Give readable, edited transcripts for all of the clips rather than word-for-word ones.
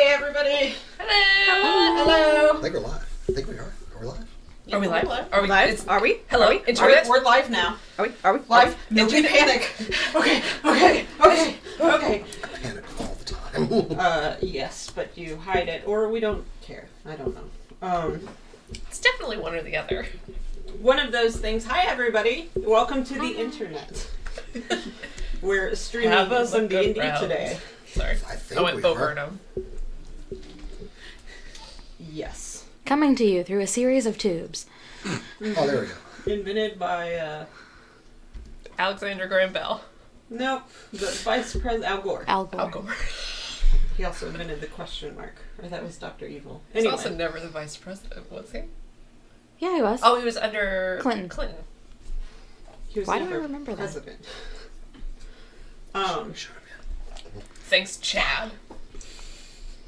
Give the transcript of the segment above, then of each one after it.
everybody. Hello. Hello. I think we're live. I think we are. Are we live? Are we live? Are we live? Are we? Hello. Are we? Internet? We're live now. Are we? Live? Nobody panic. Okay. Panic all the time. Yes, but you hide it, or we don't care. I don't know. It's definitely one or the other. One of those things. Hi, everybody. Welcome to the internet. We're streaming some D&D today. Sorry. I think went we Bo are. Burnham. Yes. Coming to you through a series of tubes. Oh, there we go. Invented by, Alexander Graham Bell. nope, the Vice President Al Gore. Al Gore. Al Gore. He also invented the question mark. Or that was Dr. Evil. He's Anyway. also never the vice president, was he? Yeah, he was. Oh, he was under Clinton. He was Why do I never remember that? president. Should have been. Thanks, Chad.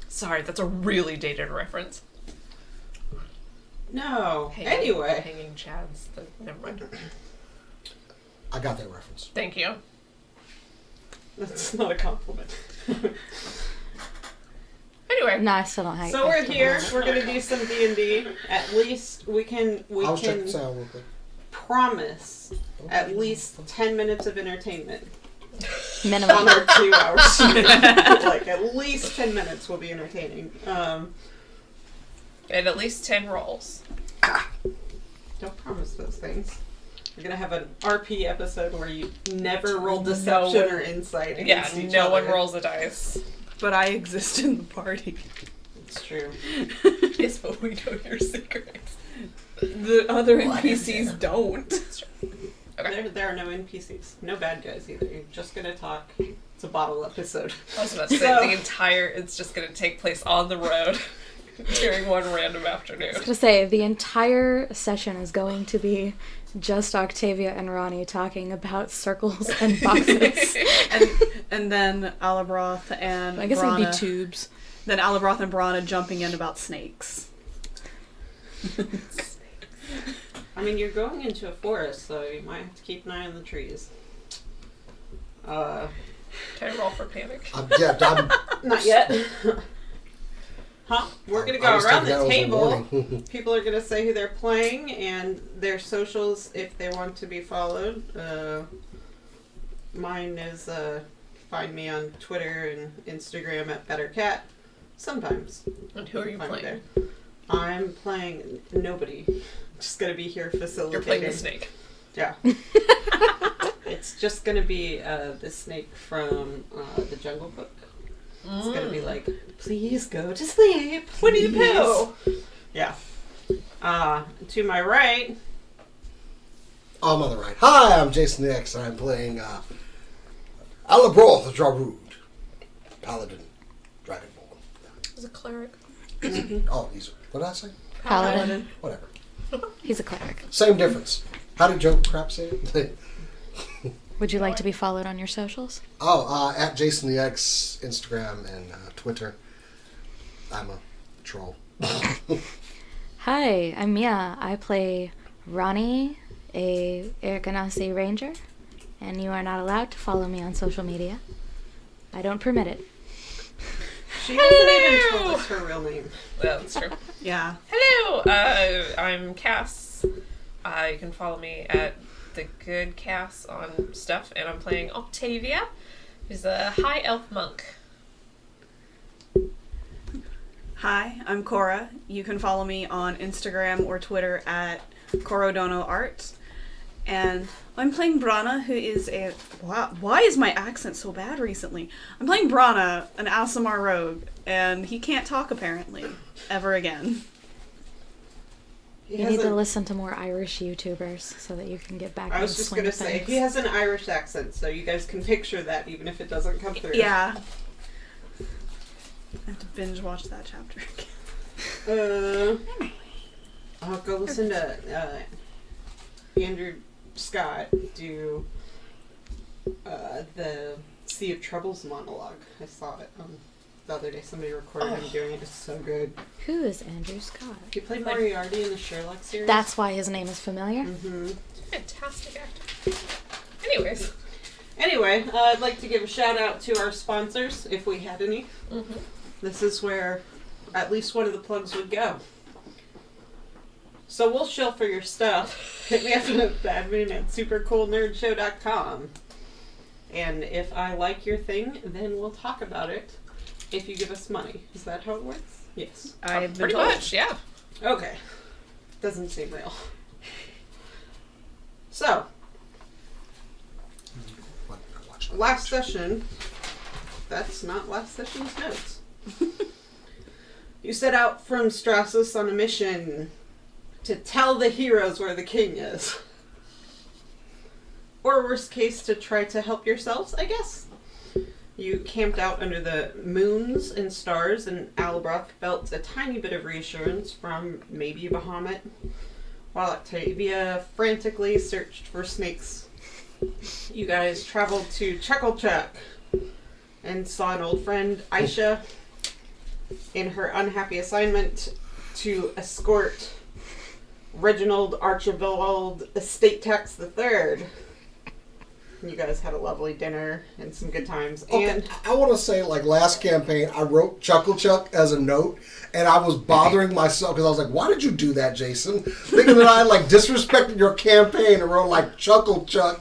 Sorry, that's a really dated reference. No. Anyway. Hanging Chads. Never mind. I got that reference. Thank you. That's not a compliment. Anyway. No, I still don't hate. So we're here. We're gonna do some D&D. At least we can I was checking sound real quick. promise at least 10 minutes of entertainment on Minimum. our 2 hours. Like at least 10 minutes will be entertaining. And at least 10 rolls. Don't promise those things. We're gonna have an RP episode where you never roll deception or insight against each no other. one rolls a dice. But I exist in the party. It's true. Yes, but we know your secrets. The other What is NPCs don't. Okay. There are no NPCs. No bad guys either. You're just gonna talk. It's a bottle episode. I was about to say, it's just going to take place on the road during one random afternoon. I was gonna say the entire session is going to be just Octavia and Ronnie talking about circles and boxes. And then Alabroth and I guess Brana, it'd be tubes. Then Alabroth and Brana jumping in about snakes. I mean, you're going into a forest, so you might have to keep an eye on the trees. Can I roll for panic? I'm Not yet. Huh? We're gonna I go was around thinking the that was a table. warning. People are gonna say who they're playing and their socials if they want to be followed. Mine is find me on Twitter and Instagram at BetterCat. Sometimes. And who are you Find me playing? there. I'm playing nobody. Just gonna be here facilitating. You're playing the snake. Yeah. It's just gonna be the snake from the Jungle Book. It's gonna be like, please go to sleep, Winnie the Pooh. Yeah. To my right, I'm on the right. Hi, I'm Jason the X, and I'm playing Alabroth Jarud, Paladin, Dragonborn. Is a cleric. Oh, what did I say? Paladin. Whatever. He's a cleric. Same difference. How did Joe Crap say it? Would you like to be followed on your socials? At Jason the X, Instagram and Twitter. I'm a troll. Hi, I'm Mia. I play Ronnie, a Irganasi ranger, and you are not allowed to follow me on social media. I don't permit it. she hasn't even told us her real name. Yeah, that's true. Yeah. Hello, I'm Cass. You can follow me at The Good Cass on stuff, and I'm playing Octavia, who's a high elf monk. Hi, I'm Cora. You can follow me on Instagram or Twitter at CorodonoArt. And I'm playing Brana, who is a... Wow, why is my accent so bad recently? I'm playing Brana, an Aasimar rogue, and he can't talk, apparently, ever again. You need to listen to more Irish YouTubers so that you can get back. I was in the just swing gonna of say, things. he has an Irish accent, so you guys can picture that even if it doesn't come through. Yeah. I have to binge watch that chapter again. I'll go listen to Andrew Scott do the Sea of Troubles monologue. I saw it the other day. Somebody recorded him doing it. It's so good. Who is Andrew Scott? He played Moriarty in the Sherlock series. That's why his name is familiar. Mm-hmm. Fantastic actor. Anyways. Anyway, I'd like to give a shout out to our sponsors, if we had any. Mm-hmm. this is where at least one of the plugs would go. So we'll shill for your stuff. Hit me up at admin@supercoolnerdshow.com. And if I like your thing, then we'll talk about it if you give us money. Is that how it works? Yes. I've been Pretty told. much, yeah. Okay. Doesn't seem real. So, last session, that's not last session's notes. You set out from Strassus on a mission to tell the heroes where the king is. Or worst case, to try to help yourselves, I guess. You camped out under the moons and stars, and Alabroth felt a tiny bit of reassurance from maybe Bahamut, while Octavia frantically searched for snakes. You guys traveled to Chucklechuck and saw an old friend, Aisha, in her unhappy assignment to escort Reginald Archibald Estate Tax III. You guys had a lovely dinner and some good times. Okay, And I want to say, like, last campaign, I wrote Chuckle Chuck as a note, and I was bothering myself because I was like, why did you do that, Jason? Thinking that I, like, disrespected your campaign and wrote, like, Chuckle Chuck.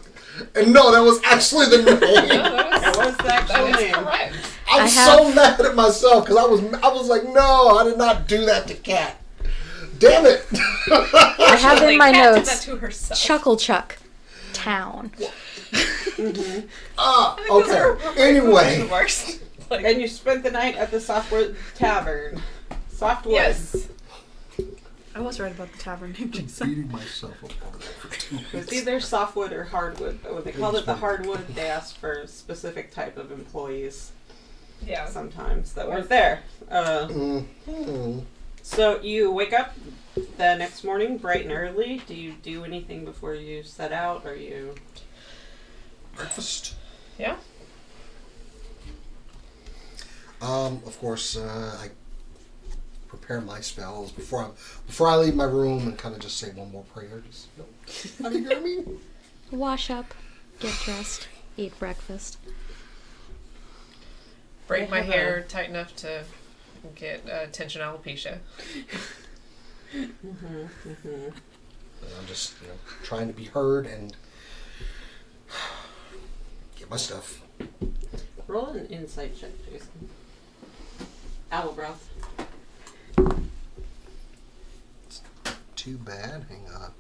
And no, that was actually the name. that was the actual That is name. correct. I'm so mad at myself because I was like, no, I did not do that to Kat. Damn it. I have in my Kat did notes that to herself. Chuckle Chuck Town. Mm-hmm. Okay. Anyway. Like, And you spent the night at the Softwood Tavern. Softwood. yes. I was right about the tavern name, Jason. Beating myself up over there for 2 It's minutes. either softwood or hardwood, but when they called it the hardwood, they asked for a specific type of employees Yeah. sometimes that weren't there. Mhm. So you wake up the next morning bright and early. Do you do anything before you set out? Or you... Breakfast. Yeah. Of course, I prepare my spells before I leave my room and kind of just say one more prayer. Just, how do you hear me? Wash up, get dressed, eat breakfast. Braid my I have hair tight enough to get tension alopecia. And I'm just, trying to be heard and get my stuff. Roll an insight check, Jason. Owlbroth. Too bad. Hang on.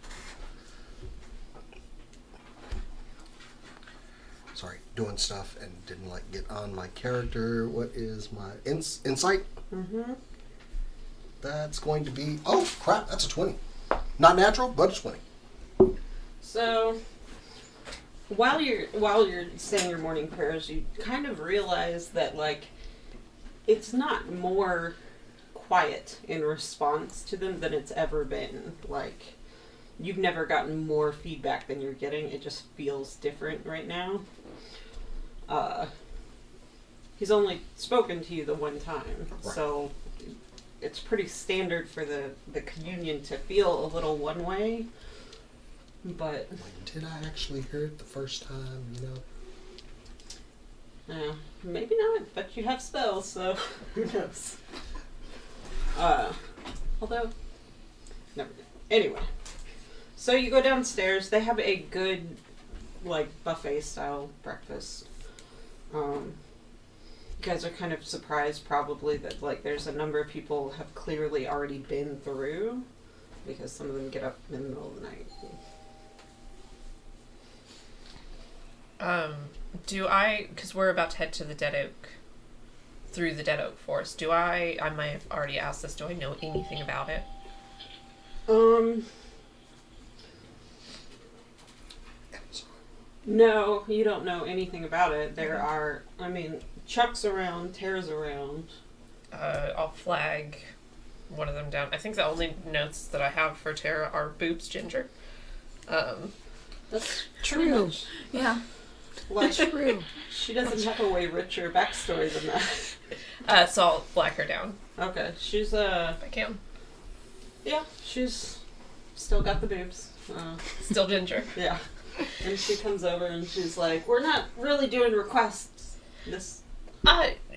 Sorry, doing stuff and didn't get on my character. What is my insight? Mm-hmm. That's going to be, oh crap, that's a 20. Not natural, but a 20. So, while you're saying your morning prayers, you kind of realize that, it's not more quiet in response to them than it's ever been. You've never gotten more feedback than you're getting. It just feels different right now. He's only spoken to you the one time, Right. so it's pretty standard for the communion to feel a little one way. But Did I actually hear it the first time, maybe not, but you have spells, so who knows? Although, never. Anyway, so you go downstairs. They have a good, buffet style breakfast. You guys are kind of surprised, probably, that there's a number of people have clearly already been through, because some of them get up in the middle of the night. Do I, because we're about to head to the Dead Oak, through the Dead Oak Forest, I might have already asked this, do I know anything about it? No, you don't know anything about it. There are, Chuck's around, Tara's around. I'll flag one of them down. I think the only notes that I have for Tara are boobs ginger. That's True. pretty much, Yeah. True. she doesn't have a way richer backstory than that. So I'll flag her down Okay, she's, if I can. yeah, she's still got the boobs. Still ginger. Yeah. And she comes over and she's like, we're not really doing requests.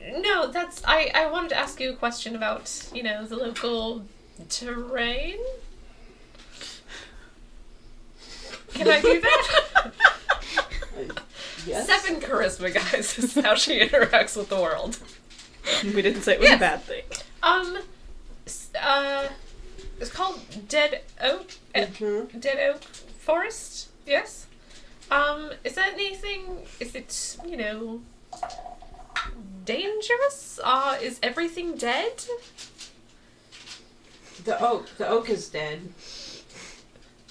No, that's... I wanted to ask you a question about, the local terrain. Can I do that? Yes. 7 charisma, guys, is how she interacts with the world. We didn't say it was a bad thing. It's called Dead Oak. Mhm. Dead Oak Forest. Yes. Is there anything? Is it dangerous? Is everything dead? The oak is dead.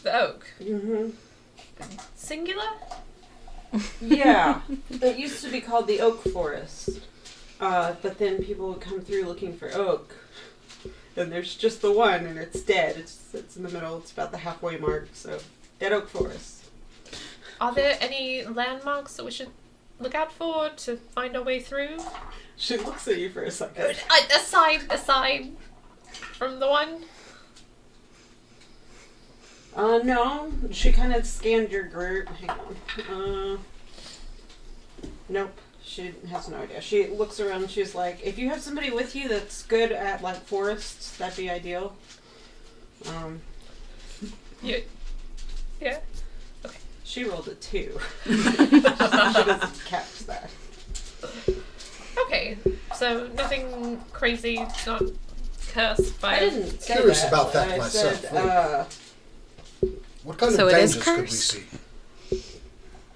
The oak. Mm-hmm. Singular. Yeah. It used to be called the Oak Forest. But then people would come through looking for oak. And there's just the one, and it's dead. It's in the middle. It's about the halfway mark. So, Dead Oak Forest. Are there any landmarks that we should look out for to find our way through? She looks at you for a second. Aside from the one. No. She kind of scanned your group. Hang on. Nope. She has no idea. She looks around. She's like, if you have somebody with you that's good at forests, that'd be ideal. Yeah. She rolled a 2. She doesn't catch that. Okay. So nothing crazy. It's not cursed by. I didn't say Curious that. about that I myself. said, What kind So of it is dangers could we cursed? see?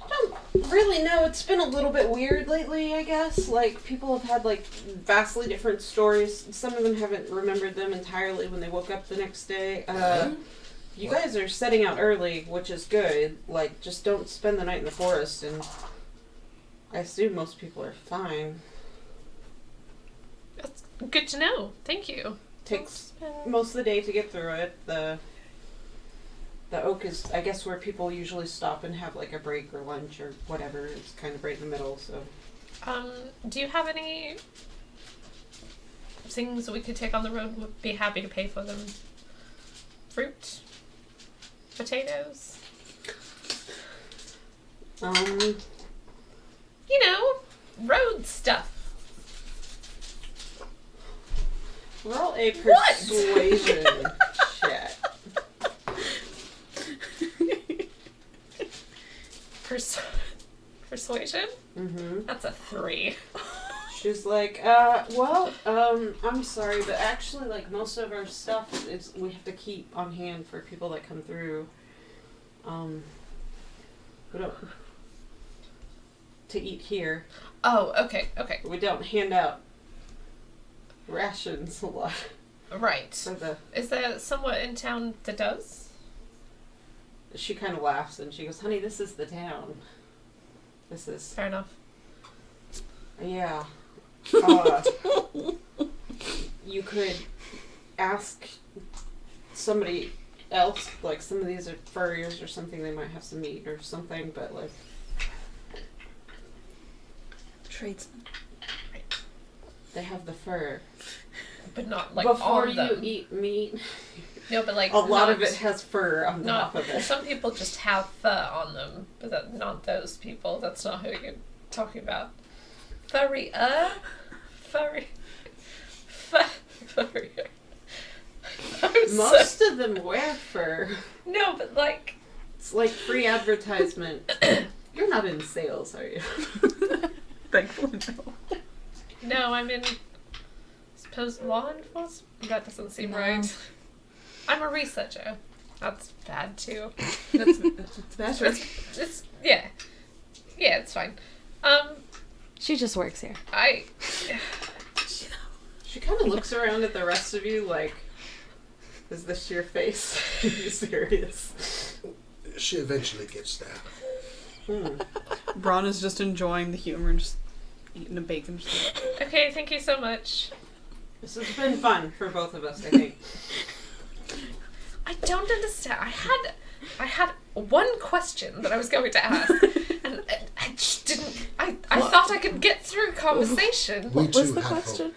I don't really know. It's been a little bit weird lately, I guess. People have had, vastly different stories. Some of them haven't remembered them entirely when they woke up the next day. You guys are setting out early, which is good. Just don't spend the night in the forest, and I assume most people are fine. That's good to know. Thank you. Takes most of the day to get through it. The oak is, I guess, where people usually stop and have a break or lunch or whatever. It's kind of right in the middle, so. Do you have any things that we could take on the road? Would be happy to pay for them. Fruit, potatoes. Road stuff. Roll a persuasion check. Persuasion? Mm-hmm. That's a 3. She's like, I'm sorry, but actually, most of our stuff we have to keep on hand for people that come through. We don't to eat here. Oh, okay. We don't hand out rations a lot. Right. For Is there someone in town that does? She kind of laughs and she goes, "Honey, this is the town. This is." Fair enough. Yeah. You could ask somebody else, some of these are furriers or something, they might have some meat or something, but Tradesman. they have the fur. But not Before on you them. eat meat, No, but a lot of it has fur on the top not. of it. Some people just have fur on them, but not those people. That's not who you're talking about. Furrier. Most of them wear fur. No, but It's like free advertisement. You're not in sales, are you? Thankfully, no. No, I'm in. Suppose law enforcement. That doesn't seem No. right. I'm a researcher. That's bad too. That's better. It's yeah, it's fine. She just works here. She kind of looks around at the rest of you is this your face? Are you serious? She eventually gets that. Braun is just enjoying the humor and just eating a bacon. Okay, thank you so much. This has been fun for both of us, I think. I don't understand. I had one question that I was going to ask, and I just didn't. I thought I could get through conversation. We What was too the had question?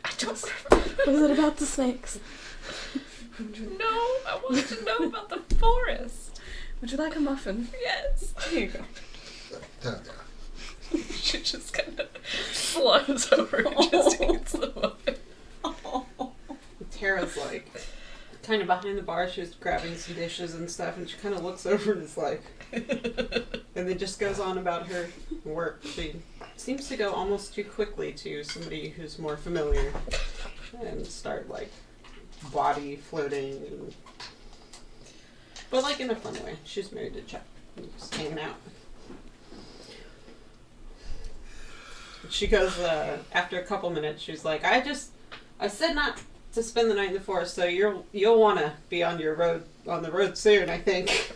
I don't. Was it about the snakes? No, I wanted to know about the forest. Would you like a muffin? Yes. Here you go. Hope. she just kind of slumps over and just eats the muffin. Tara's like kind of behind the bar. She's grabbing some dishes and stuff, and she kind of looks over and is like, and then just goes on about her work. She seems to go almost too quickly to somebody who's more familiar and start like body floating, and, but like in a fun way. She's married to Chuck, just hanging out. She goes after a couple minutes. She's like, I said not to spend the night in the forest, so you'll want to be on the road soon, I think.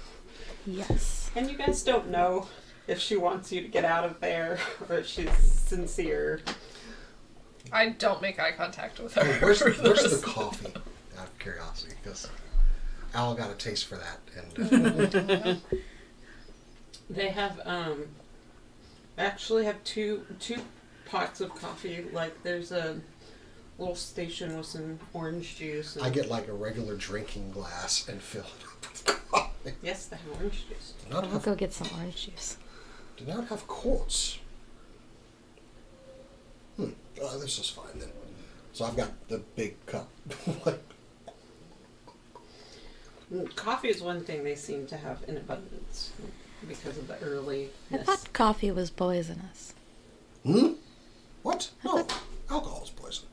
Yes. And you guys don't know if she wants you to get out of there or if she's sincere. I don't make eye contact with her. Where's the coffee? Out of curiosity, because Al got a taste for that, and They have actually have two pots of coffee. Like there's a little station with some orange juice. And I get like a regular drinking glass and fill it up with coffee. yes, they have orange juice. Do not I'll have, go get some orange juice. do not have quartz. Oh, this is fine then. So I've got the big cup. Coffee is one thing they seem to have in abundance because of the early. I thought coffee was poisonous. Hmm? What? I No. thought- Alcohol is poison.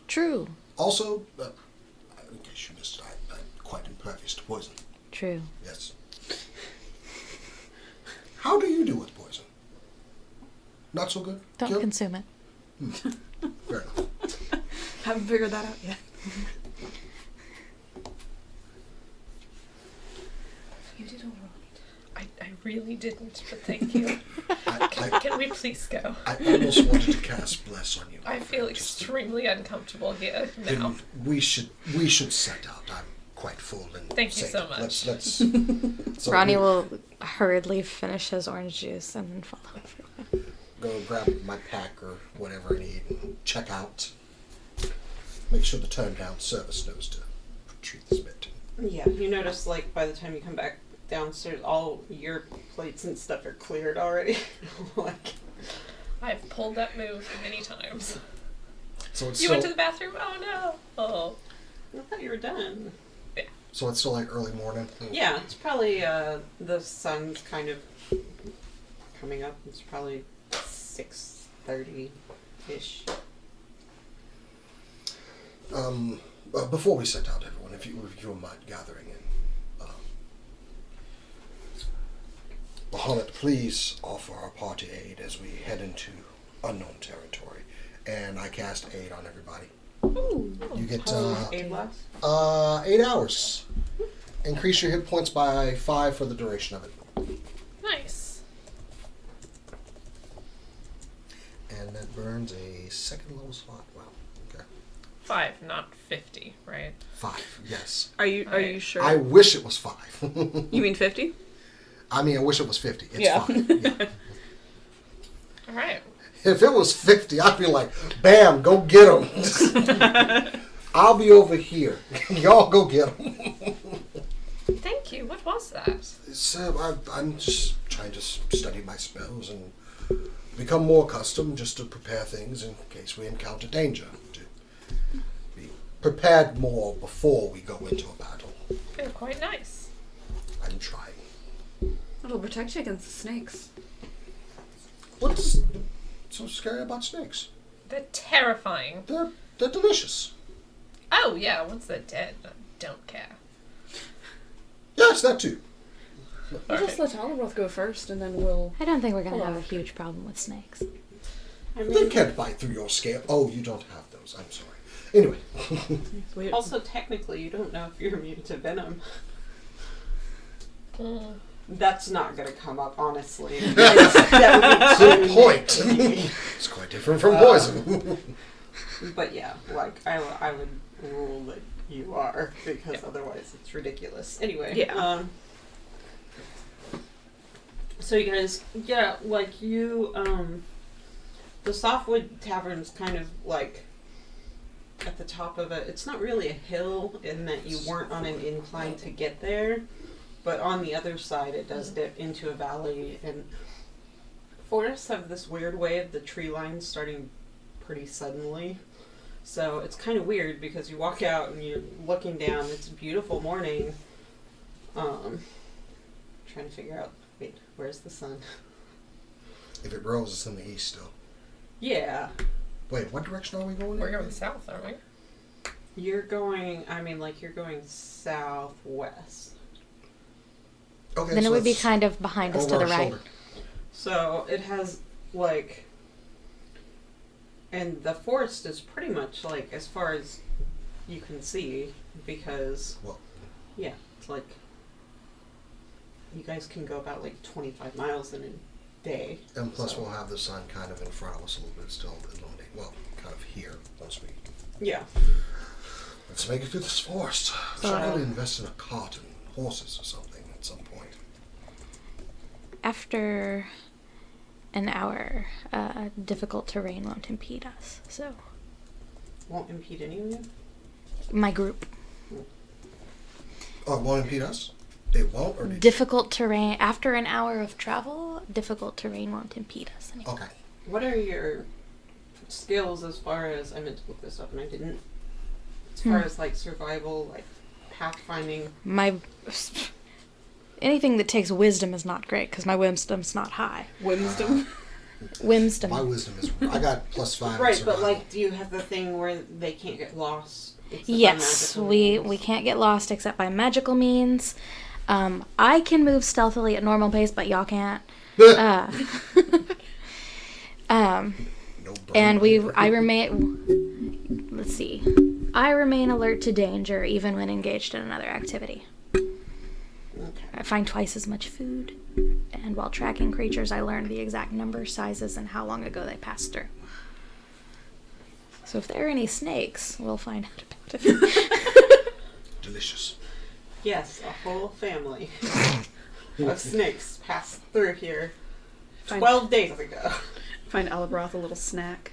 True. Also, in case you missed it, I'm quite impervious to poison. True. Yes. How do you do with poison? Not so good? Don't Kill? consume it. Fair enough. Haven't figured that out yet. You did all right. I really didn't, but thank you. Can we please go? I almost wanted to cast Bless on you. I feel extremely uncomfortable here now. Then we should set out. I'm quite full and Thank you sated. so much. Let's so Ronnie we will hurriedly finish his orange juice and then follow everyone. go grab my pack or whatever I need and check out. Make sure the turned down service knows to treat this bit. Yeah, you notice like by the time you come back downstairs, all your plates and stuff are cleared already. Like, I've pulled that move many times. So it's You still, went to the bathroom? Oh no. Oh. I thought you were done. so it's still like early morning. Yeah, it's probably the sun's kind of coming up. It's probably 6:30-ish. Before we set out, everyone, if you don't mind gathering in, Bahamut, please offer our party aid as we head into unknown territory. And I cast aid on everybody. Ooh. You get How long does aid last? 8 hours. Increase your hit points by 5 for the duration of it. Nice. And that burns a second level slot. Wow. Okay. 5, not 50, right? 5. Yes. Are you Alright. sure? I wish it was 5. You mean 50? I mean, I wish it was 50. It's Yeah. 5. Yeah. Alright. If it was 50, I'd be like, bam, go get them. I'll be over here. Y'all go get them. Thank you. What was that? So I'm just trying to study my spells and become more accustomed just to prepare things in case we encounter danger. To be prepared more before we go into a battle. They're quite nice. I'm trying. It'll protect you against the snakes. What's so scary about snakes? They're terrifying. They're delicious. Oh, yeah, once they're dead, I don't care. Yes, that too. We'll just let Alibroth go first, and then we'll... I don't think we're going to Hold have on. a huge problem with snakes. I They mean, can't bite through your scale. Oh, you don't have those. I'm sorry. Anyway. We, also technically, you don't know if you're immune to venom. Mm. That's not going to come up, honestly. That would be Good point. It's quite different from poison. But yeah, like I would rule that you are because otherwise it's ridiculous. Anyway, Yeah. So you guys, yeah, like you, the Softwood Tavern's kind of like at the top of it. It's not really a hill in that you weren't on an incline to get there, but on the other side it does dip into a valley, and forests have this weird way of the tree lines starting pretty suddenly. So it's kind of weird because you walk out and you're looking down. It's a beautiful morning. Trying to figure out, wait, where's the sun? If it grows, it's in the east still. Yeah. Wait, what direction are we going? We're going south, aren't we? You're going, you're going southwest. Okay, Then so it would be that's kind of behind us over to the our right. shoulder. So it has, and the forest is pretty much, as far as you can see, because, Well, yeah, it's you guys can go about 25 miles in a day. and plus so. we'll have the sun kind of in front of us a little bit still illuminating. Well, kind of here once we... Yeah. Let's make it through this forest. We should probably invest in a cart and horses or something at some point. After an hour, difficult terrain won't impede us. So, Won't impede any of you? my group. Oh, it won't impede us? It won't? Or Difficult terrain. After an hour of travel, difficult terrain won't impede us anymore. Okay. What are your skills as far as, I meant to look this up and I didn't, as far as survival, pathfinding? Anything that takes wisdom is not great because my wisdom's not high. Wisdom. Wisdom. My wisdom is... I got +5 in Right, but survival. do you have the thing where they can't get lost? except by Yes, magical we means? can't get lost except by magical means. I can move stealthily at normal pace, but y'all can't. No And brain. I remain. Let's see. I remain alert to danger even when engaged in another activity. Okay. I find twice as much food, and while tracking creatures, I learn the exact number, sizes, and how long ago they passed through. So if there are any snakes, we'll find out about it. Delicious. Yes, a whole family of snakes passed through here Fine. 12 days ago. Find Alabroth a little snack.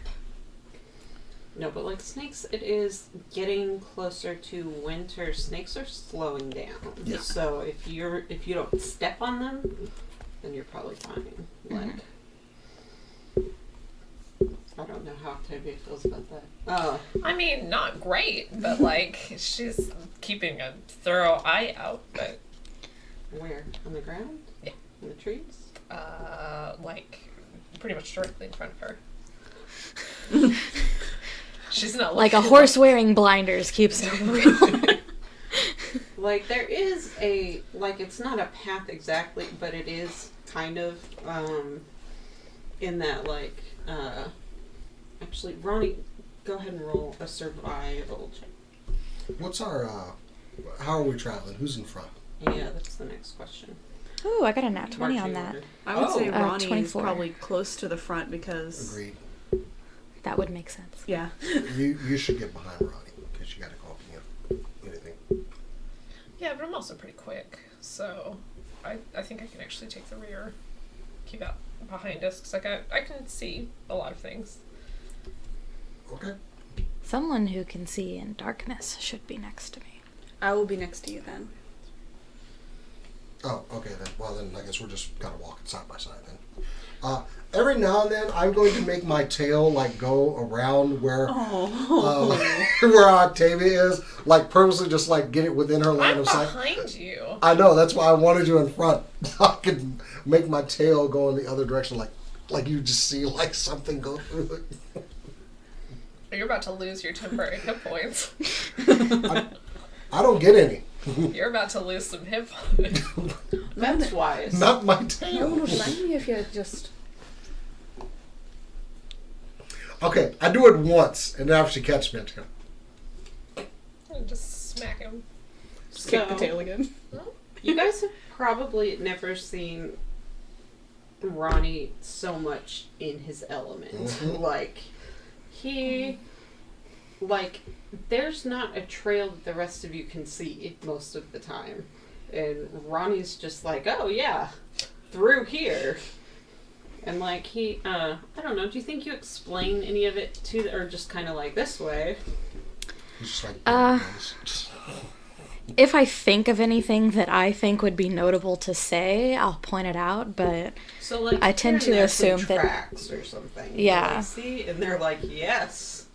No, but snakes, it is getting closer to winter. Snakes are slowing down. Yeah. So if you don't step on them, then you're probably fine. I don't know how Octavia feels about that. Oh, I mean, not great, but she's keeping a thorough eye out. But where? On the ground? Yeah. In the trees? pretty much directly in front of her. She's not Like a looking horse wearing blinders keeps it real. There is a, it's not a path exactly, but it is kind of, in that, actually, Ronnie, go ahead and roll a survival check. What's our, how are we traveling? Who's in front? Yeah, that's the next question. Ooh, I got a nat 20 on Marching that. order. I would say Oh. Ronnie is 24. probably close to the front because... Agreed. That would make sense. Yeah. You should get behind Ronnie because you got to go up and get anything. Yeah, but I'm also pretty quick, so I think I can actually take the rear, keep out behind us, because I can see a lot of things. Okay. Someone who can see in darkness should be next to me. I will be next to you then. Oh, okay then. Well then, I guess we're just kind of walking side by side then. Every now and then, I'm going to make my tail go around where where Octavia is, purposely just get it within her line I'm of sight. behind you. I know, that's why I wanted you in front. I could make my tail go in the other direction, like you just see something go through it. You're about to lose your temporary hit points. I don't get any. You're about to lose some hit points. That's wise. Not my You tail. would like me if you just... Okay, I do it once, and then after she catches me, I just go, And just smack him. Just kick the So- tail again. You guys have probably never seen Ronnie so much in his element. Mhm. There's not a trail that the rest of you can see most of the time. And Ronnie's just oh yeah, through here. And I don't know, do you think you explain any of it or just kind of this way? he's just Uh, If I think of anything that I think would be notable to say, I'll point it out, but So like I tend here and to there some assume that- tracks or something. Yeah. Like, see, and they're like, yes.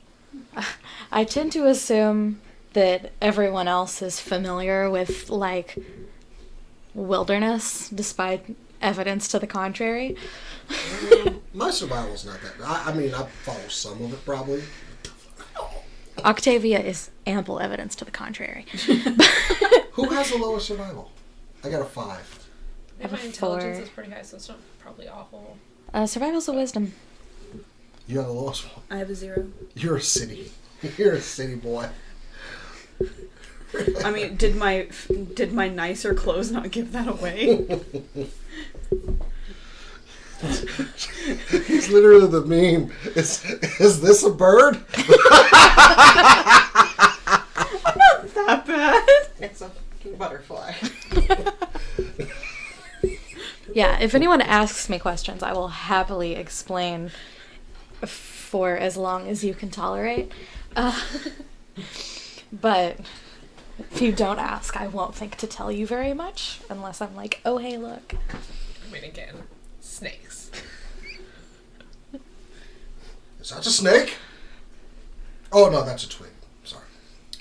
I tend to assume that everyone else is familiar with, like, wilderness, despite evidence to the contrary. My survival's not that bad. I mean, I follow some of it probably. Octavia is ample evidence to the contrary. Who has the lowest survival? I got a 5. I have My a intelligence 4. is pretty high, so it's not probably awful. Survival's a wisdom. You have the lowest one. I have a 0. You're a city. You're a city boy. I mean, did my nicer clothes not give that away? He's literally the meme. Is this a bird? That bad? It's a fucking butterfly. Yeah, if anyone asks me questions, I will happily explain for as long as you can tolerate. But if you don't ask, I won't think to tell you very much, unless I'm like, oh, hey, look. I mean, again, snakes. Is that a snake? Oh no, that's a twig. Sorry.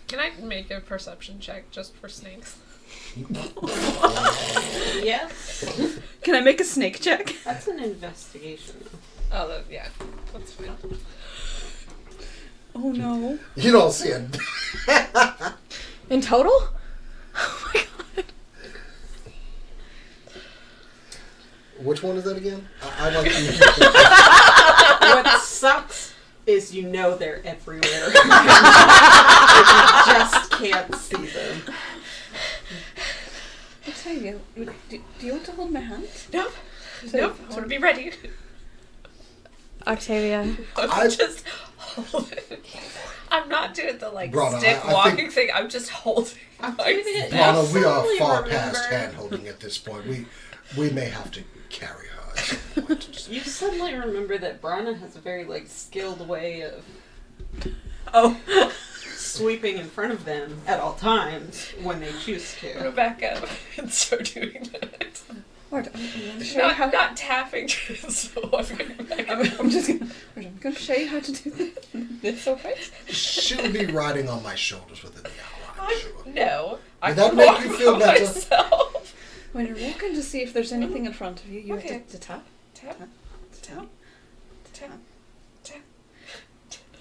Can I make a perception check just for snakes? Yes. Can I make a snake check? That's an investigation. Oh, yeah, that's fine. Oh no. You don't see it. In total? Oh my god. Which one is that again? I like What sucks is you know they're everywhere. You just can't see them. Octavia, do you want to hold my hand? Nope. Nope. I want to be ready. Octavia. I'm just holding. I'm not doing the Brana, stick I walking think- thing. I'm just holding. Octavia, Brana, we are suddenly far remember- past hand holding at this point. We may have to carry her at some point. You suddenly remember that Brana has a very skilled way of sweeping in front of them at all times when they choose I'm gonna to. back up and start doing that. I'm gonna show you how. Not tapping, just walking back up. I'm gonna show you how to do this. It's alright. She'll be riding on my shoulders within the hour, I'm sure. No, I Would that can make walk you feel by better? myself. When you're walking to see if there's anything in front of you, you Okay. have to tap, Tap, tap, tap, tap.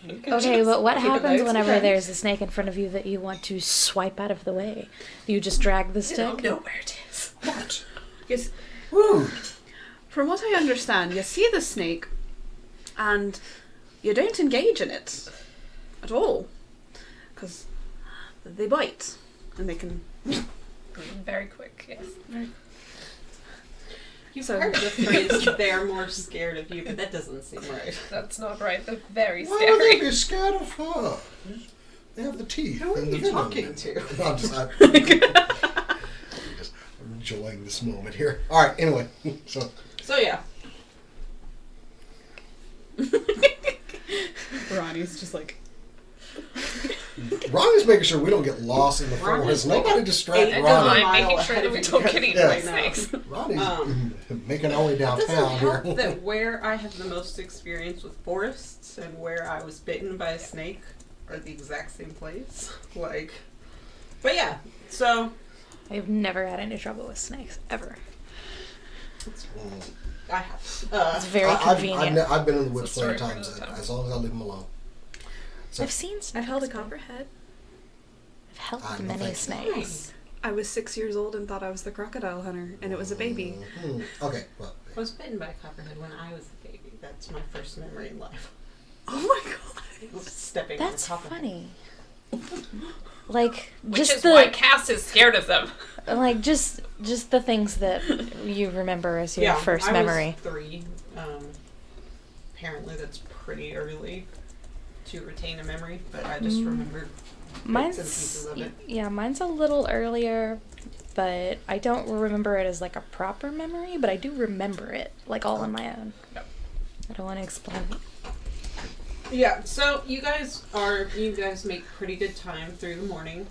Okay, but what keep it happens nice whenever and there's a snake in front of you that you want to swipe out of the way? You just drag the You don't stick? know where it is. What? Yes. Rude. From what I understand, you see the snake, and you don't engage in it at all, because they bite, and they can. Very quick, yes. You've So- heard the phrase, they're more scared of you, but that doesn't seem right. That's not right. They're very Why would they scary. be scared of her? They have the teeth. Who are and you the talking to? No, I'm just enjoying this moment here. All right. Anyway, so So yeah. Ronnie's just like. Ronnie's making sure we don't get lost in the Ronnie's forest. Nobody like distract eight Ronnie. mile I'm making ahead sure of that we you don't guys get eaten Yeah. by right now. snakes. Ronnie's making our way It doesn't downtown help here. that where I have the most experience with forests and where I was bitten by a snake are the exact same place. But yeah, so I've never had any trouble with snakes, ever. I have. It's very I've convenient. I've been in the woods It's a plenty of story for times. another time. As long as I leave them alone. So, I've seen snakes. I've held a but copperhead. I've held Ah, no many thanks. snakes. I was 6 years old and thought I was the crocodile hunter, and it was a baby. Okay. Well. I was bitten by a copperhead when I was a baby. That's my first memory in life. Oh my god! Was stepping That's on a copperhead. funny. Like Which just is why the Cass is scared of them. just the things that you remember as your first I memory. was 3. Apparently that's pretty early to retain a memory, but I just remember bits and pieces of it. Yeah, mine's a little earlier, but I don't remember it as like a proper memory, but I do remember it like all on my own. Yep. I don't want to explain it. Yeah, so you guys make pretty good time through the morning.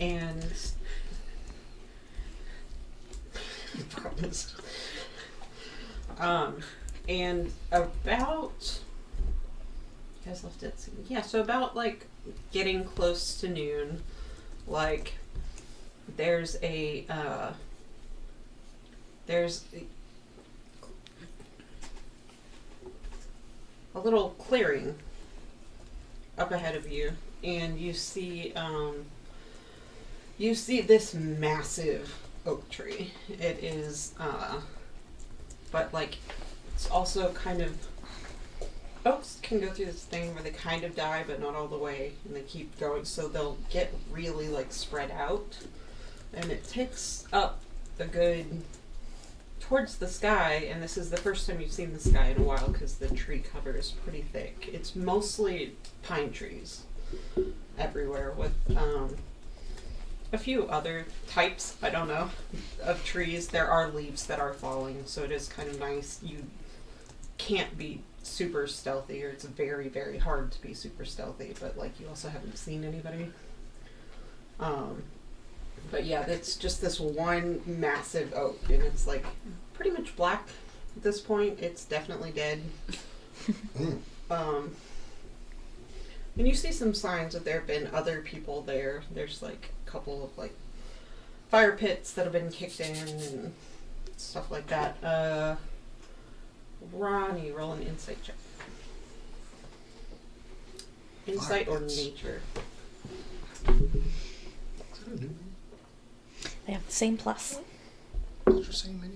And you promised. And about you guys left it. Yeah, so about like getting close to noon, like there's a little clearing up ahead of you, and you see this massive oak tree. It is but like it's also kind of, oaks can go through this thing where they kind of die but not all the way, and they keep going, so they'll get really like spread out, and it takes up a good towards the sky. And this is the first time you've seen the sky in a while because the tree cover is pretty thick. It's mostly pine trees everywhere with a few other types, I don't know, of trees. There are leaves that are falling, so it is kind of nice. You can't be super stealthy, or it's very, very hard to be super stealthy, but like you also haven't seen anybody. But yeah, it's just this one massive oak, and it's like pretty much black at this point. It's definitely dead. And you see some signs that there have been other people there. There's like a couple of like fire pits that have been kicked in and stuff like that. Ronnie, roll an insight check. Insight or nature? They have the same plus. What's your same many?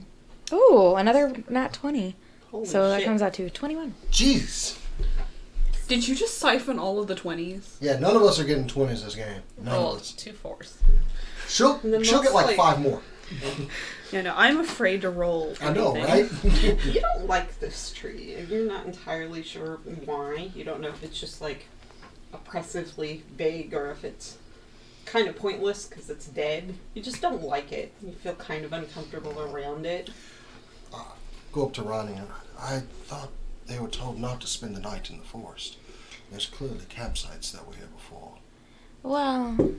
Ooh, another nat 20. Holy So that shit. comes out to 21. Jeez. Did you just siphon all of the 20s? Yeah, none of us are getting 20s this game. None of Rolled us. 2 4s. She'll get like 5 more. Yeah, no, I'm afraid to roll. I know, anything. right? You don't like this tree. You're not entirely sure why. You don't know if it's just like oppressively big or if it's kind of pointless because it's dead. You just don't like it. You feel kind of uncomfortable around it. Go up to Ronnie and I thought they were told not to spend the night in the forest. There's clearly campsites that were here before. Well,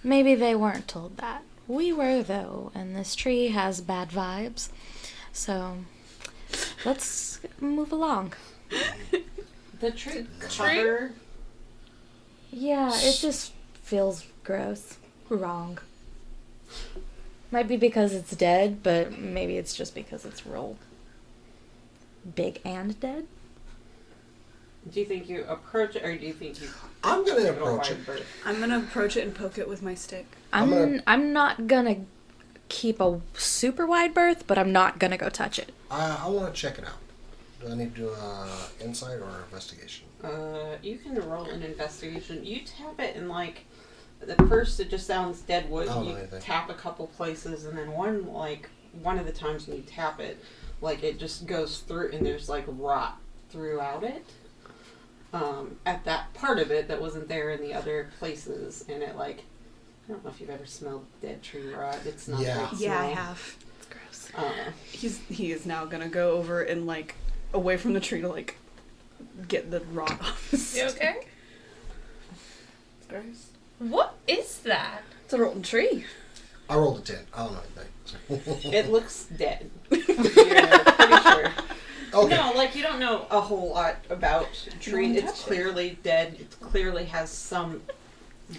maybe they weren't told that. We were, though, and this tree has bad vibes. So, let's move along. The tree cover. Yeah, it just feels gross. Wrong. Might be because it's dead, but maybe it's just because it's real big and dead. Do you think you approach it, or do you think you? I'm gonna give a approach wide it. berth? I'm gonna approach it and poke it with my stick. I'm not gonna keep a super wide berth, but I'm not gonna go touch it. I want to check it out. Do I need to do insight or investigation? You can roll an investigation. You tap it, and like at first it just sounds dead wood. I don't know You anything. tap a couple places, and then one of the times when you tap it, like it just goes through, and there's like rot throughout it. At that part of it that wasn't there in the other places, and it like, I don't know if you've ever smelled dead tree rot. It's not Yeah. great Yeah, I smell. have. It's gross. He is now gonna go over and like away from the tree to like get the rot off his You stick. okay? It's gross. What is that? It's a rotten tree. I rolled a 10. I don't know anything. It looks dead. You're pretty sure. Okay. No, like you don't know a whole lot about tree. No one It's touched it. clearly dead. It clearly has some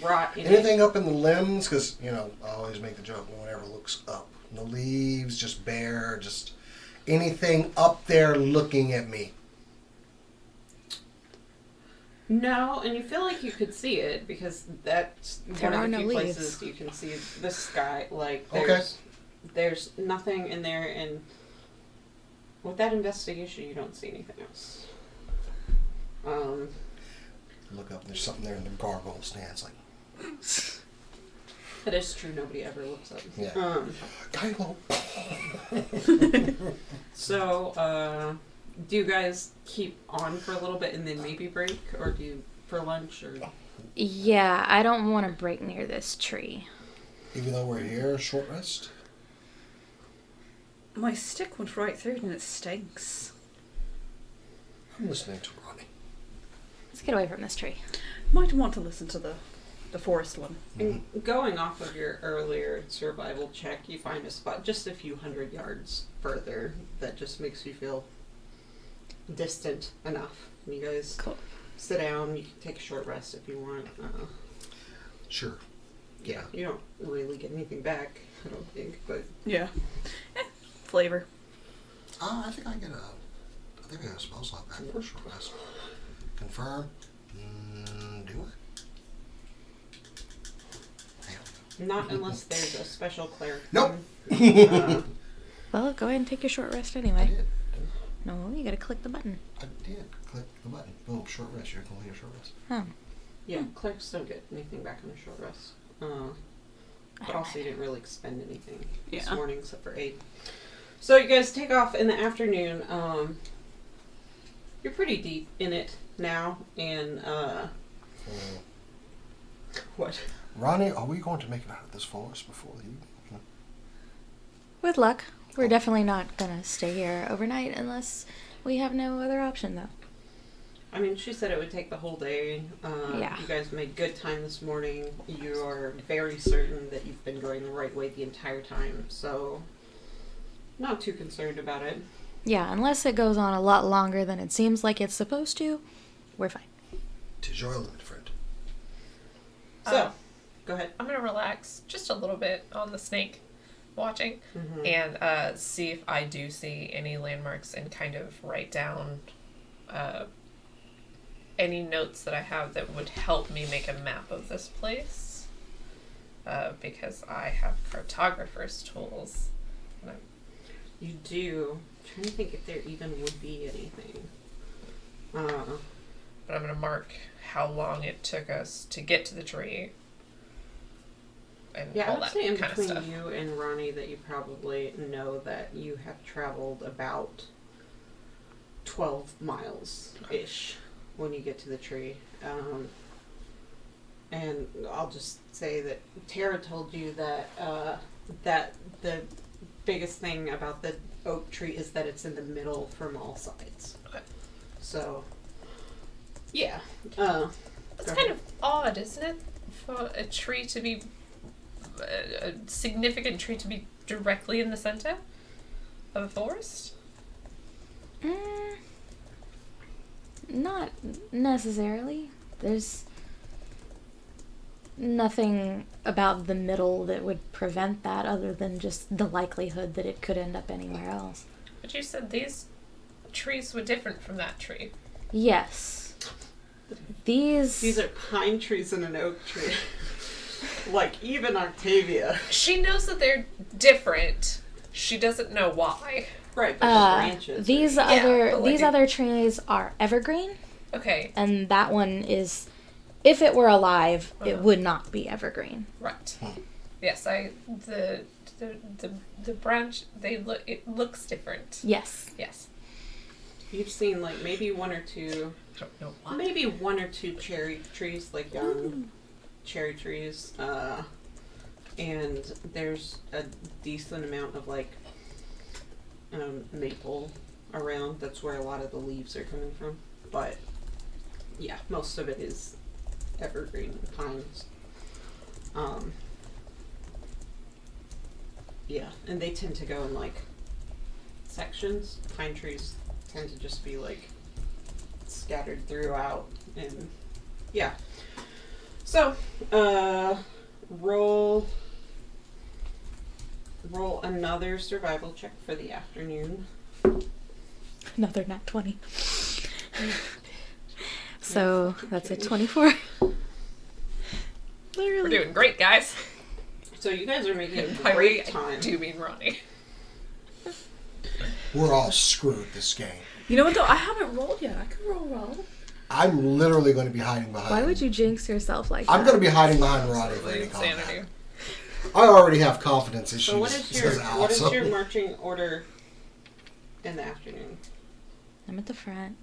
rot in Anything up in the limbs? Because, I always make the joke, no one ever looks up. No leaves, just bare, just anything up there looking at me. No, and you feel like you could see it because that's There one are of the no few leaves. places you can see the sky. Like Okay. there's nothing in there, and with that investigation, you don't see anything else. Look up, there's something there in the gargoyle stance, like, It is true. Nobody ever looks up. Yeah. Kylo. So, do you guys keep on for a little bit and then maybe break, or do you for lunch, or? Yeah, I don't want to break near this tree. Even though we're here, short rest. My stick went right through it and it stinks. I'm listening to Ronnie. Let's get away from this tree. Might want to listen to the the forest one. And going off of your earlier survival check, you find a spot just a few hundred yards further that just makes you feel distant enough. And you guys sit down. You can take a short rest if you want. Sure. Yeah, you don't really get anything back, I don't think, but... Yeah. Flavor. I think I get a spell slot back for a short rest. Confirm. Do it. Damn. Not unless there's a special cleric. Nope. Well, go ahead and take your short rest I anyway. did. No, you gotta click the button. I did. Click the button. Boom. Short rest. You're completing a short rest. Oh. Yeah, clerics don't get anything back on a short rest. But also you didn't really expend anything this morning except for 8. So you guys take off in the afternoon. You're pretty deep in it now, and what? Ronnie, are we going to make it out of this forest before you? With luck. We're definitely not gonna stay here overnight unless we have no other option, though. I mean, she said it would take the whole day. Yeah. You guys made good time this morning. You are very certain that you've been going the right way the entire time, so not too concerned about it. Yeah, unless it goes on a lot longer than it seems like it's supposed to, we're fine. 'Tis your element, friend. So, go ahead. I'm gonna relax just a little bit on the snake watching Mm-hmm. and see if I do see any landmarks and kind of write down any notes that I have that would help me make a map of this place. Because I have cartographer's tools. You do. I'm trying to think if there even would be anything. But I'm going to mark how long it took us to get to the tree. And Yeah, I all would that say in kind of between stuff. you and Ronnie that you probably know that you have traveled about 12 miles-ish when you get to the tree. And I'll just say that Tara told you that that the biggest thing about the oak tree is that it's in the middle from all sides. Okay. So, yeah. It's kind of odd, isn't it? For a tree to be... a significant tree to be directly in the center of a forest? Not necessarily. There's nothing about the middle that would prevent that other than just the likelihood that it could end up anywhere else. But you said these trees were different from that tree. Yes. These are pine trees and an oak tree. Like, even Octavia. She knows that they're different. She doesn't know why. Right, but the branches. these but like these other trees are evergreen, Okay, and that one is, if it were alive, it would not be evergreen. right. Yes, the branch, it looks different. Yes. Yes. You've seen, like, maybe one or two cherry trees, like young cherry trees, and there's a decent amount of, like, maple around. That's where a lot of the leaves are coming from. But, yeah, most of it is evergreen pines. Yeah, and they tend to go in, like, sections. Pine trees tend to just be, like, scattered throughout, and yeah. So, roll another survival check for the afternoon. Another nat 20. So that's a 24. We're doing great, guys. So you guys are making By great we, time. I do mean Ronnie. We're all screwed this game. You know what though? I haven't rolled yet. I can roll. I'm literally going to be hiding behind. Why would you jinx yourself like that? I'm going to be hiding behind Ronnie for any Insanity. combat. I already have confidence issues. So what is says your Al, so- marching order in the afternoon? I'm at the front.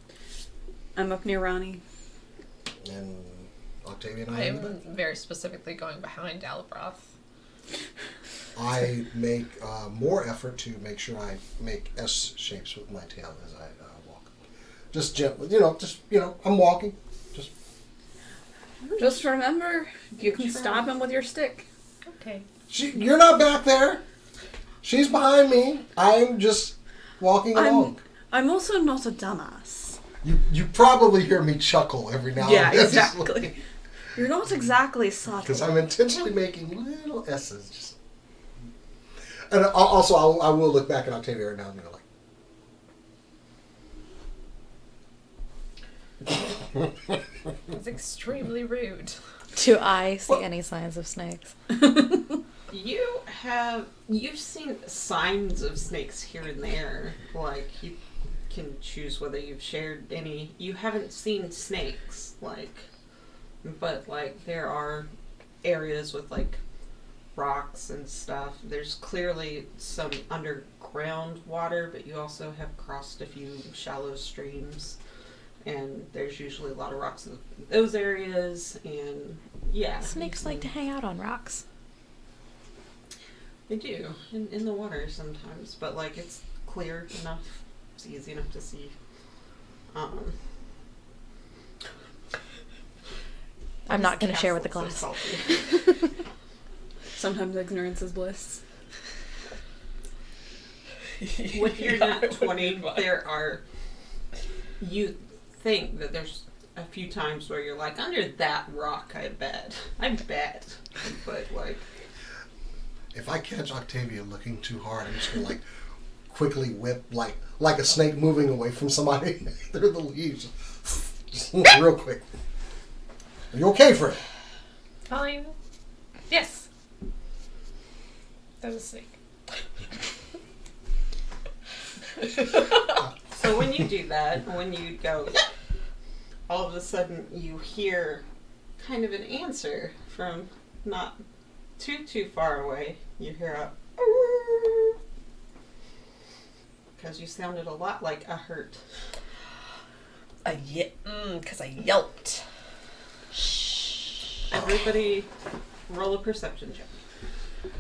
I'm up near Ronnie. And Octavia and I. I'm very specifically going behind Alabroth. I make more effort to make sure I make S shapes with my tail as I walk. Just gently, I'm walking. Just Just remember, you can Try. stab him with your stick. Okay. You're not back there. She's behind me. I'm just walking along. I'm also not a dumbass. You probably hear me chuckle every now Yeah, and then. exactly. You're not exactly Because subtle. I'm intentionally making little S's. Just... And also, I will look back at Octavia right now and go like... It's extremely rude. Do I see any signs of snakes? You've seen signs of snakes here and there. Like, you can choose whether you've shared any. You haven't seen snakes, but there are areas with rocks and stuff. There's clearly some underground water, but you also have crossed a few shallow streams, and there's usually a lot of rocks in those areas. And yeah, Snakes like to hang out on rocks. They do in the water sometimes, but it's clear enough. It's easy enough to see. I'm not going to This share with the castle class. is so salty. Sometimes ignorance is bliss. With your nat 20, you think that there's a few times where you're under that rock, I bet. But If I catch Octavia looking too hard, I'm just going to quickly whip like a snake moving away from somebody through the leaves. Just real quick. Are you okay, Fred? Fine. Yes. That was a snake. so when you do that, when you go, all of a sudden you hear kind of an answer from not too far away. You hear a because you sounded a lot like a hurt. Because I yelped. Everybody roll a perception check.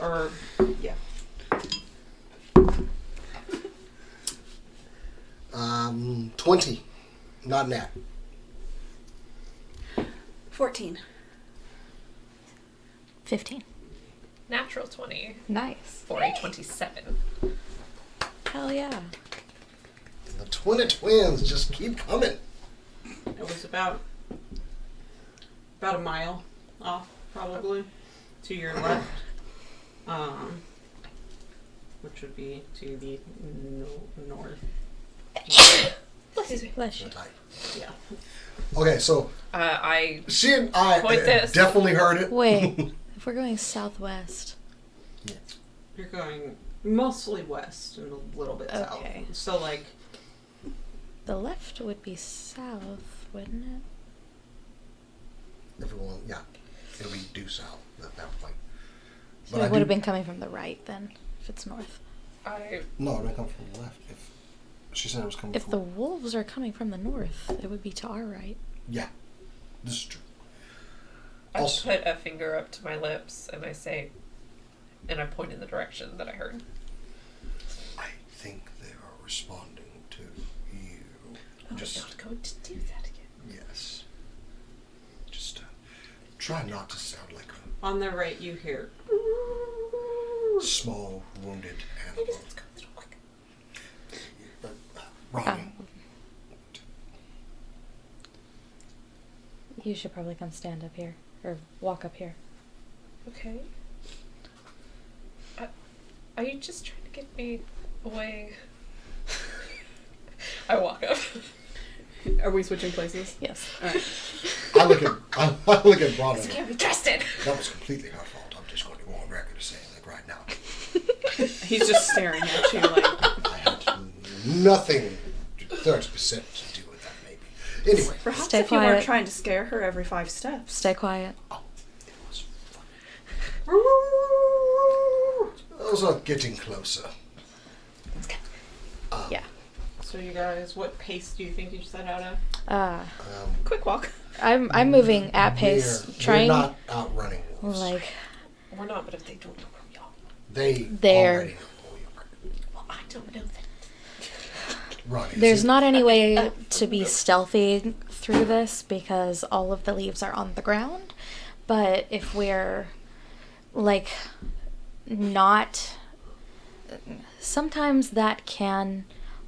Or, yeah. 20. Not nat. 14. 15. Natural 20 Nice. for a 27. Hell yeah. The twins just keep coming. It was about a mile off, probably, to your left. Which would be to the north. Bless you. Yeah. Okay, so I she and I Point this. definitely heard it. Wait, if we're going southwest, You're going mostly west and a little bit Okay. south. So, the left would be south, wouldn't it? Everyone, yeah, it'll be due south at that point. So it would have been coming from the right then, if it's north. No, it would come from the left. If she said it was coming If from the wolves are coming from the north, it would be to our right. yeah, this is true. I Also- put a finger up to my lips and I say, and I point in the direction that I heard. I think they are responding to you. I'm Just not going to do that again. yes. Just try not to sound like on the right, you hear. a small wounded Maybe animal. let's go a little quicker. Ronnie, You should probably come stand up here, or walk up here. Okay. Are you just trying to get me away? I walk up. Are we switching places? Yes. Alright. I look at Ronnie. This can't be trusted. That was completely her fault. I'm just going to go on record as saying right now. He's just staring at you like, I had nothing 30% to do with that, maybe. Anyway, perhaps Stay if you weren't quiet. trying to scare her every 5 steps. Stay quiet. it was fun. Those are getting closer. Yeah. So, you guys, what pace do you think you set out at? Quick walk. I'm moving at pace, trying We're not outrunning wolves. like We're not, but if they don't know where we are. They They're- already know who we are. Well, I don't know that. running. There's not any way to be stealthy through this because all of the leaves are on the ground. But if we're, like, not... Sometimes that can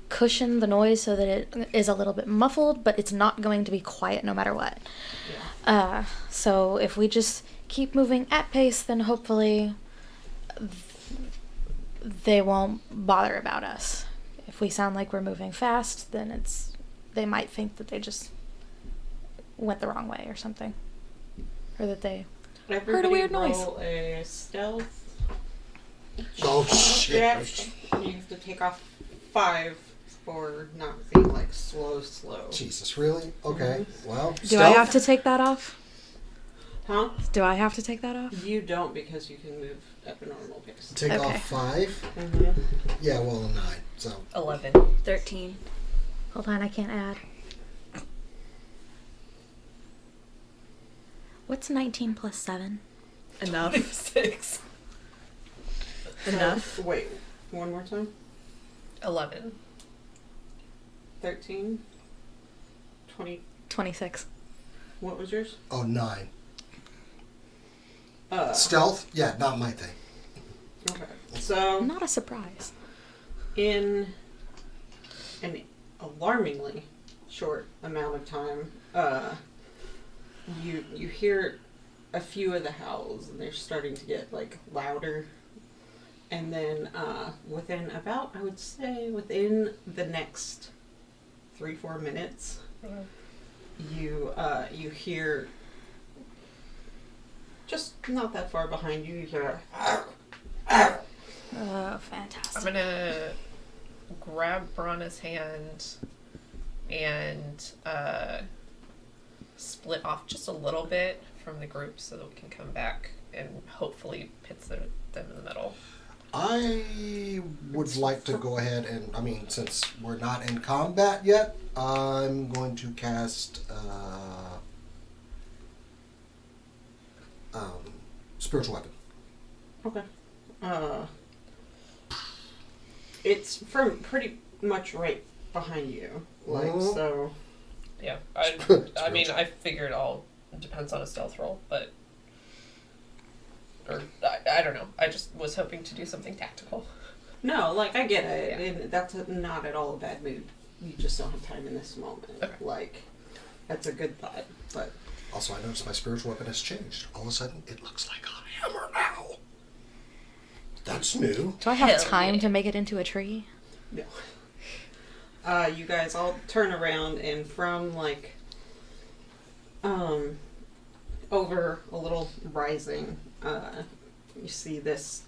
cushion the noise so that it is a little bit muffled, but it's not going to be quiet no matter what. Yeah. So if we just keep moving at pace, then hopefully they won't bother about us. If we sound like we're moving fast, then they might think that they just went the wrong way or something. Or that they heard a weird noise. Roll a stealth. Oh, shit. Yeah. You have to take off 5 for not being like slow. Jesus, really? Okay. Well, Do I have to take that off? Huh? Do I have to take that off? You don't because you can move at a normal pace. take Okay. off 5? Mm-hmm. Yeah, well, a 9. So 11. 13. Hold on, I can't add. What's 19 plus 7? Enough. 6. Enough. Wait, one more time. 11. 13. 20. 26. What was yours? 9. Stealth? Yeah, not my thing. Okay. So Not a surprise. in an alarmingly short amount of time, you hear a few of the howls, and they're starting to get like louder. And then within about, I would say, within the next 3-4 minutes, you hear just not that far behind you. You hear. Oh, fantastic. I'm gonna grab Brana's hand and split off just a little bit from the group so that we can come back and hopefully pit them in the middle. I would like to go ahead and, I mean, since we're not in combat yet, I'm going to cast spiritual weapon. Okay. It's from pretty much right behind you. Like, Mhm. so. Yeah, I mean, I figured all depends on a stealth roll, but... Or, I don't know. I just was hoping to do something tactical. No, like, I get it. Yeah. And that's not at all a bad mood. You just don't have time in this moment. Okay. Like, that's a good thought. But. Also, I noticed my spiritual weapon has changed. All of a sudden, it looks like a hammer now. That's new. Do I have Hell time yeah. to make it into a tree? No. You guys all turn around, and from like over a little rising, you see this.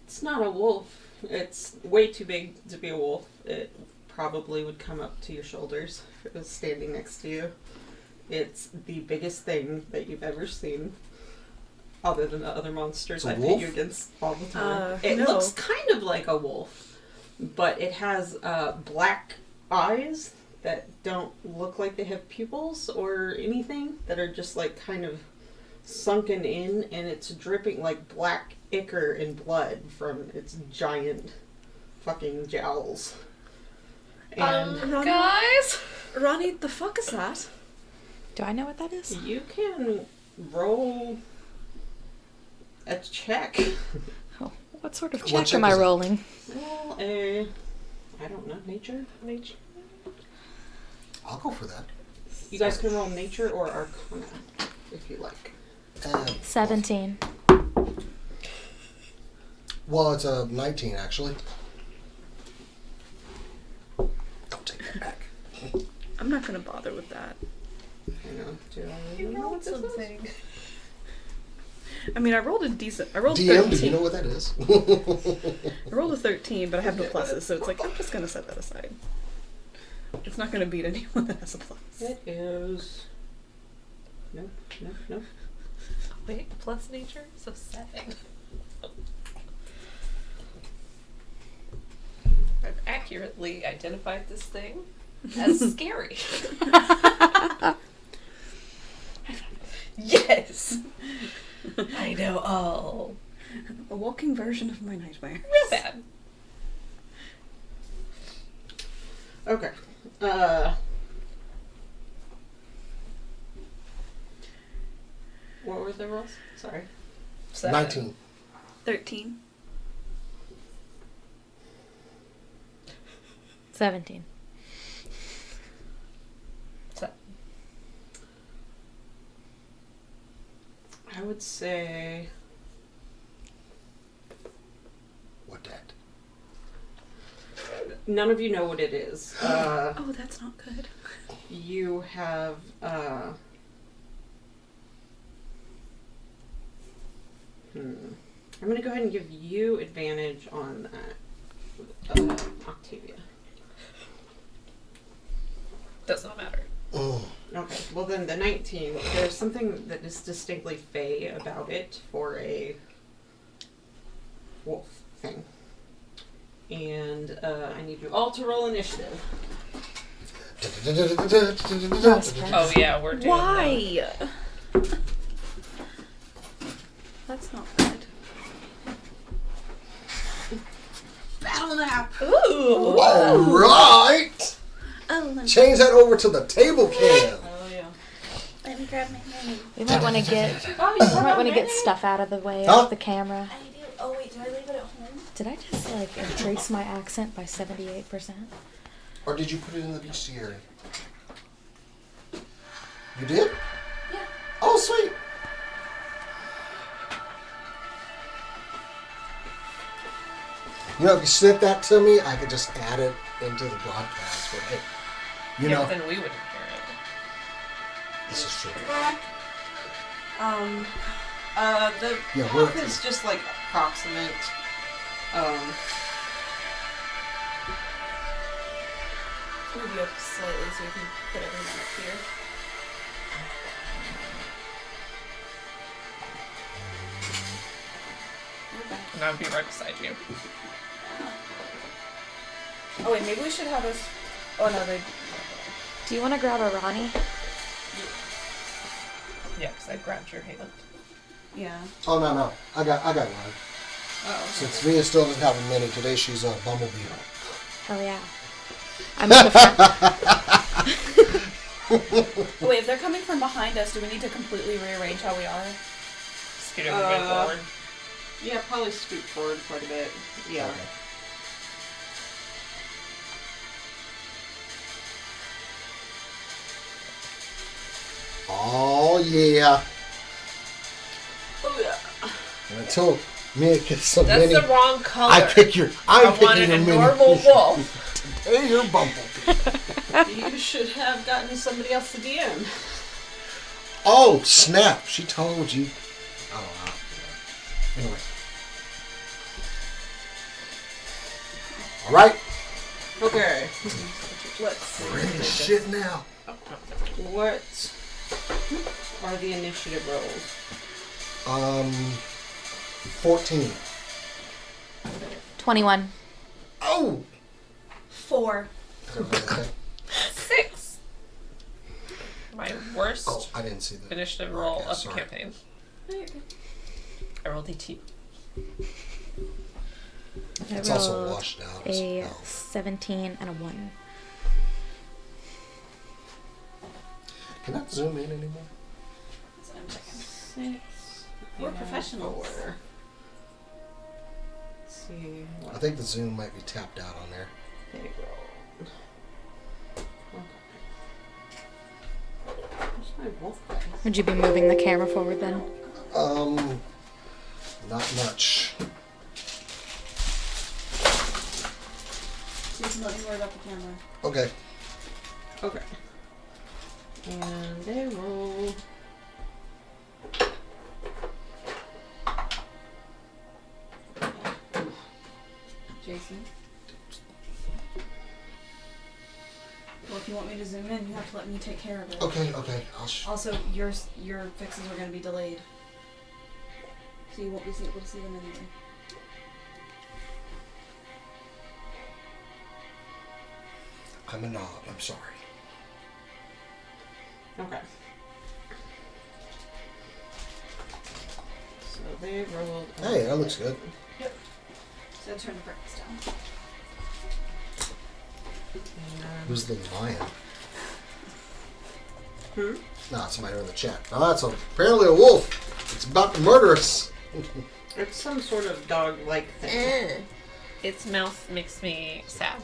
It's not a wolf. It's way too big to be a wolf. It probably would come up to your shoulders if it was standing next to you. It's the biggest thing that you've ever seen, other than the other monsters It's a I pit wolf? you against all the time. No. It looks kind of like a wolf, but it has black eyes that don't look like they have pupils or anything, that are just like kind of sunken in, and it's dripping like black ichor and blood from its giant fucking jowls. And Ronnie? Guys! Ronnie, the fuck is that? Do I know what that is? you can roll a check. Oh, what sort of What check check am I is it? rolling? Roll I don't know, nature? I'll go for that. You guys can roll nature or arcana, if you like. 17. Well, it's a 19, actually. Don't take that back. I'm not gonna bother with that. Hang on, do I You know rolled what this is? something. I mean, I rolled a decent. I rolled DM, 13. do you know what that is? I rolled a 13, but I have no pluses, so it's like I'm just gonna set that aside. It's not gonna beat anyone that has a plus. It is. Nope. Wait, plus nature? So 7. I've accurately identified this thing as scary. Yes! I know all. A walking version of my nightmare. Real bad. Okay. What were the rolls? Sorry. 19. 13. 17. 7. I would say What that? none of you know what it is. Oh, that's not good. You have I'm gonna go ahead and give you advantage on that, Octavia. Does not matter. Oh. Okay, well then the 19, there's something that is distinctly fey about it for a wolf thing. And I need you all to roll initiative. Oh yeah, we're doing Why? That's not good. Battle nap! Ooh. All right. Oh, Change that over to the table cam. Oh yeah. let me grab my name. We might want to get stuff out of the way Huh? of the camera. I do. Oh wait, do I leave it at home? Did I just like increase my accent by 78%? Or did you put it in the bestiary? You did? Yeah. Oh, sweet. You know, if you sent that to me, I could just add it into the broadcast. But hey, you Yeah, know, but then we wouldn't hear it. this is true. The Yeah, wolf we're- is just like approximate. Move you up slightly so we can put everyone up here. Okay. And I'd be right beside you. Oh wait, maybe we should have us. Oh no, they. Do you want to grab a Ronnie? Yeah, because I grabbed your hand. Yeah. Oh no, I got one. Oh. Since Mia still doesn't have a mini, today she's a bumblebee. Hell yeah. I'm in the front. Oh, wait, if they're coming from behind us, do we need to completely rearrange how we are? Scoot everybody forward. Yeah, probably scoot forward quite a bit. Yeah. Okay. Oh yeah. Oh yeah. And until Mia gets some That's mini, the wrong color. I'm I picking wanted your a mini. normal wolf. Hey, you're bumblebee. You should have gotten somebody else to DM. Oh snap! She told you. Oh wow. Anyway. All right. Okay. Let's We're in the shit now. What are the initiative rolls? 14. 21. Oh. 4. Okay. 6. My worst Oh, I didn't see that. initiative roll of the Sorry. campaign. I rolled a 2. I It's also rolled washed out. a Oh. 17 and a 1. Can I zoom in anymore? That's what I'm checking. 6. We're and professionals. 4. Let's see. I think the zoom might be tapped out on there. They rolled. Okay. Where's my wolf dice? Would you be moving the camera forward then? Not much. Jason, let me worry about the camera. Okay. Okay. And they roll. Jason. Well, if you want me to zoom in, you have to let me take care of it. Okay. Also, your fixes are going to be delayed, so you won't be able to see them anyway. I'm a knob. I'm sorry. Okay. So they rolled. Hey, that looks good. So turn the brightness down. Who's the lion? Hmm? No, somebody in the chat. Oh, that's apparently a wolf. It's about to murder us. It's some sort of dog-like thing. Its mouth makes me sad.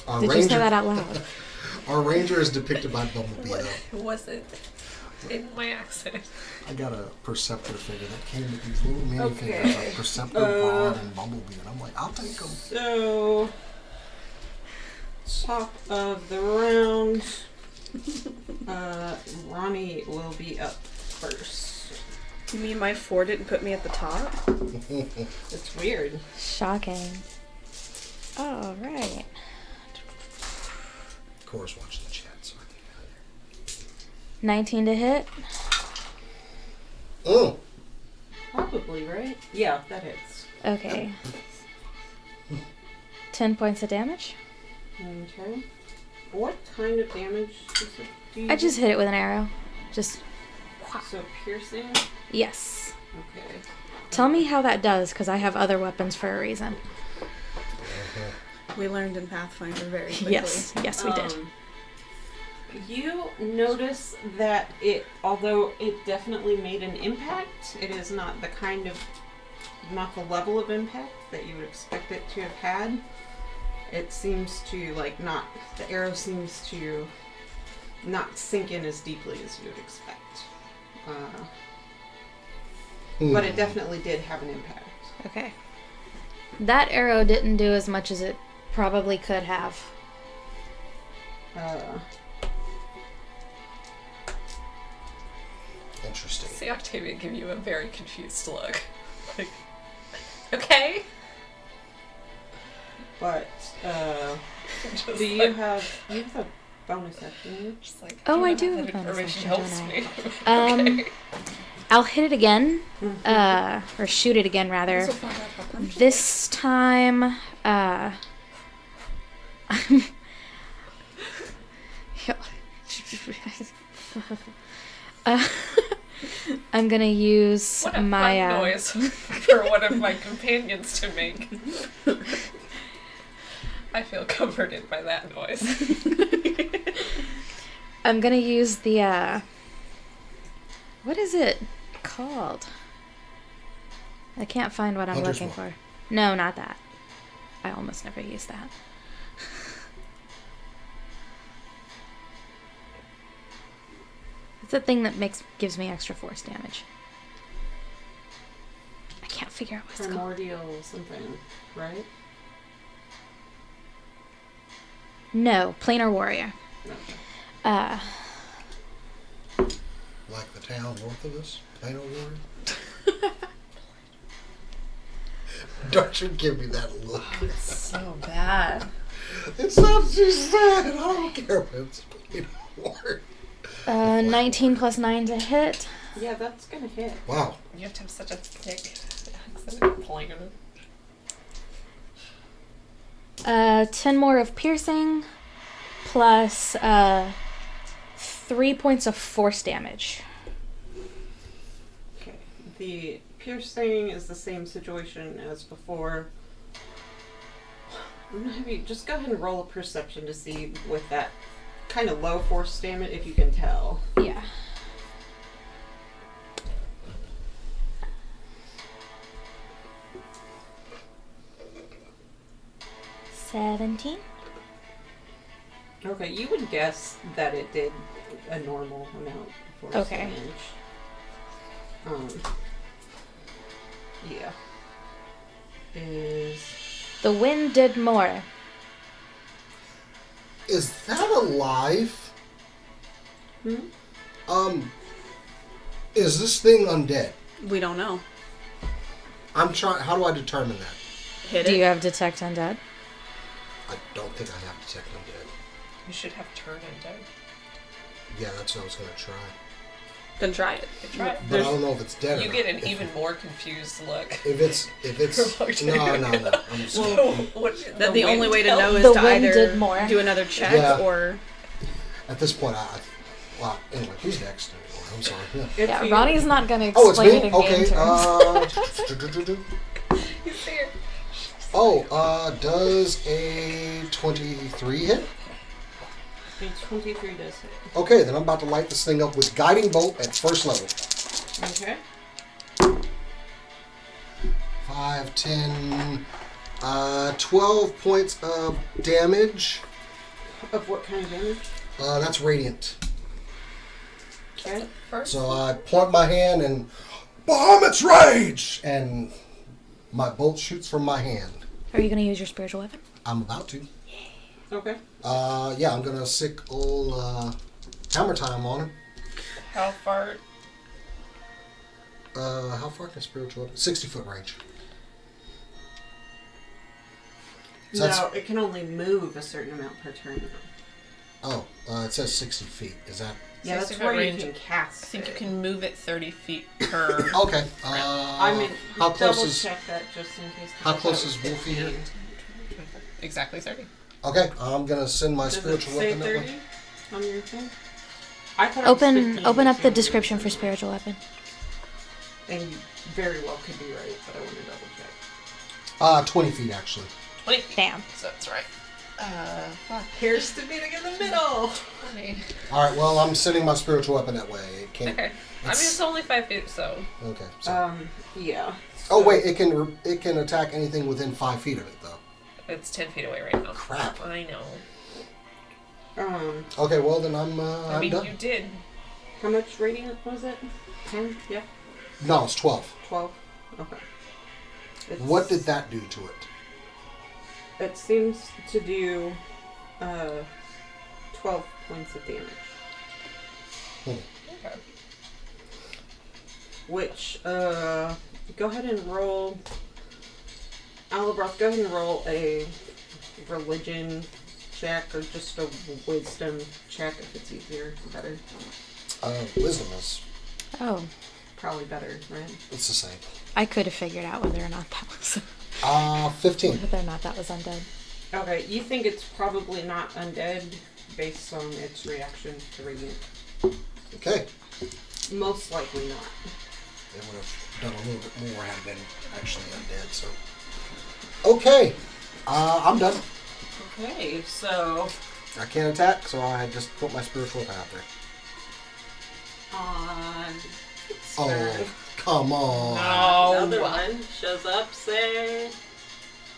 Our Did you say that out loud? Our ranger is depicted by Bumblebee. What Though. was it in my accent? I got a Perceptor figure that came with these little mini Okay. figures of Perceptor, Bond, and Bumblebee, and I'm like, I'll take them. So, top of the round, Ronnie will be up first. You mean my 4 didn't put me at the top? It's weird. Shocking. All right. Cora's watching the chat, so I think 19 to hit. Oh, Probably, right? Yeah, that hits. Okay. 10 points of damage. Okay. What kind of damage do you I just hit it with an arrow. Just, So piercing? yes. Okay. Tell me how that does, because I have other weapons for a reason. We learned in Pathfinder very quickly. Yes, yes, we did. You notice that although it definitely made an impact, it is not not the level of impact that you would expect it to have had. It seems to, the arrow seems to not sink in as deeply as you would expect. But it definitely did have an impact. Okay. That arrow didn't do as much as it probably could have. interesting. See Octavia give you a very confused look. Like, okay. But, Just do you have a bonus action? Just like, Oh, I know do that have a bonus information action, helps don't me. Um, Okay. I'll hit it again, or shoot it again rather. Also found out how punch it This time, I'm gonna use What a my fun noise for one of my companions to make. I feel comforted by that noise. I'm gonna use the what is it called? I can't find what I'm Hunter's looking Mark. for. No, not that. I almost never use that. It's a thing that gives me extra force damage. I can't figure out what it's called. Primordial something, right? No, planar warrior. Okay. Like the town north of us, Plano Warrior. Don't you give me that look. It's so bad. It's not too sad. I don't care if it's Plano Warrior. 19 plus 9 to hit. Yeah, that's gonna hit. Wow. You have to have such a thick accent pulling it. 10 more of piercing, plus 3 points of force damage. Okay. The piercing is the same situation as before. I'm gonna have you just go ahead and roll a perception to see with that kind of low force damage if you can tell. Yeah. $17. Okay, you would guess that it did a normal amount of force Okay. damage. Yeah. Is The wind did more. Is that alive? Is this thing undead? We don't know. I'm trying. How do I determine that? Hit Do it. you have detect undead? I don't think I have detect undead. You should have turn undead. Yeah, that's what I was gonna try. Then try it. Try it. But I don't know if it's dead. You or get not. an even more confused look. If it's no. I'm just, That the only way to know is The to wind either did more. do another check Yeah. or at this point, well, anyway, who's next? I'm sorry. Yeah. it's Yeah, you. Ronnie's not going to Oh, it's explain me. it in game Okay. terms. He's here. Does a 23 hit? A 23 does hit. Okay, then I'm about to light this thing up with Guiding Bolt at first level. Okay. 5, 10, 12 points of damage. Of what kind of damage? That's radiant. Okay. First, So I point my hand and Bahamut's Rage! And my bolt shoots from my hand. Are you going to use your spiritual weapon? I'm about to. Okay. Yeah, I'm going to sick old Hammer Time on him. how far? How far can a spiritual weapon? 60-foot range. So that's- No, it can only move a certain amount per turn. it says 60 feet. Is that... Yeah, that's 60 where foot you range. can cast I think you it. can move it 30 feet per. Okay. I mean, how close double is... check that just in case. How I thought close it was is Wolfie here? 15. Exactly 30. Okay, I'm going to send my Does it spiritual say weapon that 30 way. on your thing? I thought it was 15 Open up the too. description for spiritual weapon. And you very well could be right, but I want to double check. 20 feet, actually. 20 feet. Damn. So that's right. Here's to meeting in the middle. 20. All right, well, I'm sending my spiritual weapon that way. It can't... Okay. I mean, it's only 5 feet, so. Okay, so... Yeah. Oh, so- wait, it can attack anything within 5 feet of it, though. It's 10 feet away right now. Crap. I know. Okay, well, then I'm I mean, done. you did. How much radiant was it? 10? Yeah. No, it's 12. 12? Okay. What did that do to it? It seems to do 12 points of damage. Okay. Which, go ahead and roll... Alabroth, go ahead and roll a religion check or just a wisdom check if it's easier, better. Wisdom is... Oh, Probably better, right? It's the same. I could have figured out whether or not that was 15. whether or not that was undead. Okay, you think it's probably not undead based on its reaction to radiant. Okay. Most likely not. It would have done a little bit more had it been actually undead, so... Okay. I'm done. Okay, so I can't attack, so I just put my spiritual weapon out there. on Oh, come on. No. the other one shows up, say.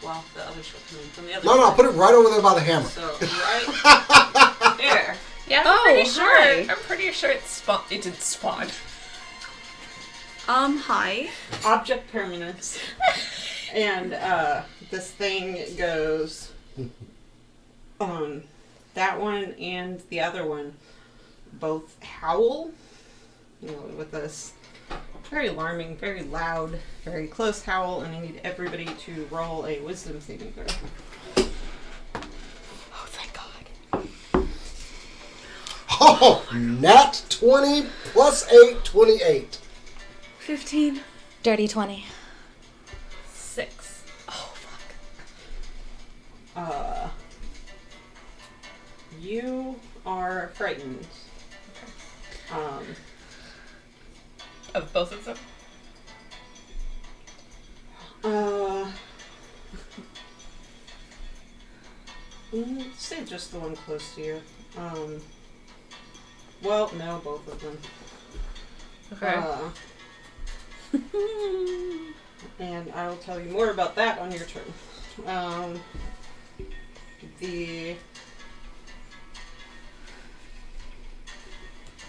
Well, the other should come in from the other No, side. put it right over there by the hammer. So right there. Yeah, Oh, pretty sure. hi. I'm pretty sure it did spawn. Hi. Object permanence. And this thing goes that one and the other one both howl. You know, with this very alarming, very loud, very close howl, and I need everybody to roll a wisdom saving throw. Oh, thank God. Oh, nat 20 plus 8, 28. 15. Dirty 20. 6. Oh, fuck. You are frightened. Of both of them? Say just the one close to you. Well, no, both of them. Okay. And I will tell you more about that on your turn.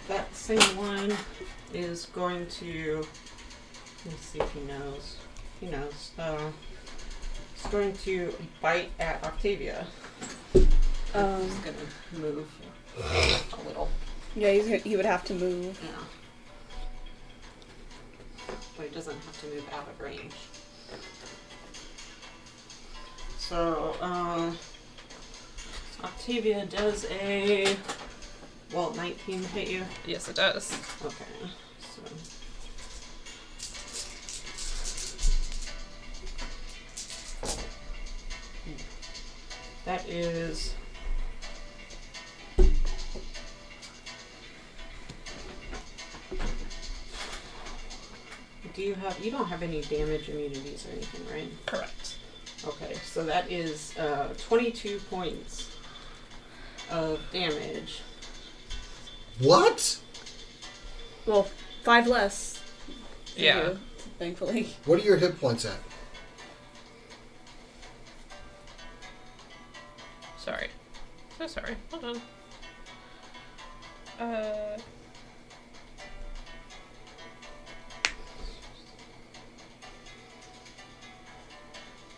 That same one is going to... Let's see if he knows. He knows. It's going to bite at Octavia. He's going to move a little. Yeah, he would have to move. Yeah. But he doesn't have to move out of range. So, Octavia does a... Well, 19 hit you? Yes, it does. Okay, so... That is... You don't have any damage immunities or anything, right? Correct. Okay, so that is 22 points of damage. What? Well, 5 less. For Yeah. You, thankfully. What are your hit points at? Sorry. So sorry. Hold on.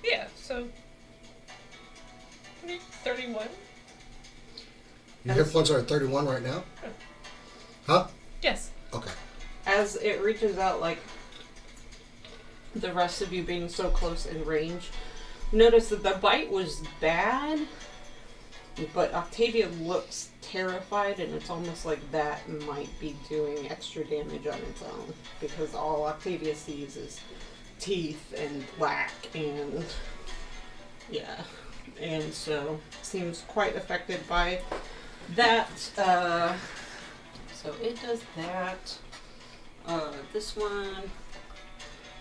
Yeah, so 31. Your hit points are at 31 right now? Huh? Yes. Okay. As it reaches out, like the rest of you being so close in range, notice that the bite was bad, but Octavia looks terrified, and it's almost like that might be doing extra damage on its own, because all Octavia sees is teeth and black, and yeah, and so seems quite affected by that. So it does that. This one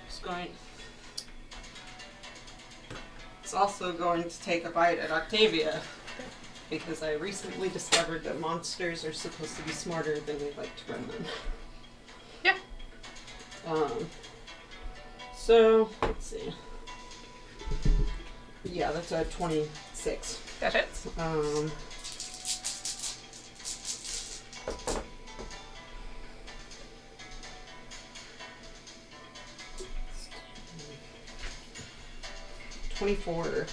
is going. It's also going to take a bite at Octavia, because I recently discovered that monsters are supposed to be smarter than we like to run them. Yeah. So let's see. Yeah, that's a 26. That hits. 24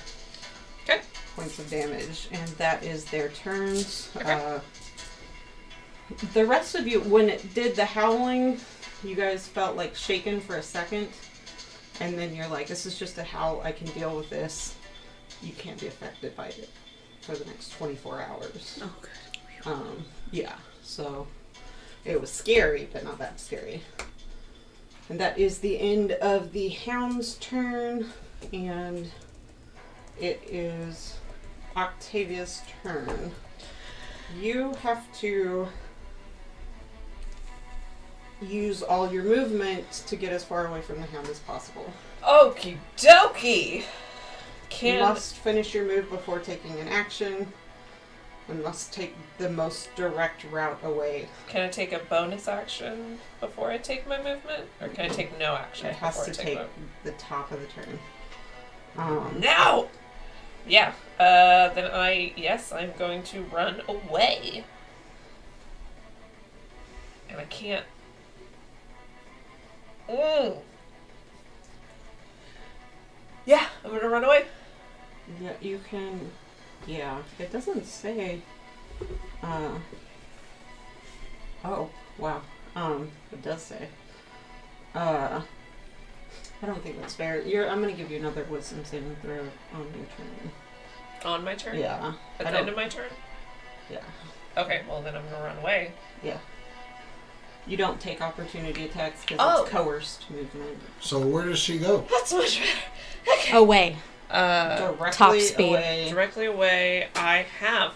Okay. points of damage, and that is their turns. Okay. The rest of you, when it did the howling, you guys felt like shaken for a second, and then you're like, this is just a howl, I can deal with this. You can't be affected by it for the next 24 hours. Oh, good. Yeah, so it was scary, but not that scary. And that is the end of the hound's turn, and it is Octavia's turn. You have to use all your movement to get as far away from the hound as possible. Okie dokie. You must finish your move before taking an action, and must take the most direct route away. Can I take a bonus action before I take my movement? Or can I take no action It has before to I take my... the top of the turn. No! Yeah. Then I'm going to run away. And I can't... Yeah, I'm gonna run away. Yeah, you can. Yeah, it doesn't say. Oh wow. It does say. I don't think that's fair. I'm gonna give you another wisdom saving throw on your turn. On my turn? Yeah. At the end of my turn? Yeah. Okay, well then I'm gonna run away. Yeah. You don't take opportunity attacks because it's coerced movement. So where does she go? That's much better. Okay. Away. Directly top speed. away. Directly away, I have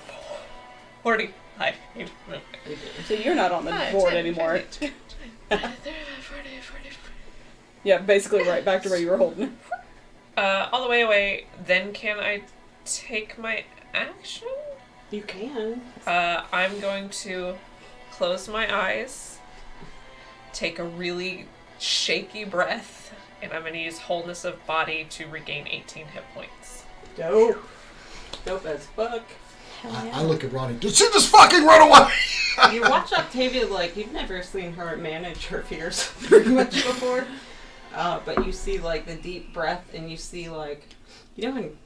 45. So you're not on the board 10, anymore. 40. Yeah, basically right back to where you were holding. All the way away, then can I take my action? You can. I'm going to close my eyes, take a really shaky breath, and I'm going to use wholeness of body to regain 18 hit points. Dope. Dope as fuck. Hell yeah. I look at Ronnie. Did she just fucking run away? You watch Octavia like you've never seen her manage her fears very much before. But you see like the deep breath, and you see like, you know in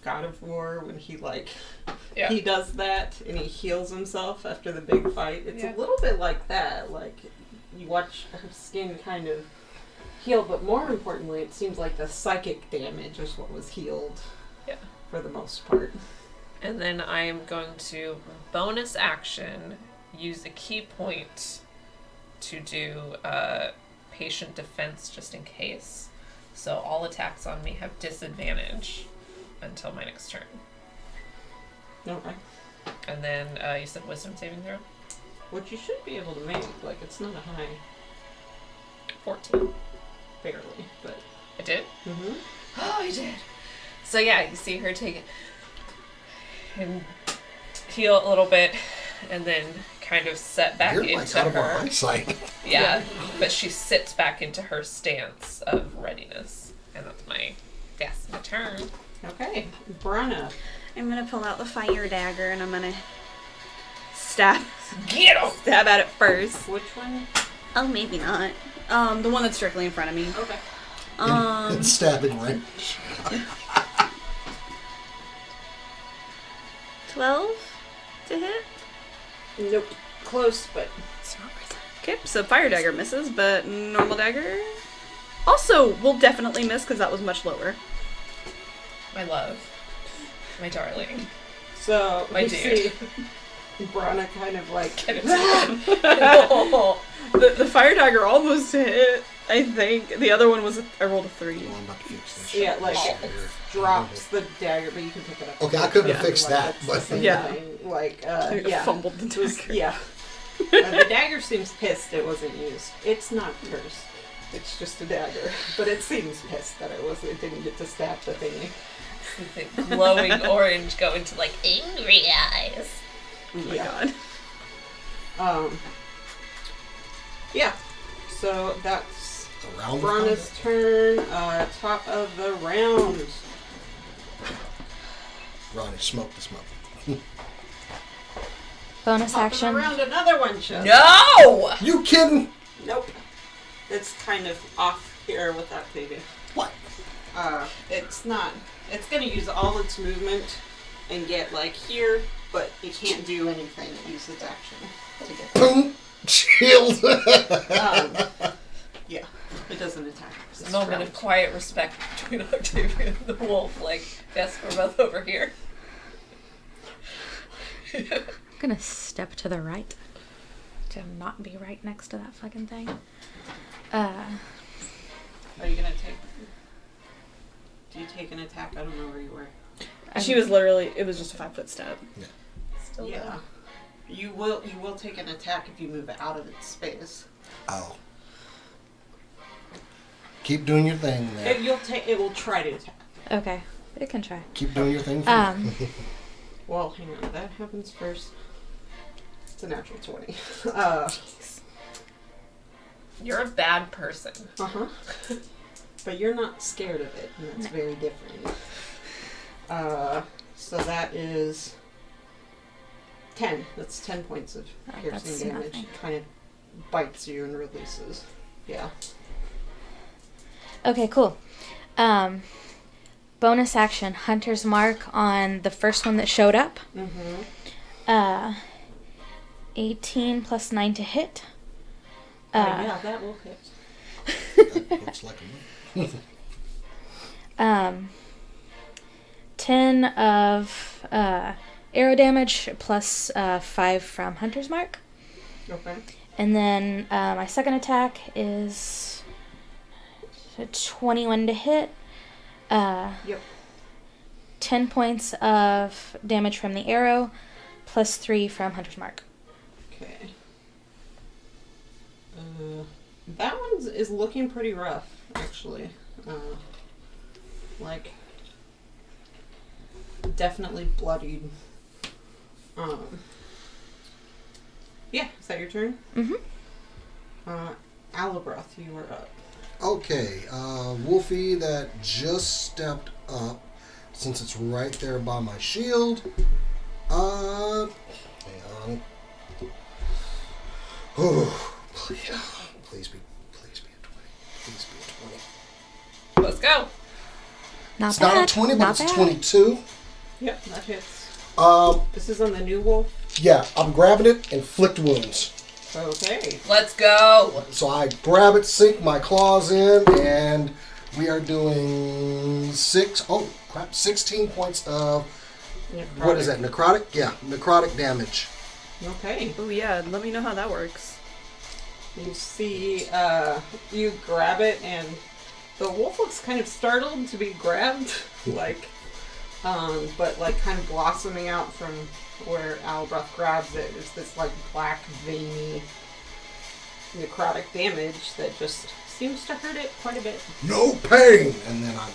God of War when he like he does that and he heals himself after the big fight. It's a little bit like that. Like you watch her skin kind of heal, but more importantly, it seems like the psychic damage is what was healed. Yeah. For the most part. And then I am going to bonus action use a key point to do patient defense just in case. So all attacks on me have disadvantage until my next turn. Okay. And then you said wisdom saving throw? Which you should be able to make. Like it's not a high. 14. Barely, but. I did? Mm-hmm. Oh, I did. So yeah, you see her take it and heal a little bit, and then kind of set back You're like into out of our her. eyesight. Yeah, but she sits back into her stance of readiness, and that's my turn. Okay, Brana. I'm gonna pull out the fire dagger and I'm gonna stab Get him! at it first. Which one? Oh, maybe not. The one that's directly in front of me. Okay. In stabbing range. 12 to hit. Nope. Close, but It's not worth it. Okay, so fire dagger misses, but normal dagger also will definitely miss because that was much lower. My love. My darling. so My you dude. see Brana kind of like No. The fire dagger almost hit. I think the other one was I rolled a 3. Well, I'm about to fix this. Yeah, like Here. drops the dagger, but you can pick it up. Okay, I couldn't have Yeah. fixed that, It's the but same Yeah. thing. Like I yeah. fumbled the It was- dagger. yeah. The dagger seems pissed it wasn't used. It's not cursed. It's just a dagger, but it seems pissed that it didn't get to stab the thingy. The glowing orange go into like angry eyes. Oh my Yeah. god. Yeah. So that's a round of Brana's combat. turn. Top of the round. Ronnie, smoke the smoke. Bonus Top action. of the round, another one shows. No! You kidding? Nope. It's kind of off here with that baby. What? It's not. It's gonna use all its movement and get like here, but it can't do anything. Use its action to get there. Boom. Shield. Yeah, it doesn't attack. There's a moment of quiet respect between Octavia and the wolf. Like, yes, we're both over here. I'm gonna step to the right to not be right next to that fucking thing. Are you gonna take? Do you take an attack? I don't know where you were. She was literally. It was just a 5-foot step. Still Yeah. You will take an attack if you move out of its space. Oh. Keep doing your thing there. It will try to attack. Okay, it can try. Keep doing your thing. Well, hang on. That happens first. It's a natural 20. You're a bad person. Uh-huh. But you're not scared of it, and that's very different. So that is 10. That's 10 points of Oh, piercing that's damage. nothing. It kind of bites you and releases. Yeah. Okay, cool. Bonus action, Hunter's Mark on the first one that showed up. Mm-hmm. 18 plus 9 to hit. Yeah, that will hit. That looks like a move. 10 of arrow damage plus 5 from Hunter's Mark. Okay. And then my second attack is 21 to hit. Yep. 10 points of damage from the arrow plus 3 from Hunter's Mark. Okay. That one is looking pretty rough, actually. Like, definitely bloodied. Yeah, is that your turn? Mm-hmm. Alabroth, you are up. Okay, Wolfie that just stepped up, since it's right there by my shield. Hang on. Oh, please be a 20. Please be a 20. Let's go. Not It's bad. not a 20, but Not it's a bad. 22. Yep, that hits. Um, This is on the new wolf. yeah, I'm grabbing it, inflict wounds. Okay. Let's go. So I grab it, sink my claws in, and we are doing 16 points of, what is that, necrotic? Yeah, necrotic damage. Okay. Oh yeah, let me know how that works. You see, you grab it, and the wolf looks kind of startled to be grabbed, like, but like kind of blossoming out from where Albrecht grabs it. There's this like black, veiny, necrotic damage that just seems to hurt it quite a bit. No pain! And then I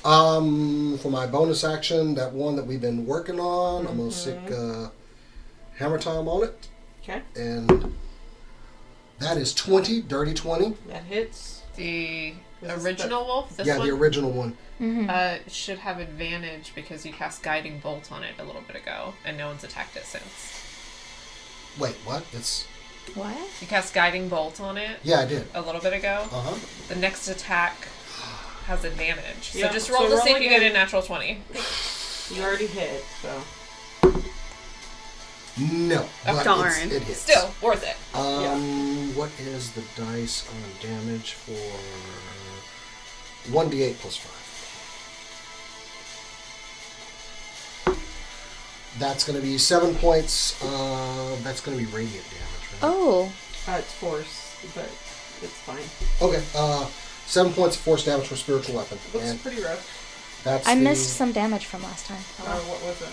For my bonus action, that one that we've been working on, I'm gonna stick hammer time on it, Okay. and that is 20, dirty 20. That hits. The This is original wolf, this Yeah, one, the original one. should have advantage because you cast Guiding Bolt on it a little bit ago, and no one's attacked it since. Wait, what? It's What? You cast Guiding Bolt on it yeah, I did. a little bit ago. The next attack has advantage. So Yeah, just so roll to roll see if you get again. a natural 20. You already hit, so. No, but darn. it hits. Still, worth it. What is the dice on damage for 1d8 plus 5? That's going to be 7 points. That's going to be radiant damage, right? Oh, It's force, but it's fine. Okay. 7 points of force damage for spiritual weapon. Looks And pretty rough. that's I the- missed some damage from last time. What was it?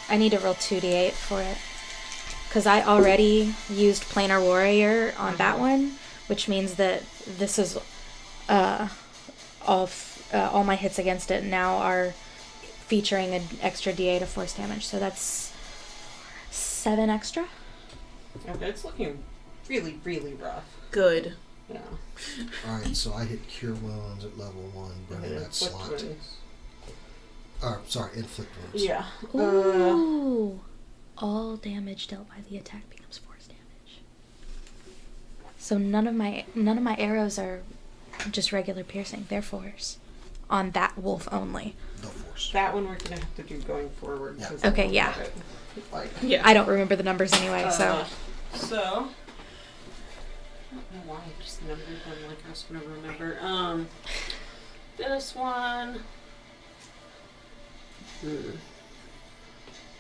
I need to roll 2d8 for it. Because I already used Planar Warrior on that one, which means that this is all my hits against it now are featuring an extra d8 of force damage. So that's 7 extra. Okay, it's looking really, really rough. Good. Yeah. Alright, so I hit Cure Wounds at level 1, burning that Inflict slot. wounds. Sorry, Inflict Wounds. Yeah. Ooh. All damage dealt by the attack becomes force damage. So none of my arrows are just regular piercing. They're force. On that wolf only. No force. That one we're gonna have to do going forward. Yeah. 'cause I Okay, don't yeah. have it. Like, Yeah. I don't remember the numbers anyway, so. so. I don't know why I just numbered them like I was gonna remember. This one.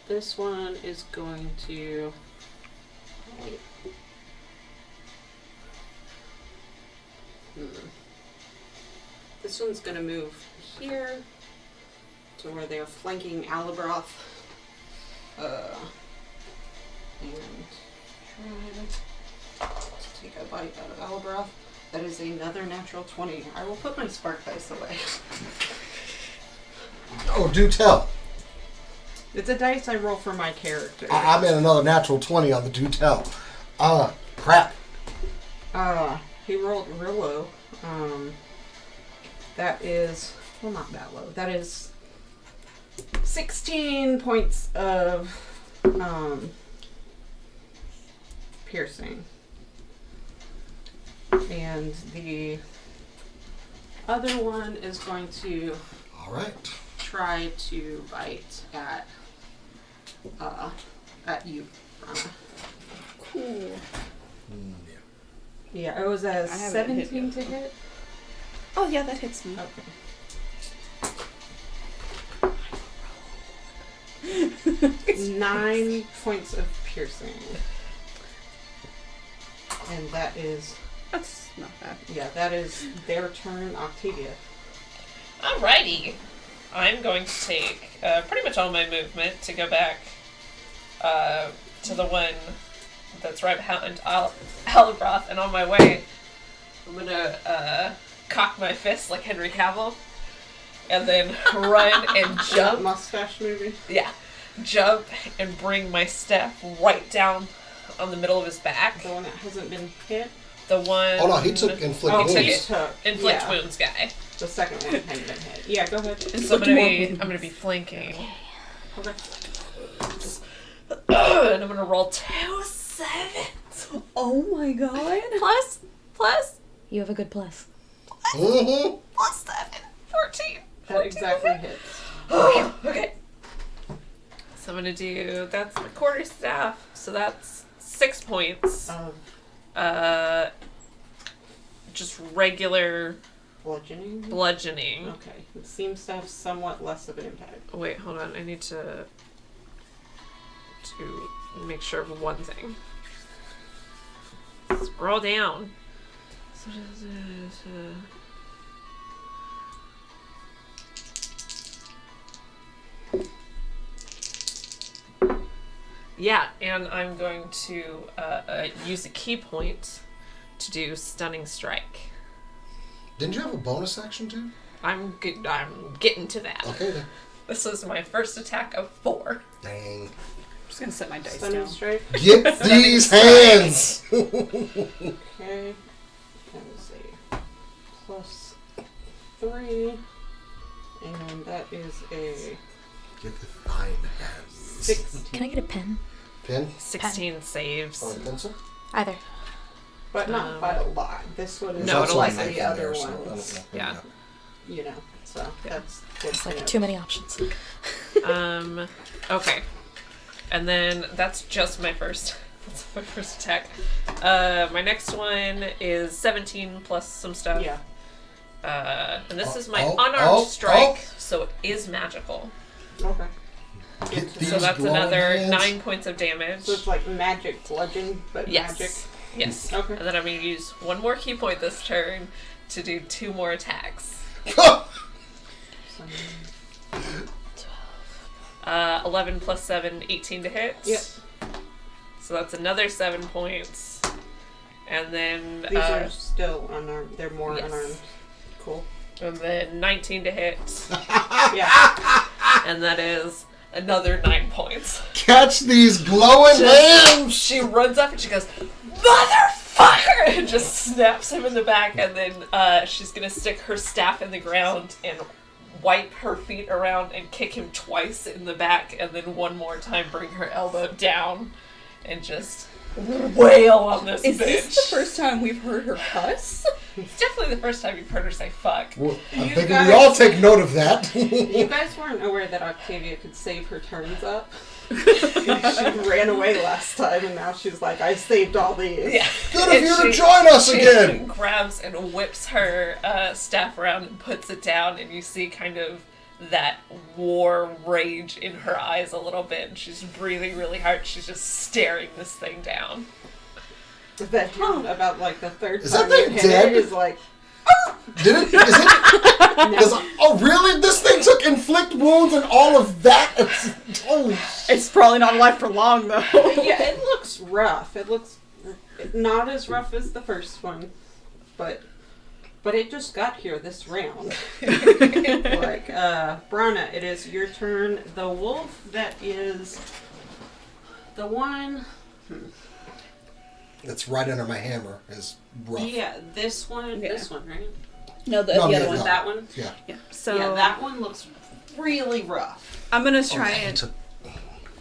This one is going to. Wait. This one's gonna move here to where they're flanking Alabroth. And try to take a bite out of Alabroth. That is another natural 20. I will put my spark dice away. Oh, do tell. It's a dice I roll for my character. I made another natural 20 on the do tell. Crap. He rolled real low. That is, well, not that low. That is 16 points of piercing. And the other one is going to Alright. try to bite at you, Rana. Cool. Yeah, it was a haven't hit 17 yet. to hit. Oh yeah, that hits me. Okay. 9 points of piercing. And that is, That's not bad. yeah, that is their turn, Octavia. Alrighty. I'm going to take pretty much all my movement to go back to the one that's right behind Alabroth, and on my way, I'm gonna cock my fist like Henry Cavill, and then run and jump. Mustache movie. Yeah, jump and bring my staff right down on the middle of his back. The one that hasn't been hit. The one. Oh no, he took Inflict Oh, Wounds. took he it. took. Inflict Yeah. wounds guy. The second one hadn't been hit. Yeah, go ahead. So I'm gonna be flanking. Okay. And I'm gonna roll 2 7s. Oh my god. Plus. You have a good plus. Mm-hmm. Plus 7. 14. That exactly hits. Okay. So I'm gonna do, that's my quarterstaff, so that's 6 points. Just regular Bludgeoning. bludgeoning. Okay. It seems to have somewhat less of an impact. Wait, hold on. I need to make sure of one thing. Scroll down. Yeah, and I'm going to use a key point to do Stunning Strike. Didn't you have a bonus action too? I'm good. I'm getting to that. Okay then. This is my first attack of 4. Dang. I'm just gonna set my dice Stunning down. strike. Get these hands! Okay. That is a +3. And that is a Get the fine hands. 16. Can I get a pen? Pin? 16 saves. Or a pencil? Either. But not by a lot. This one is No, not it'll like save the other ones. Yeah. You know, so that's It's like too many options. Okay. And then that's just my first. That's my first attack. My next one is 17 plus some stuff. Yeah. And this is my oh, unarmed oh, strike, oh. so it is magical. Okay. Get these So that's glowing another hands. 9 points of damage. So it's like magic bludgeon, but magic. Yes. Yes. Okay. And then I'm going to use one more key point this turn to do 2 more attacks. 11 plus 7, 18 to hit. Yep. So that's another 7 points. And then These are still unarmed. They're more yes. unarmed. Cool. and then 19 to hit. Yeah. And that is another 9 points. Catch these glowing hands! She runs up and she goes, "Motherfucker!" and just snaps him in the back, and then she's gonna stick her staff in the ground and wipe her feet around and kick him twice in the back, and then one more time bring her elbow down and just wail on this Is bitch. this the first time we've heard her cuss? It's definitely the first time you've heard her say fuck. Well, I'm You thinking guys- we all take note of that. You guys weren't aware that Octavia could save her turns up. She ran away last time, and now she's like, I saved all these. Yeah. Good of And you to she- join us she again! grabs and whips her staff around and puts it down, and you see kind of that war rage in her eyes a little bit, and she's breathing really hard. She's just staring this thing down. That him about like the third Is time that you thing hit dead? it is like, Did it? Is it? Is, oh, really? This thing took inflict wounds and all of that? Holy It's probably not alive for long, though. yeah, it looks rough. It looks not as rough as the first one, but it just got here this round. Like, Brana, it is your turn. The wolf that is the one. It's right under my hammer. Is rough. Yeah, this one. Yeah. This one, right? No, the No, other yeah, one. no. That one. Yeah. Yeah. So Yeah, that one looks really rough. I'm gonna try Okay, and.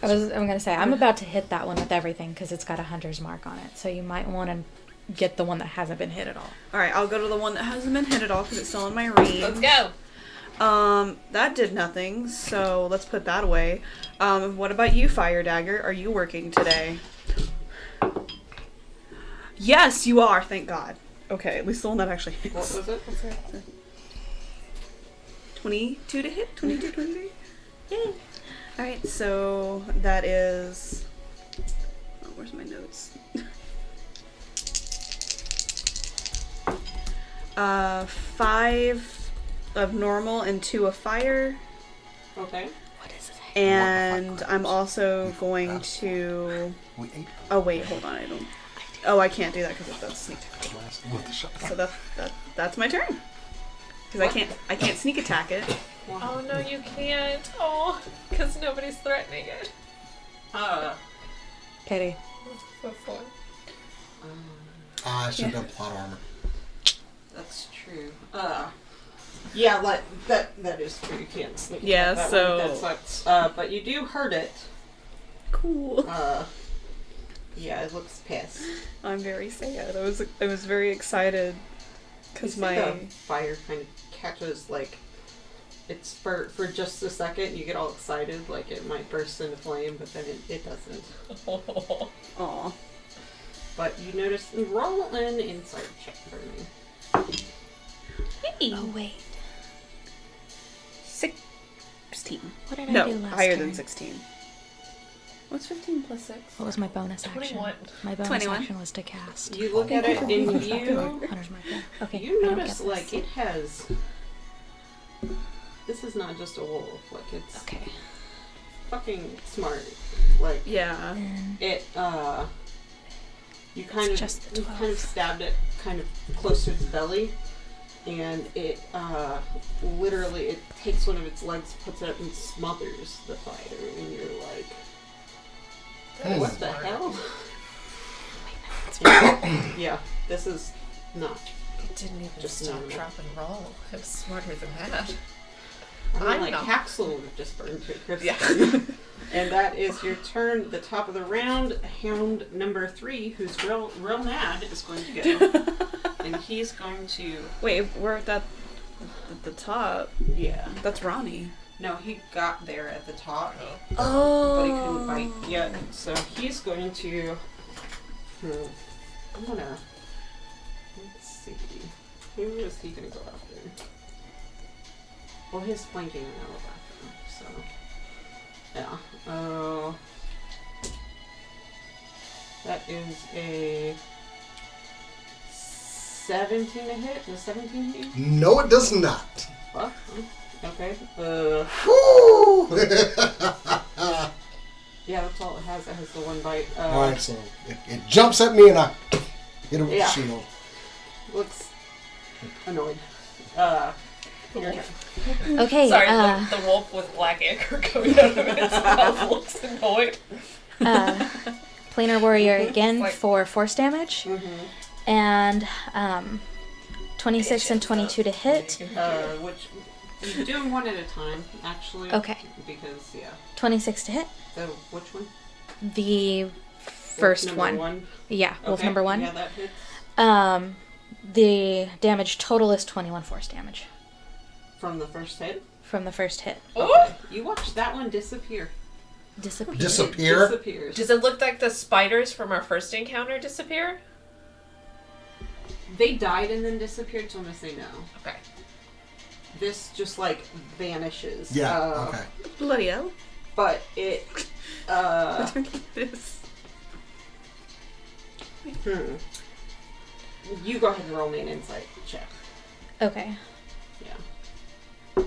I'm gonna say I'm about to hit that one with everything because it's got a hunter's mark on it. So you might want to get the one that hasn't been hit at all. All right, I'll go to the one that hasn't been hit at all because it's still in my range. Let's go. That did nothing, so let's put that away. What about you, Fire Dagger? Are you working today? Yes, you are. Thank God. Okay, at least the one that actually What hits. was it? 22 to hit. 22, 23. Yay. All right, so that is. Oh, where's my notes? 5 of normal and 2 of fire. Okay. What is it? And I'm also going to. We ate Oh wait, hold on. I don't. Oh, I can't do that because that's sneak attack. the last with the shot. So that's my turn. Because I can't sneak attack it. Oh no, you can't. Oh, because nobody's threatening it. Katie. So fun. I should have done plot armor. That's true. Yeah, like that is true. You can't sneak. Yeah, attack that so- one. That sucks. But you do hurt it. Cool. Yeah, it looks pissed. I'm very sad. I was very excited because You see my the fire kind of catches like it's for just a second. You get all excited, like it might burst into flame, but then it doesn't. aw. But you notice roll an insight check for me. Hey. Oh wait. 16. What did I No, do last higher turn? than 16. What's 15 plus 6? What was my bonus action? 21. My bonus 21. action was to cast. You look at it and you Hunter's mark. Yeah. Okay. you I don't notice get this. like it has. This is not just a wolf. Like it's Okay. fucking smart. Like Yeah. Then it you kind It's of just the you kind 12. of stabbed it kind of close to its belly and it literally it takes one of its legs, puts it up, and smothers the fighter, and you're like, what the hell? Yeah, this is not. It didn't even Just stop, normal. drop, and roll. It was smarter than that. I'm like, not. Haxel would have just burned to a crisp. Yeah. And that is your turn. The top of the round, hound number 3, who's real mad, is going to go. And he's going to... Wait, we're at the top. Yeah. That's Ronnie. No, he got there at the top, Oh. but he couldn't bite yet. So he's going to... I'm gonna... Let's see. Who is he gonna go after? Well, his flanking an Alabama, so... Yeah. That is a 17 to hit. Does 17 hit you? No, it does not. Fuck. Okay. Woo! Yeah, that's all it has. It has the one bite. Alright, so it jumps at me and I hit it with Yeah. the shield. Looks annoyed. Your turn. Okay. Sorry, the wolf with black anchor coming out of its mouth looks annoyed. Planar Warrior again Like- for force damage. Mm-hmm. And 26 and 22 to hit. Which you do them one at a time, actually. Okay. Because 26 to hit. So which one? The first Number one. Yeah, wolf Okay, number 1. Yeah, that hits. The damage total is 21 force damage From the first hit. from the first hit. Okay. You watch that one disappear. Disappear. Disappear? Disappears. Does it look like the spiders from our first encounter disappear? They died and then disappeared, so I'm gonna say no. Okay. This just like vanishes. Yeah, okay. Bloody hell. But it This. You go ahead and roll me an insight check. Okay. Yeah.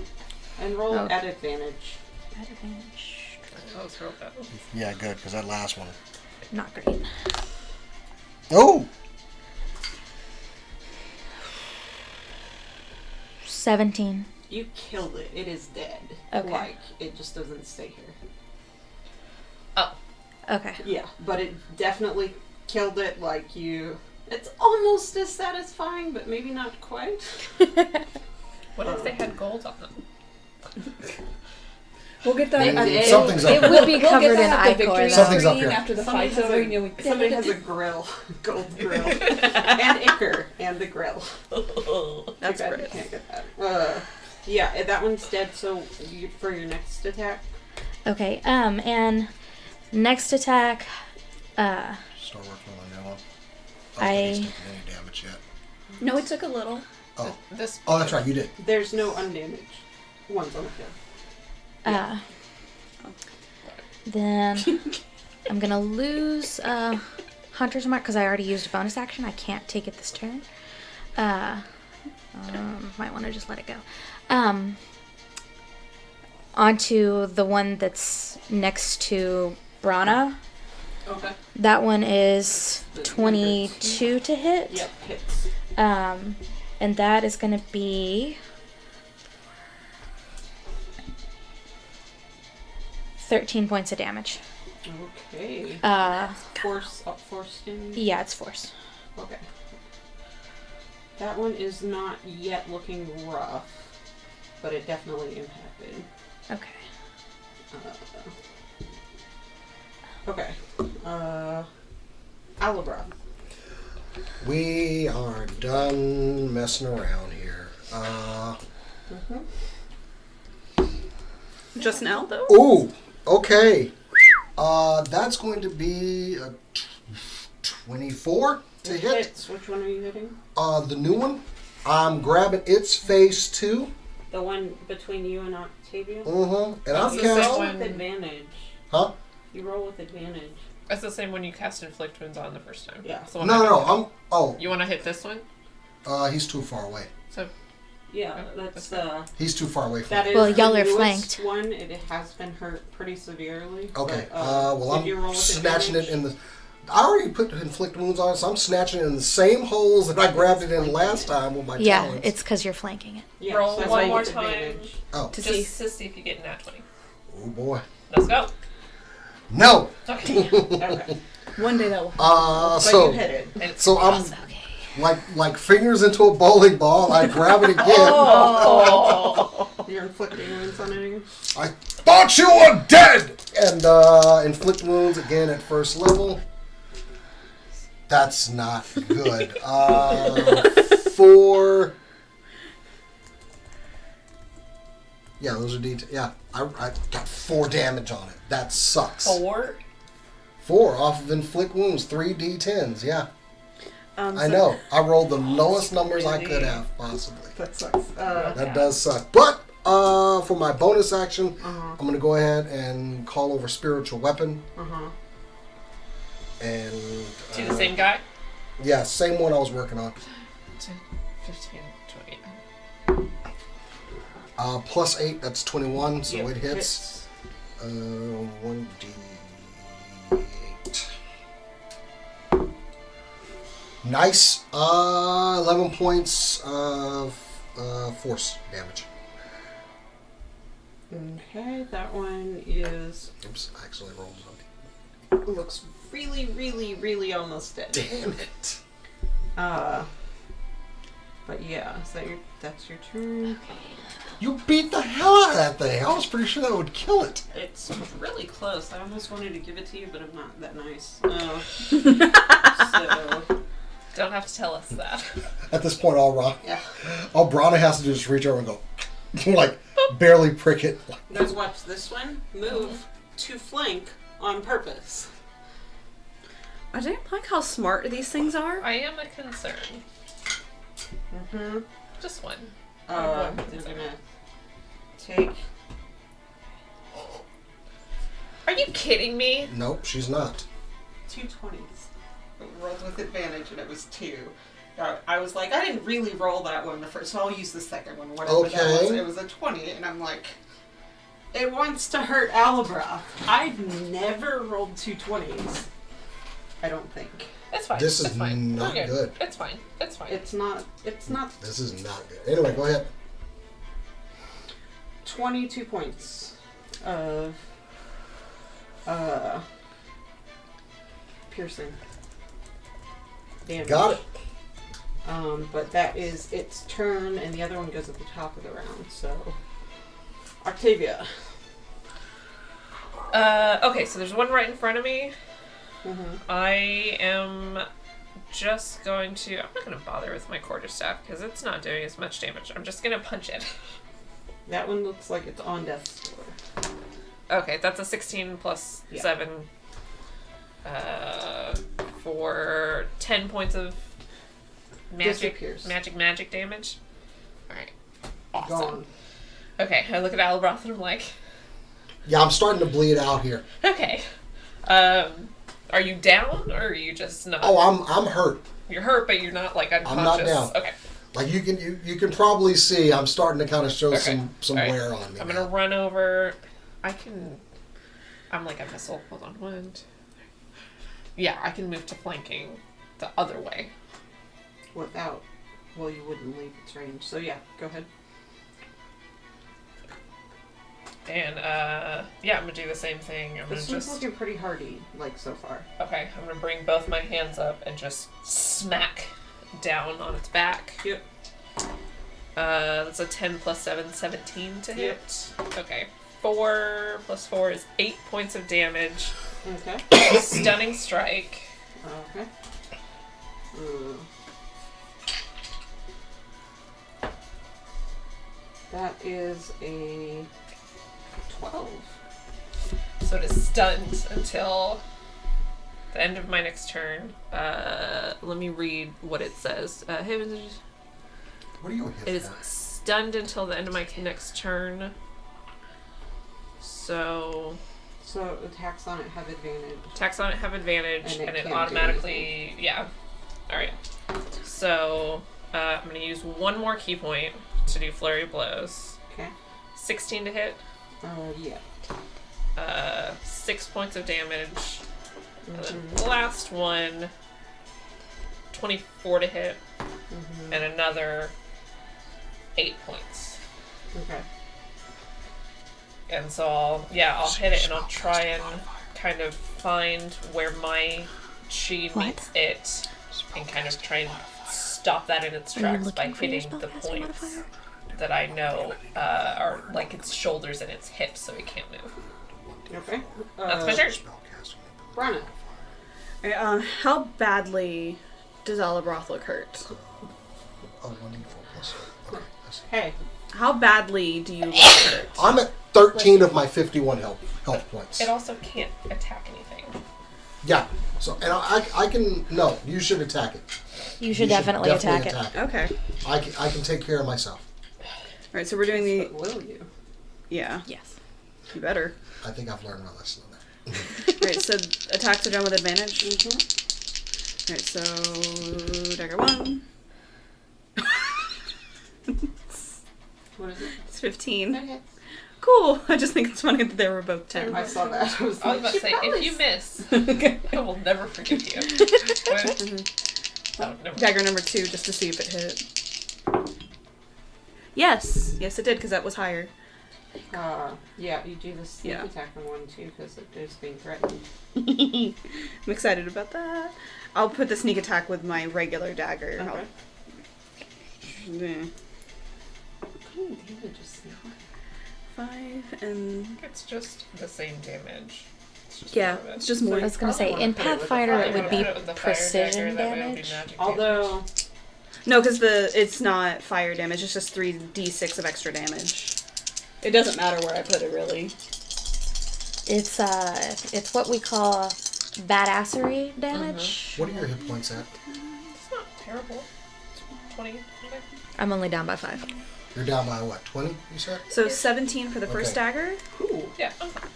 And roll Oh. at advantage. Advantage. That was real bad. Yeah, good, because that last one. Not great. Oh! 17. You killed it. It is dead. Okay. Like, it just doesn't stay here. Oh. Okay. Yeah, but it definitely killed it. Like, you... It's almost as satisfying, but maybe not quite. What if they had gold on them? We'll get that. They at- did. Something's up It there. will be We'll covered get in that at the ichor. victory though. Something's up screen here. after the Somebody fight's has over. a- And you'll Somebody has a grill. Gold grill. And ichor. And the grill. That's Too bad great. you can't get that. Yeah, that one's dead, so you, for your next attack... Okay. And next attack. Start working on that one. I- He's taking any damage yet. No, it took a little. Oh. This. Oh, that's right, you did. There's no undamaged ones on the field. Then I'm gonna lose Hunter's Mark because I already used a bonus action. I can't take it this turn. Might want to just let it go. Onto the one that's next to Brana. Okay. That one is The 22 to hit. Yep, hits. And that is gonna be 13 points of damage. Okay. Force damage? Yeah, it's force. Okay. That one is not yet looking rough, but it definitely impacted. Okay. Okay. Alabra. We are done messing around here. Just now, though? Ooh, okay. That's going to be a 24 to It hit. hits. Which one are you hitting? The new one. I'm grabbing its face too. The one between you and Octavia? Mm-hmm. And I'm the You same roll one. with advantage. Huh? You roll with advantage. That's the same one you cast Inflict Wounds on the first time. Yeah. That's the one No, I no, hit. I'm. Oh, You want to hit this one? he's too far away. So Yeah, that's He's too far away from that me. is Well, y'all the are newest flanked. one. It has been hurt pretty severely. Okay. But, Well, did you roll I'm with snatching it advantage? in the. I already put inflict wounds on it, so I'm snatching it in the same holes that I grabbed it in last time with my Yeah, talons. it's because you're flanking it. Yeah, Roll so that's one why you more get time. advantage. Oh. To Just see. to see if you get nat 20. Oh boy. Let's go. No. Okay. Okay. One day that will happen. But So you hit it. And it's so I'm Okay. like fingers into a bowling ball. I grab it again. Oh. You're inflicting wounds on it again? I thought you were dead! And inflict wounds again at first level. That's not good. 4. Yeah, those are yeah, I got 4 damage on it. That sucks. 4. 4 off of inflict wounds. 3 d10s, yeah. I So- know. I rolled the lowest numbers I really- could have, possibly. That sucks. That does suck. But for my bonus action, Uh-huh. I'm going to go ahead and call over spiritual weapon. Uh-huh. And To the same guy? yeah, same one I was working on. 10, 15, 20. Plus 8, that's 21, so Yep, it hits. 1d8. Nice. 11 points of force damage. Okay, that one is Oops, I actually rolled something. looks really, really, really almost dead. Damn it. But yeah, so that's your turn. You beat the hell out of that thing. I was pretty sure that would kill it. It's really close. I almost wanted to give it to you, but I'm not that nice. So Don't have to tell us that. At this point, all yeah. Brana has to do is reach over and go, like, barely prick it. Let's watch this one move to flank on purpose. I don't like how smart these things are. I am a concern. Mm-hmm. Just one. They're gonna take. Are you kidding me? Nope, she's not. 2 20s. Rolled with advantage, and it was 2. I was like, I didn't really roll that one the first, so I'll use the second one. Whatever that was, Okay. it was a 20, and I'm like, it wants to hurt Alabra. I've never rolled 2 20s. I don't think. It's fine. This is it's fine. not We're good. It's fine. It's fine. It's not. This is not good. Anyway, go ahead. 22 points of piercing damage. Got it. But that is its turn, and the other one goes at the top of the round. So, Octavia. Okay, so there's one right in front of me. Mm-hmm. I am just going to... I'm not going to bother with my quarterstaff because it's not doing as much damage. I'm just going to punch it. That one looks like it's on death's door. Okay, that's a 16 plus Yeah. 7 for 10 points of Disappears. magic damage. Alright. Awesome. Gone. Okay, I look at Alabroth and I'm like, Yeah, I'm starting to bleed out here. okay. Are you down or are you just not? Oh, I'm hurt. You're hurt, but you're not like unconscious. not down. Okay. Like you can probably see I'm starting to kind of show Okay. some All right. wear on me. I'm now. gonna run over. I'm like a missile. Hold on, 1, 2, 3. Yeah, I can move to flanking the other way. Without. Well, you wouldn't leave its range. So yeah, go ahead. And yeah, I'm gonna do the same thing. I'm This gonna one's just looking pretty hardy, like so far. okay. I'm gonna bring both my hands up and just smack down on its back. Yep. That's a 10 plus 7, 17 to Yep. hit. Okay. 4 plus 4 is 8 points of damage. Okay. Stunning strike. Okay. That is a 12. So it is stunned until the end of my next turn. Let me read what it says. What are you It hit is for? stunned until the end of my next turn. So attacks on it have advantage. attacks on it have advantage, And it and it can't do automatically, yeah. All right. So I'm gonna use one more key point to do flurry of blows. Okay. 16 to hit. Yeah. 6 points of damage. And then the last one, 24 to hit, and another 8 points. Okay. And so I'll hit it and I'll try and kind of find where my chi meets it and kind of try and stop that in its tracks by hitting the points that I know are like its shoulders and its hips so it can't move. Okay. That's my turn. Brana. Alright, how badly does Alabroth look hurt? Oh, 1d4 plus. Okay, I see. Hey. How badly do you look hurt? I'm at 13 of my 51 health points. It also can't attack anything. Yeah. So, and I can. No, you should attack it. You should definitely attack it. Okay. I can take care of myself. Alright, so we're doing the... But will you? Yeah. Yes. You better. I think I've learned my lesson on that. Alright, so attacks are done with advantage. Alright, so... Dagger 1. What is it? It's 15. Okay. Cool. I just think it's funny that they were both 10. I saw that. I was I was like, about to say, if you miss, Okay. I will never forgive you. Oh, never. Dagger number 2, just to see if it hit. Yes. Yes, it did, because that was higher. yeah, you do the sneak Yeah. attack on one too because it is being threatened. I'm excited about that. I'll put the sneak attack with my regular dagger. Okay. Yeah. Ooh, damage is sneak. 5 and... It's just the same damage. It's just Yeah, more of it. it's just I more. was gonna say, Probably in wanna put it with the Pathfinder fire. it would be Put it with the fire precision dagger, that way it'll be damage. magic Although, No, because it's not fire damage. It's just 3d6 of extra damage. It doesn't matter where I put it, really. It's what we call badassery damage. What are your hit points at? It's not terrible. 20. Okay. I'm only down by 5. You're down by what? 20? You said? So 17 for the first Okay. dagger, cool. Yeah. Okay.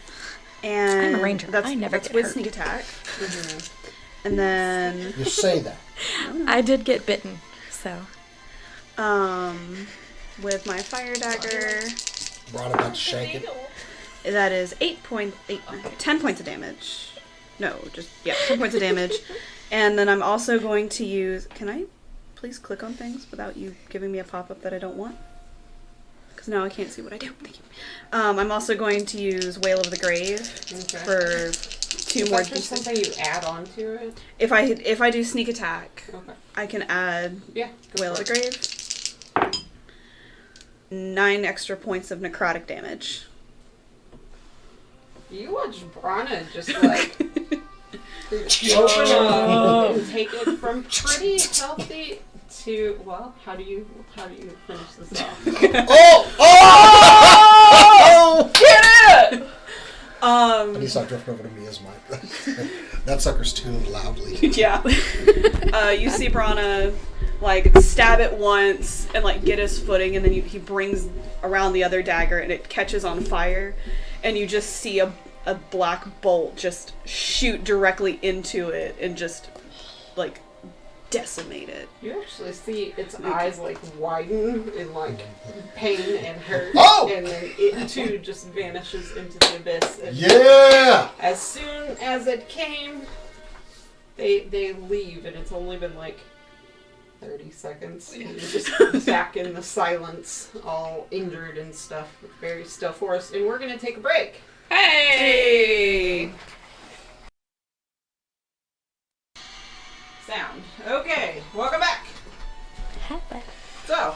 and I'm a ranger. That's, I never that's get with hurt. sneak attack. And then You say that. I did get bitten, so with my fire dagger, Brought about to shake it. that is 10 points of damage. No, 10 points of damage. And then I'm also going to use. Can I please click on things without you giving me a pop-up that I don't want? Because now I can't see what I do. Thank you. I'm also going to use Wail of the Grave Okay. for 2 Is more that just d6. something you add on to it? If I do sneak attack, Okay. I can add Yeah. go Wail of for the it. Grave. 9 extra points of necrotic damage. You watch Brana just like open up and take it from pretty healthy to how do you finish this off? Oh! Get it! I need to start drifting over to Mia's mic. That sucker's tuned loudly. Yeah. You see Brana like stab it once and like get his footing, and then he brings around the other dagger and it catches on fire, and you just see a black bolt just shoot directly into it and just like decimate it. You actually see its eyes like widen in like pain and hurt, Oh! and then it too just vanishes into the abyss. And Yeah! as soon as it came, they leave, and it's only been like 30 seconds. And you're just back in the silence, all injured and stuff, with very still forest, and we're gonna take a break. Hey! Sound. Okay, welcome back. So,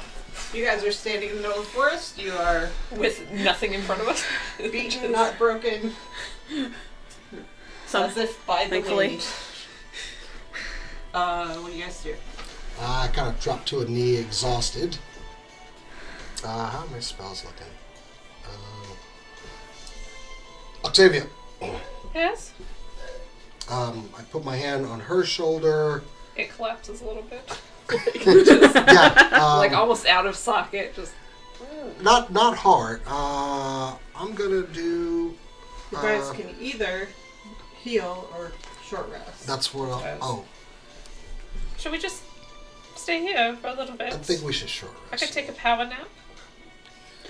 you guys are standing in the middle of the forest. You are With nothing in front of us. beaten, not broken, as if by the thankfully. wind. What do you guys do? I kind of dropped to a knee, exhausted. How are my spells looking? Octavia. Yes? I put my hand on her shoulder. It collapses a little bit. Yeah. Like almost out of socket. Just. Not hard. I'm gonna do. You guys can either heal or short rest. That's what. Oh, Should we just stay here for a little bit? I think we should short I rest. could take a power nap.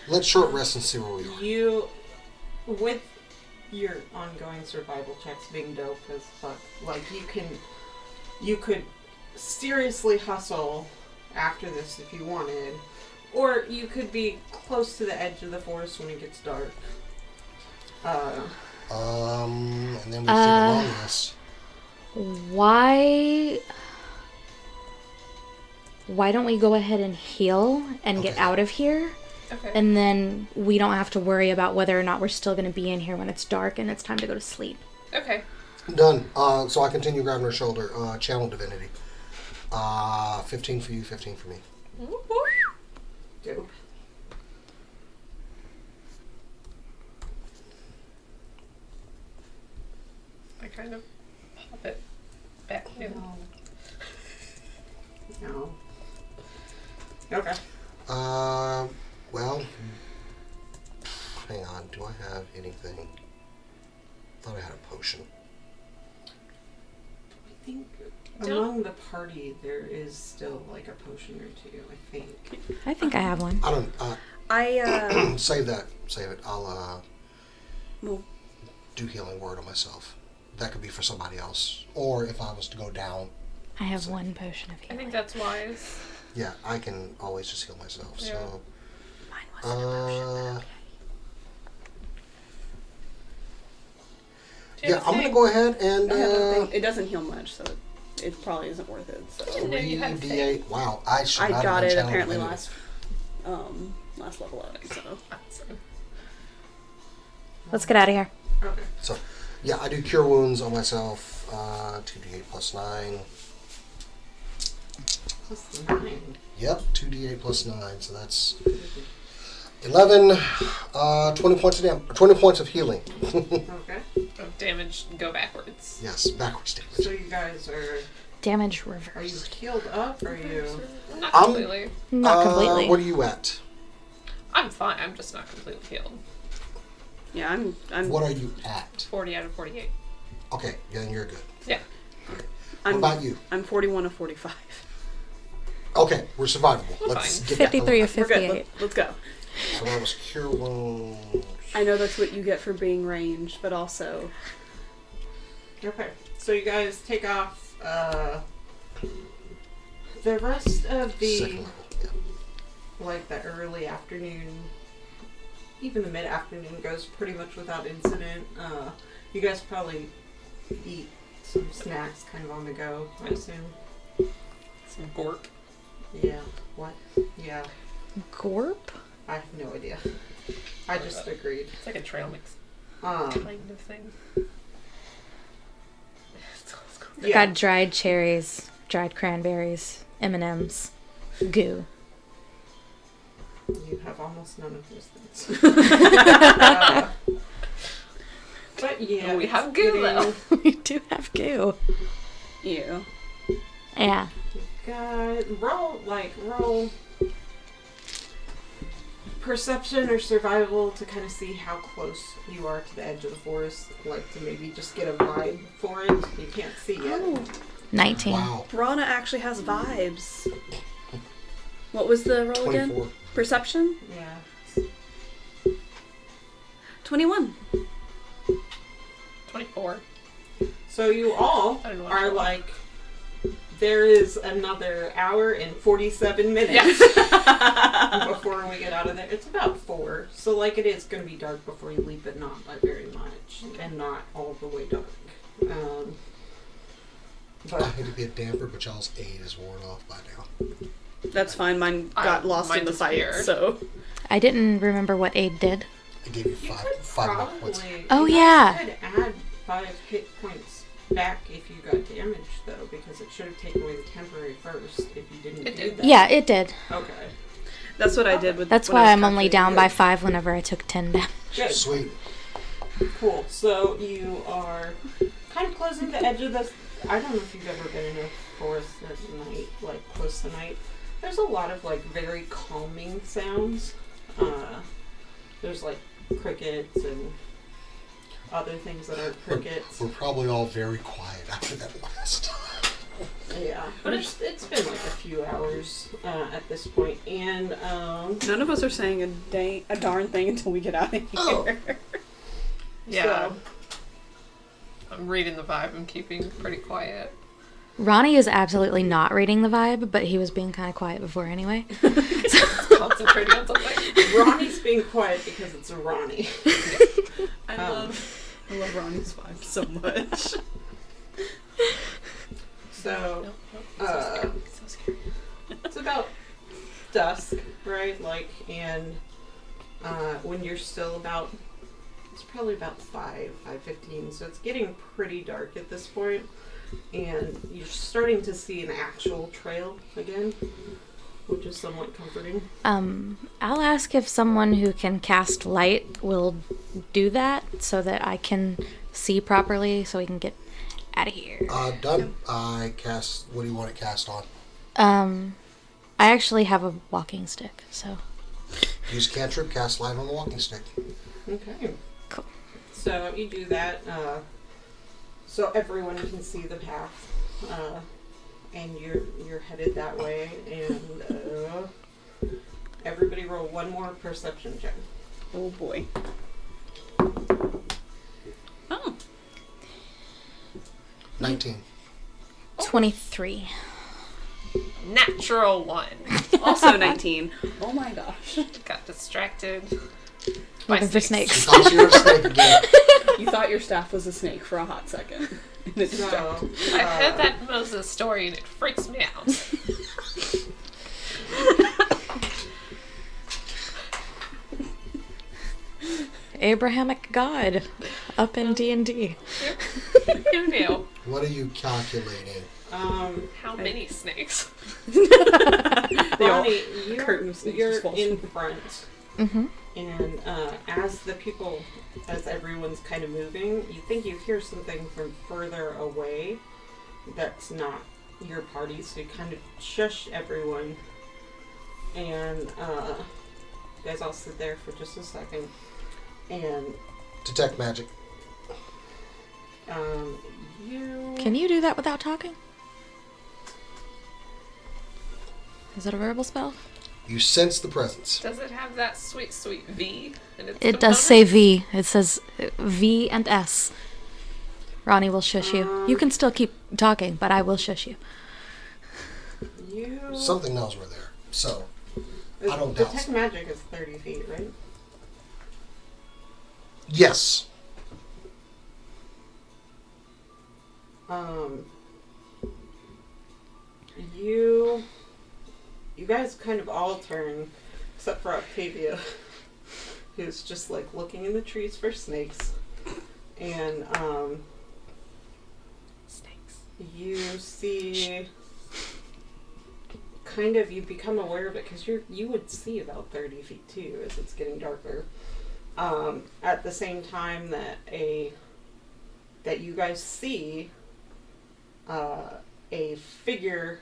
Let's short rest and see where we are. You, with your ongoing survival checks being dope as fuck. Like, you could seriously hustle after this if you wanted, or you could be close to the edge of the forest when it gets dark. And then we think along this. Why don't we go ahead and heal and get Okay. out of here? Okay. And then we don't have to worry about whether or not we're still going to be in here when it's dark and it's time to go to sleep. Okay. Done. So I continue grabbing her shoulder. Channel divinity. 15 for you, 15 for me. Dope. I kind of pop it back in. No. Okay. Well, hang on. Do I have anything? Thought I had a potion. I think Don't- among the party there is still like a potion or two, I think. I think I have one. I don't. I Save that. Save it. I'll well, do healing word on myself. That could be for somebody else, or if I was to go down. I have one potion of I healing. think that's wise. Yeah, I can always just heal myself. Yeah. So. Mine wasn't a potion. Do you Yeah, have a I'm gonna thing? go ahead and I have a thing. It doesn't heal much, so it probably isn't worth it. So No, you had a 3d8. Wow, I should I not got have it been apparently channeled last level outing. So Awesome. Let's get out of here. Okay. So, yeah, I do cure wounds on myself. 2d8 plus 9. Plus 9. Yep, 2d8 plus 9. So that's 11. 20 points of healing. Okay. Oh, damage, go backwards. Yes, backwards So damage. you guys are Damage you reversed. healed up? Or are you? Not I'm- completely. Not completely. What are you at? I'm fine. I'm just not completely healed. yeah, I'm What are you at? 40 out of 48. Okay, then you're good. Yeah. What I'm about you? I'm 41 of 45. Okay, we're survivable. We're Let's fine. get 53 of We're good. 58. Let's go. So that was cure wounds. I know that's what you get for being ranged, but also Okay. So you guys take off. The rest of the Second level. Yeah. like the early afternoon, even the mid-afternoon goes pretty much without incident. You guys probably eat some snacks kind of on the go, I assume. Some gorp. Yeah. What? Yeah. Gorp? I have no idea. I just agreed. It's like a trail mix Um, kind of thing. yeah. Got dried cherries, dried cranberries, M&Ms, goo. You have almost none of those things. But yeah, We have it's goo, getting- though. We do have goo. you. Yeah. roll perception or survival to kind of see how close you are to the edge of the forest, like to maybe just get a vibe for it. You can't see yet. Oh, 19. Wow. Brana actually has vibes. What was the roll again? 24. Perception? Yeah. 21. 24. So you all I don't know what are to like, there is another hour and 47 minutes before we get out of there. It's about 4, so like it is going to be dark before you leave, but not by very much, and not all the way dark. I But hate to be a damper, but y'all's aid is worn off by now. That's fine. Mine got lost mine in the fight, disappeared. so. I didn't remember what aid did. I gave you you five could more points. probably. Oh, you guys yeah. could add 5 hit points back if you got damaged, though, because it should have taken away the temporary first if you didn't It do did. that. Yeah, it did. Okay. That's what I did with. That's when I why was I'm only calculating. down by 5 whenever I took 10 damage. Good. Sweet. Cool. So you are kind of closing the edge of this. I don't know if you've ever been in a forest at night, like close to night. There's a lot of like very calming sounds. There's like crickets and other things that aren't crickets. We're probably all very quiet after that last time. Yeah, but it's been like a few hours at this point, and None of us are saying a darn thing until we get out of here. Oh. Yeah. So, I'm reading the vibe. I'm keeping pretty quiet. Ronnie is absolutely not reading the vibe, but he was being kind of quiet before anyway. Concentrating on something. Ronnie's being quiet because it's Ronnie. I love Ronnie's vibe so much. So, So scary. it's about dusk, right? And when you're still about, it's probably about 5:15, so it's getting pretty dark at this point, and you're starting to see an actual trail again, which is somewhat comforting. I'll ask if someone who can cast light will do that so that I can see properly so we can get out of here. Done. I cast. What do you want it cast on? I actually have a walking stick, so. Use cantrip, cast light on the walking stick. Okay. Cool. So you do that, so everyone can see the path, and you're headed that way. And everybody roll one more perception check. Oh boy. Oh. 19. 23. Natural 1. Also 19. Oh my gosh. Got distracted. Looking for snakes. Because you're a snake again. You thought your staff was a snake for a hot second. And it distracted. So, I've heard that Moses story and it freaks me out. Abrahamic God up in D&D. Who knew? What are you calculating? How many snakes? Bonnie, curtain of snakes you're just falls in from- front, Mm-hmm. and as everyone's kind of moving, you think you hear something from further away that's not your party, so you kind of shush everyone, and you guys all sit there for just a second, and Detect magic. you... Can you do that without talking? Is it a verbal spell? You sense the presence. Does it have that sweet, sweet V in its It does say V. It says V and S. Ronnie will shush you. You can still keep talking, but I will shush you. You... Something knows we're there. So, I don't doubt Detect so. magic is 30 feet, right? Yes. You guys kind of all turn, except for Octavia, who's just like looking in the trees for snakes. And Snakes. you see, kind of, you become aware of it because you would see about 30 feet too as it's getting darker. At the same time that you guys see a figure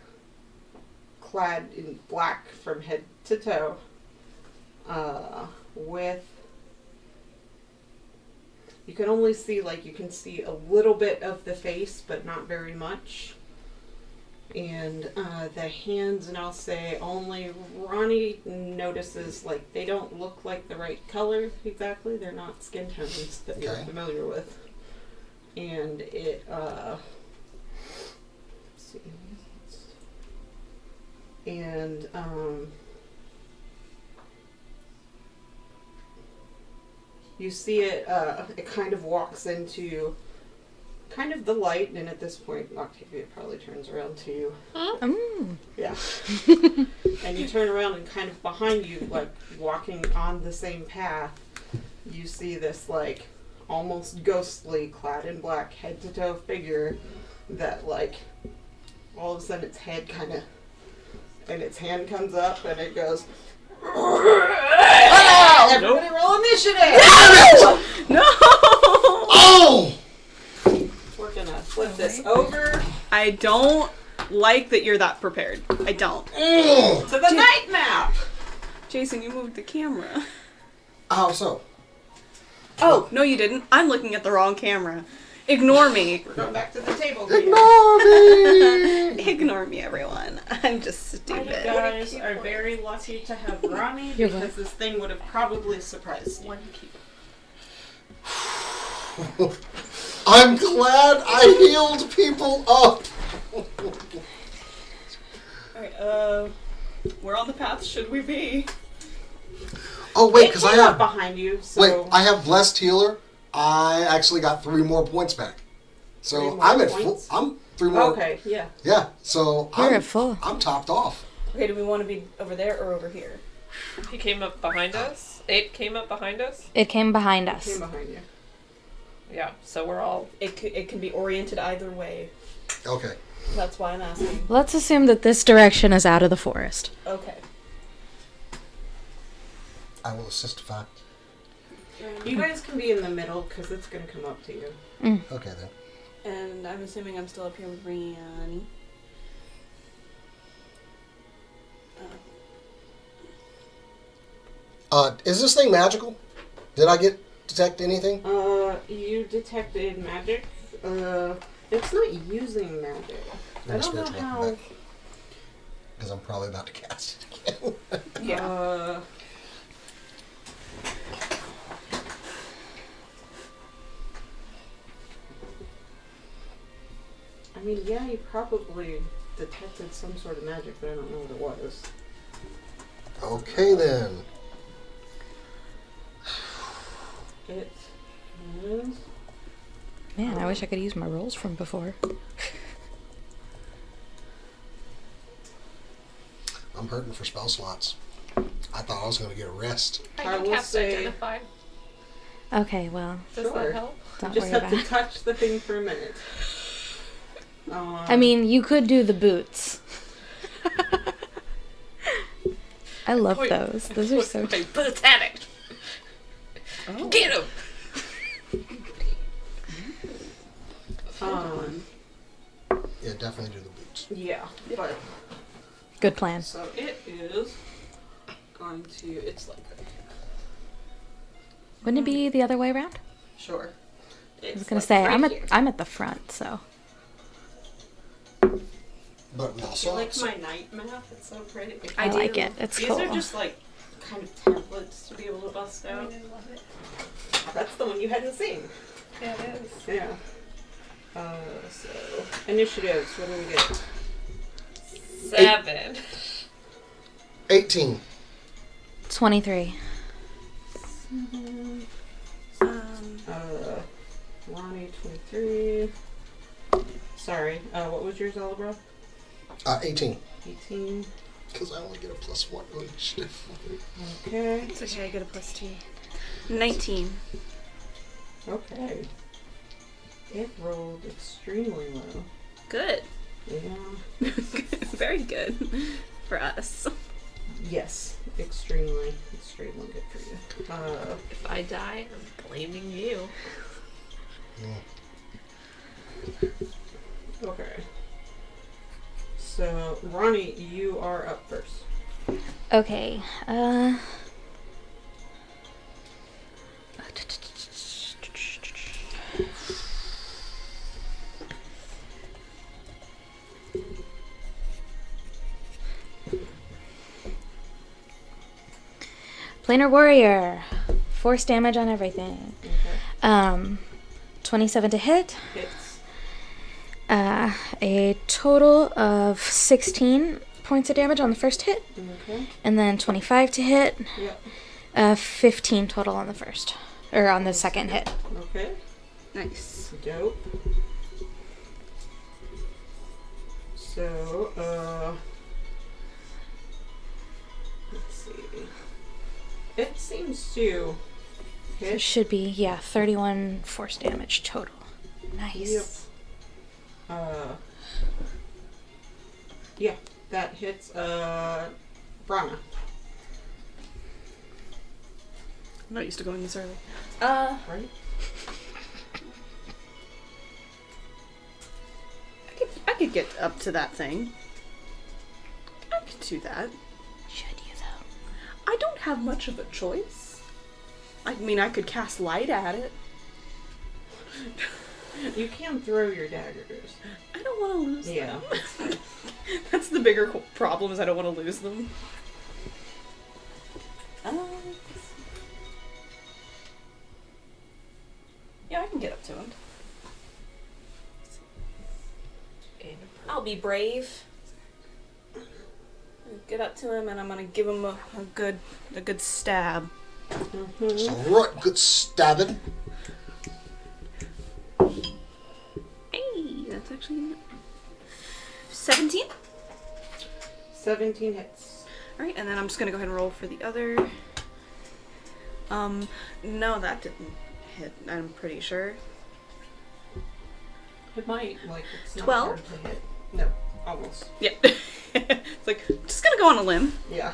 clad in black from head to toe, with, you can only see, like, you can see a little bit of the face, but not very much. And the hands, and I'll say only Ronnie notices, like, they don't look like the right color exactly. They're not skin tones that you're Okay. familiar with. And it, let's see. And, you see it, it kind of walks into kind of the light, and at this point, Octavia probably turns around to you. Mm. Yeah. And you turn around, and kind of behind you, like, walking on the same path, you see this, like, almost ghostly, clad in black, head-to-toe figure that, like, all of a sudden its head kind of, and its hand comes up, and it goes, everybody roll initiative! No! Oh! We're gonna flip this over I don't like that you're that prepared. I don't. Mm. to the night map! Jason, you moved the camera. How so? Oh, no you didn't. I'm looking at the wrong camera. Ignore me. We're going back to the table here. Ignore me! Ignore me, everyone. I'm just You stupid. guys are very lucky to have Ronnie You're because this thing would have probably surprised you. One key. I'm glad I healed people up. Alright, where on the path should we be? Oh wait, It because I came up have behind you. So wait, I have blessed healer. I actually got 3 more points back. So 3 more I'm at full. points? I'm 3 more. Okay, yeah. Yeah. So You're I'm at full. I'm topped off. Okay, do we want to be over there or over here? He came up behind us. 8 came up behind us. It came behind Came us. behind you. Yeah, so we're all. It can be oriented either way. Okay. That's why I'm asking. Let's assume that this direction is out of the forest. Okay. I will assist if I. You guys can be in the middle because it's going to come up to you. Okay then. And I'm assuming I'm still up here with Riani. Is this thing magical? Did I detect anything? You detected magic. It's not using magic. I don't know how. Because I'm probably about to cast it again. Yeah. I mean, yeah, you probably detected some sort of magic, but I don't know what it was. Okay then. It is. Man, I wish I could use my rolls from before. I'm hurting for spell slots. I thought I was going to get a rest. I I can will cast say- Identify. Okay, well, Does Sure. that help? You don't just worry have about to it. touch the thing for a minute. I mean, you could do the boots. I love Point- those. Those are so Point boots at it. Oh. Get him. Yeah, definitely do the boots. Yeah, but good plan. so it is going to. It's like. Wouldn't it be the other way around? Sure. I was gonna say I'm at the front, so But we I also like my night map. It's so pretty. I like it. It's These cool. are just like kind of templates to be able to bust out. love it. That's the one you hadn't seen. Yeah, it is. Yeah. So initiatives. What do we get? 7. 18. 23. Ronnie 23. Sorry. What was yours, Alabra? 18. 18. Because I only get a +1 on initiative. Okay. It's okay, I get a +2. 19. Okay. It rolled extremely low. Good. Yeah. Very good for us. Yes. Extremely good for you. If I die, I'm blaming you. Okay. So, Ronnie, you are up first. Okay. Planar Warrior. Force damage on everything. Okay. 27 to hit. Hits. A total of 16 points of damage on the first hit. Okay. And then 25 to hit. Yep. 15 total on the first. Or on the second hit. Okay. Nice. Dope. So, let's see. It seems to It hit. should be, 31 force damage total. Nice. Yep. Yeah, that hits, Brana. I'm not used to going this early. Right? I could get up to that thing. I could do that. Should you though? I don't have much of a choice. I mean, I could cast light at it. You can throw your daggers. I don't want to lose Yeah. them. That's the bigger problem, is I don't want to lose them. Yeah, I can get be brave. Get up to him and I'm gonna give him a good stab. It's alright, good stabbing. Hey, that's actually 17. 17 hits. All right, and then I'm just gonna go ahead and roll for the other. No, that didn't hit. I'm pretty sure. It might, like, it's not 12? hard to hit. No, almost. Yeah. It's like, just gonna go on a limb. Yeah.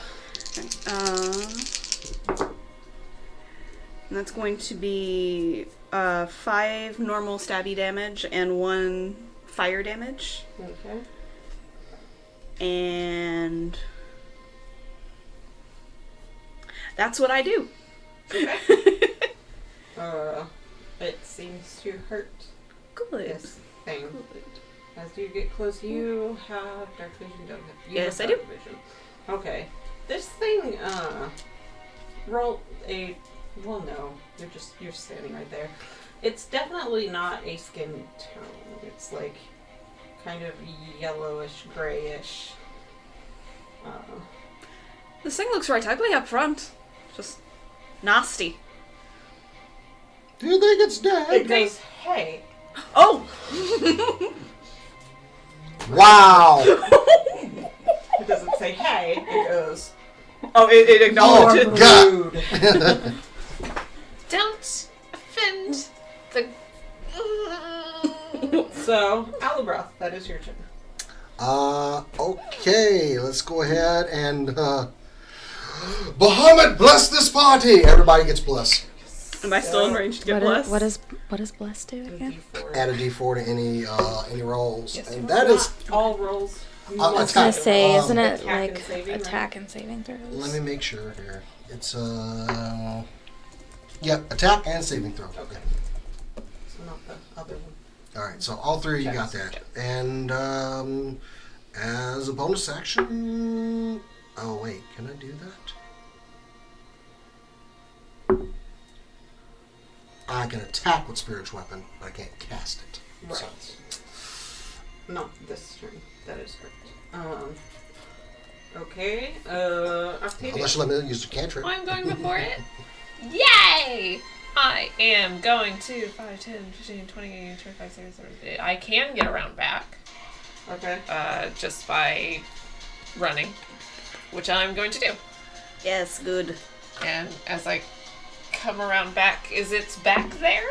And that's going to be 5 normal stabby damage and 1 fire damage. Okay. And that's what I do. Okay. It seems to hurt Good. this thing. Good. As you get close, you have dark vision, don't have you? Yes, have I dark vision. Okay. This thing, roll a, well, no, you're standing right there. It's definitely not a skin tone. It's like kind of yellowish, grayish. This thing looks right ugly up front. Just nasty. Do you think it's It dead? goes, hey. Oh! Wow! It doesn't say hey, it goes, Oh, it acknowledged Oh, it. God. rude. Don't offend the. So, Alabroth, that is your turn. Okay, let's go ahead and, Bahamut, bless this party! Everybody gets bless. Am I still in range to get blessed? What does bless do again? D4. Add a d4 to any rolls. Yes, and you that are is, not all rolls. I was I was gonna say, isn't it Attack and like saving, right? attack and saving throws? let me make sure here. It's, yep, attack and saving throw. Okay. So not the other one. Alright, so all three of you got that. And, as a bonus action, oh wait, can I do that? I can attack with Spiritual Weapon, but I can't cast it. Right. So, Not this turn. That is correct. Okay. Octavia. unless you let me use the cantrip. I'm going before it. Yay! I am going to 5, 10, 15, 20, 25, 30, 30. I can get around back Okay. just by running, which I'm going to do. Yes, good. And as I come around back, is its back there?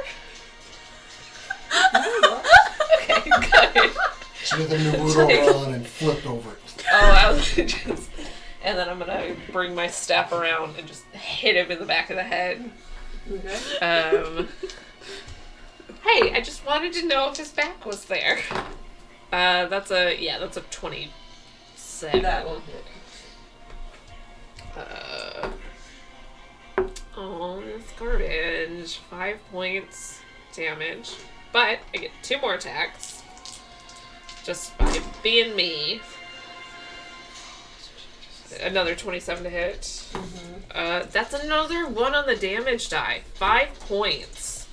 Okay, good. She did the Naruto run and flipped over it. Oh, I was just... And then I'm gonna bring my staff around and just hit him in the back of the head. Okay. Hey, I just wanted to know if his back was there. That's a 27. That will hit. Oh, that's garbage. 5 points damage. But I get 2 more attacks. Just by being me. Another 27 to hit. Mm-hmm. That's another 1 on the damage die. 5 points.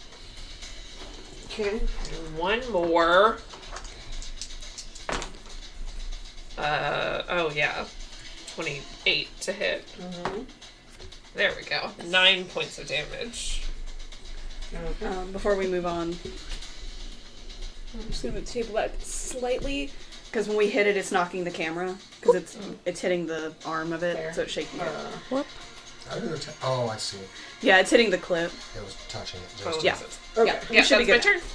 Okay. And 1 more. Oh yeah. 28 to hit. Mm-hmm. There we go. 9 points of damage. Okay. Before we move on, I'm just gonna move the table back slightly because when we hit it, it's knocking the camera because it's hitting the arm of it, Fair. so it's shaking it. Whoop. I didn't attack. Oh, I see. Yeah, it's hitting the clip. It was touching it. Oh, Just Yeah. Okay. Yeah, Yeah, you should be that's my good. turn.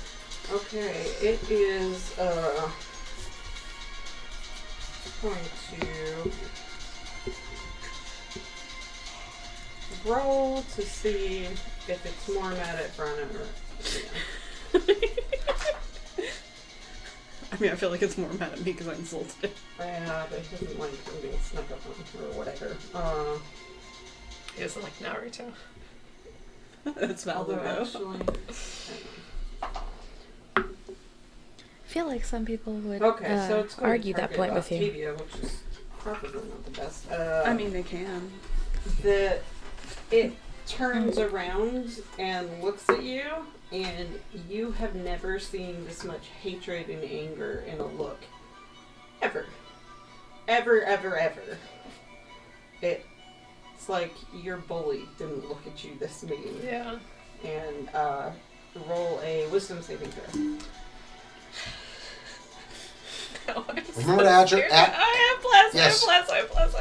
Okay. It is going to roll to see if it's more mad at Brana or I mean, I feel like it's more mad at me because I insulted it. yeah, but he doesn't like them being snuck up on or whatever. He doesn't like Naruto. That's valid Although though. actually, I feel like some people would okay, so it's going to argue that target point with you. Octavia, which is probably not the best. I mean, they can. It turns around and looks at you, and you have never seen this much hatred and anger in a look ever, it's like your bully didn't look at you this mean. Yeah. And roll a wisdom saving throw. No, I'm Remember to add your- scared. I have plus. Yes. I have plus.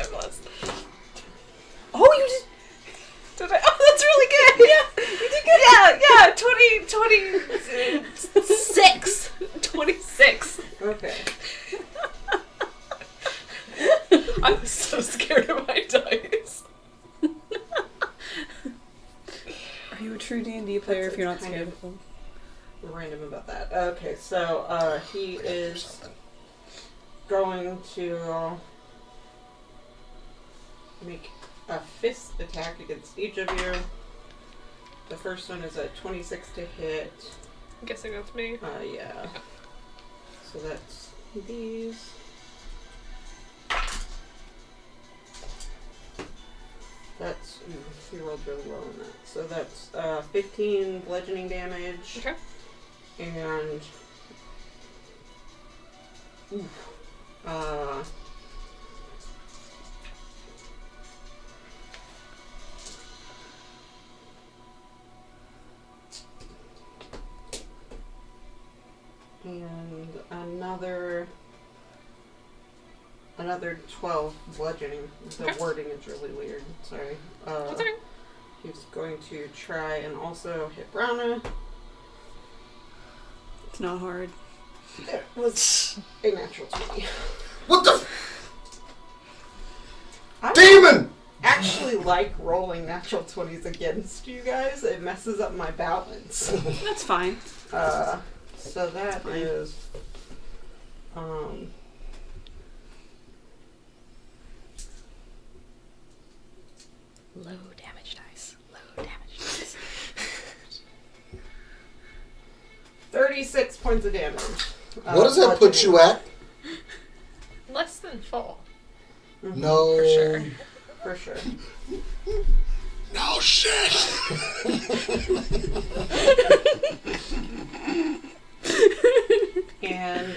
Oh, you did. Did I? Oh, that's really good. Yeah, you did good. Yeah. 26. 26. Okay. I'm so scared of my dice. Are you a true D&D player if you're not kind scared of- of them? Random about that. Okay, so he is going to make a fist attack against each of you. The first one is a 26 to hit. I'm guessing that's me. Yeah. So that's these. That's, he rolled really well on that. So that's 15 bludgeoning damage. Okay. And another 12 bludgeoning. The Okay. wording is really weird. Sorry. That's okay. He's going to try and also hit Browna. It's not hard. It was a natural 20. What the I demon? actually like rolling natural 20s against you guys. It messes up my balance. That's fine. So that is Low damage dice. Low damage dice. 36 points of damage. What does that put you at? Less than full. No. For sure. For sure. No shit. And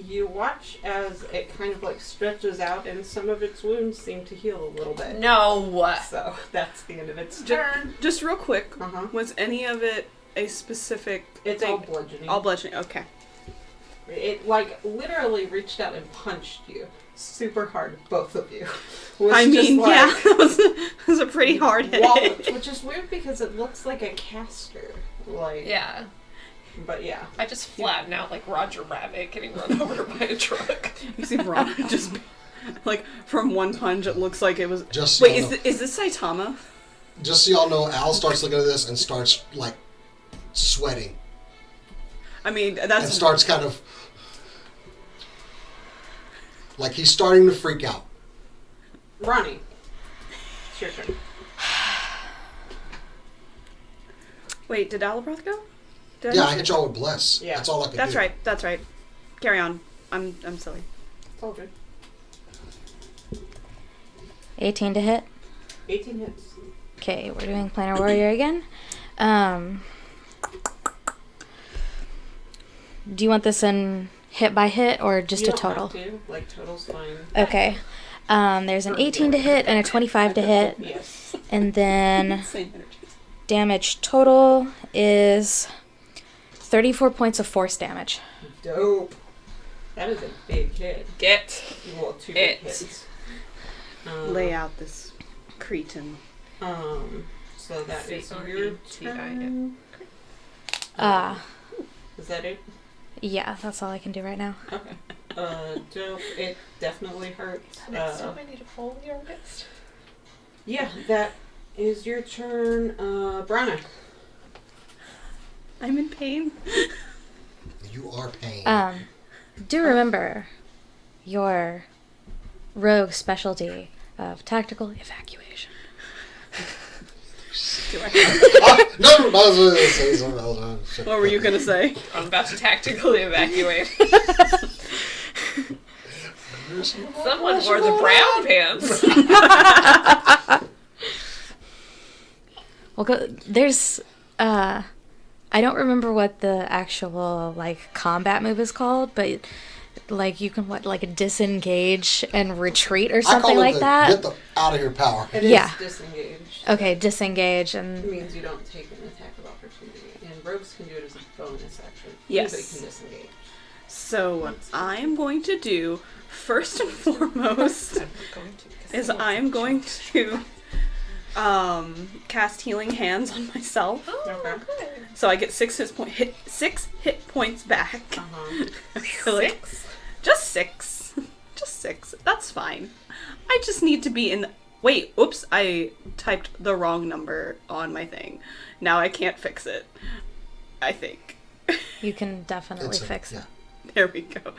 you watch as it kind of like stretches out and some of its wounds seem to heal a little bit. No. So that's the end of its turn. Just real quick, Uh-huh. was any of it a specific It's thing? all bludgeoning. All bludgeoning, okay. It like literally reached out and punched you super hard, both of you. Was I just, mean, like, yeah, that was a pretty hard hit. walloped, which is weird because it looks like a caster. Like, Yeah. But yeah. I just flatten out like Roger Rabbit getting run over by a truck. You see Ron just, like, from one punch, it looks like it was... Just so Wait, y'all know- is this Saitama? Just so y'all know, Al starts looking at this and starts like sweating I mean, and that's... starts kind of like he's starting to freak out. Ronnie, it's your turn. Wait, did Alabroth go? Did Yeah, miss I it? hit y'all with bless. Yeah. That's all I could That's do. right, that's right. Carry on. I'm silly. It's all good. 18 to hit. 18 hits. Okay, we're doing Planar Warrior again. Do you want this in hit by hit or just You a don't total? have to. Like, total's fine. Okay. There's an 18 to hit and a 25 to hit. Yes. And then Same energy. damage total is 34 points of force damage. Dope. That is a big hit. Get Well, two big it. hits. Lay out this cretin. So that is your C-R-E-T-I-N. turn. Is that it? Yeah, that's all I can do right now. Okay. Dope. It definitely hurts. Next time I need a Foley artist. Yeah, that is your turn. Brana. I'm in pain. You are pain. Do remember your rogue specialty of tactical evacuation. Do I- No, I was going to say something else. What were you gonna say? I'm about to tactically evacuate. Someone wore the brown pants. Well, there's I don't remember what the actual like combat move is called, but like you can like disengage and retreat or I something call it like the that. get the out of here power. It is Yeah. disengage. Okay, disengage It and means you don't take an attack of opportunity. And rogues can do it as a bonus action. Yes. Anybody can disengage. So what I'm going to do, first and foremost, I'm not going to. Because is I'm going to cast Healing Hands on myself. Oh, Okay. good. So I get 6 hit points back. Uh-huh. Like, just 6. Just 6. That's fine. I just need to be in... Wait, oops, I typed the wrong number on my thing. Now I can't fix it. I think. you can definitely It's fix it. There we go.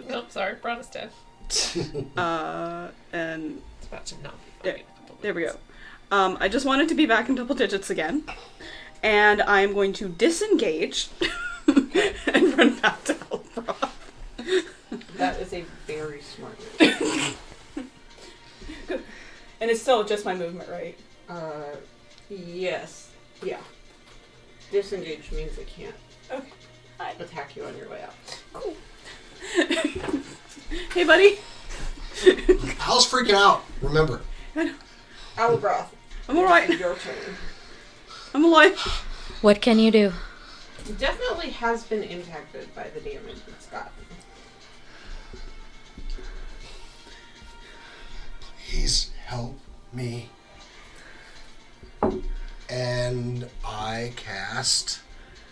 Oh, sorry. Bron's dead. And It's about to not be There- funny in a couple there we minutes. go. I just wanted to be back in double digits again. And I'm going to disengage and run back to Elbroth. That is a very smart move. And it's still just my movement, right? Yes. Yeah. Disengage means it can't Okay. Hi. attack you on your way out. Cool. Hey, buddy. I was freaking out. Remember, Alabroth, I'm alright. your turn. I'm alive. What can you do? Definitely has been impacted by the damage it's gotten. please help me. And I cast,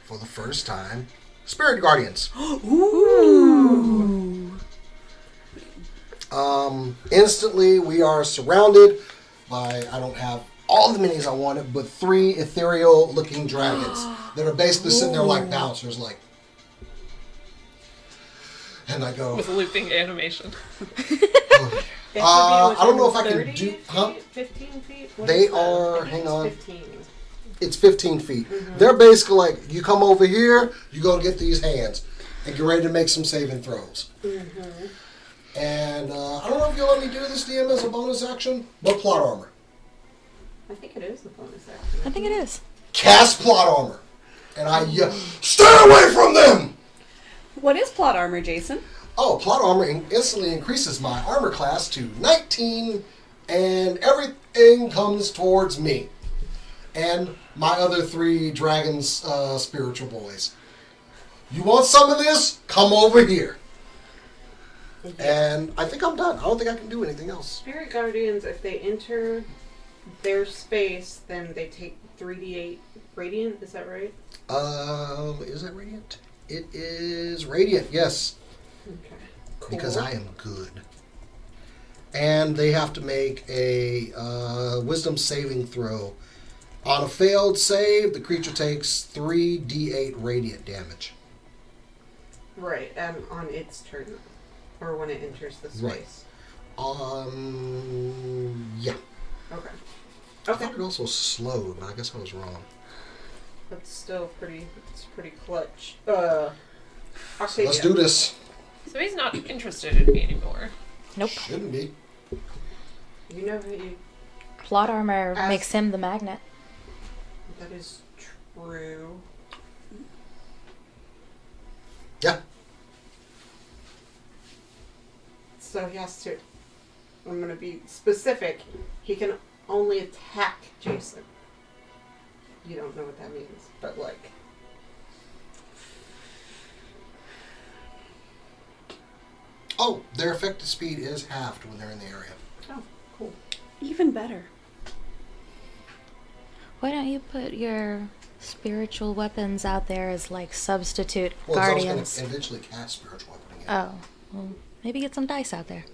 for the first time, Spirit Guardians. Ooh. Instantly, we are surrounded by, I don't have all the minis I wanted, but 3 ethereal-looking dragons that are basically sitting there like bouncers, like. And I go, With looping animation. oh, It I should be don't know if I within can 30 do- feet, huh? 15 feet? What They is that? are- I think hang it's on. 15. it's 15 feet. They're basically like, you come over here, you go get these hands, and get ready to make some saving throws. And I don't know if you'll let me do this, DM, as a bonus action, but plot armor. I think it is a bonus action. I think it is. Cast plot armor. And I yell, stay away from them! What is plot armor, Jason? Oh, plot armor instantly increases my armor class to 19, and everything comes towards me. And my other 3 dragons, spiritual boys. You want some of this? Come over here. And I think I'm done. I don't think I can do anything else. Spirit Guardians, if they enter their space, then they take 3d8 radiant. Is that right? Is that radiant? It is radiant, yes. Okay. Cool. Because I am good. And they have to make a wisdom saving throw. On a failed save, the creature takes 3d8 radiant damage. Right, on its turn. Or when it enters the space. Right. Yeah. Okay. I Okay. thought it also slowed, but I guess I was wrong. That's still it's pretty clutch. So Octavia. let's do this. So he's not interested in me anymore. Nope. Shouldn't be. You know who you... Plot armor As- makes him the magnet. That is true. Yeah. So he has to... I'm going to be specific. He can only attack Jason. You don't know what that means, but like... Oh, their effective speed is halved when they're in the area. Oh, cool. Even better. Why don't you put your spiritual weapons out there as like substitute Well, 'cause I was guardians? going to eventually cast spiritual weapon again. Oh, well, maybe get some dice out there.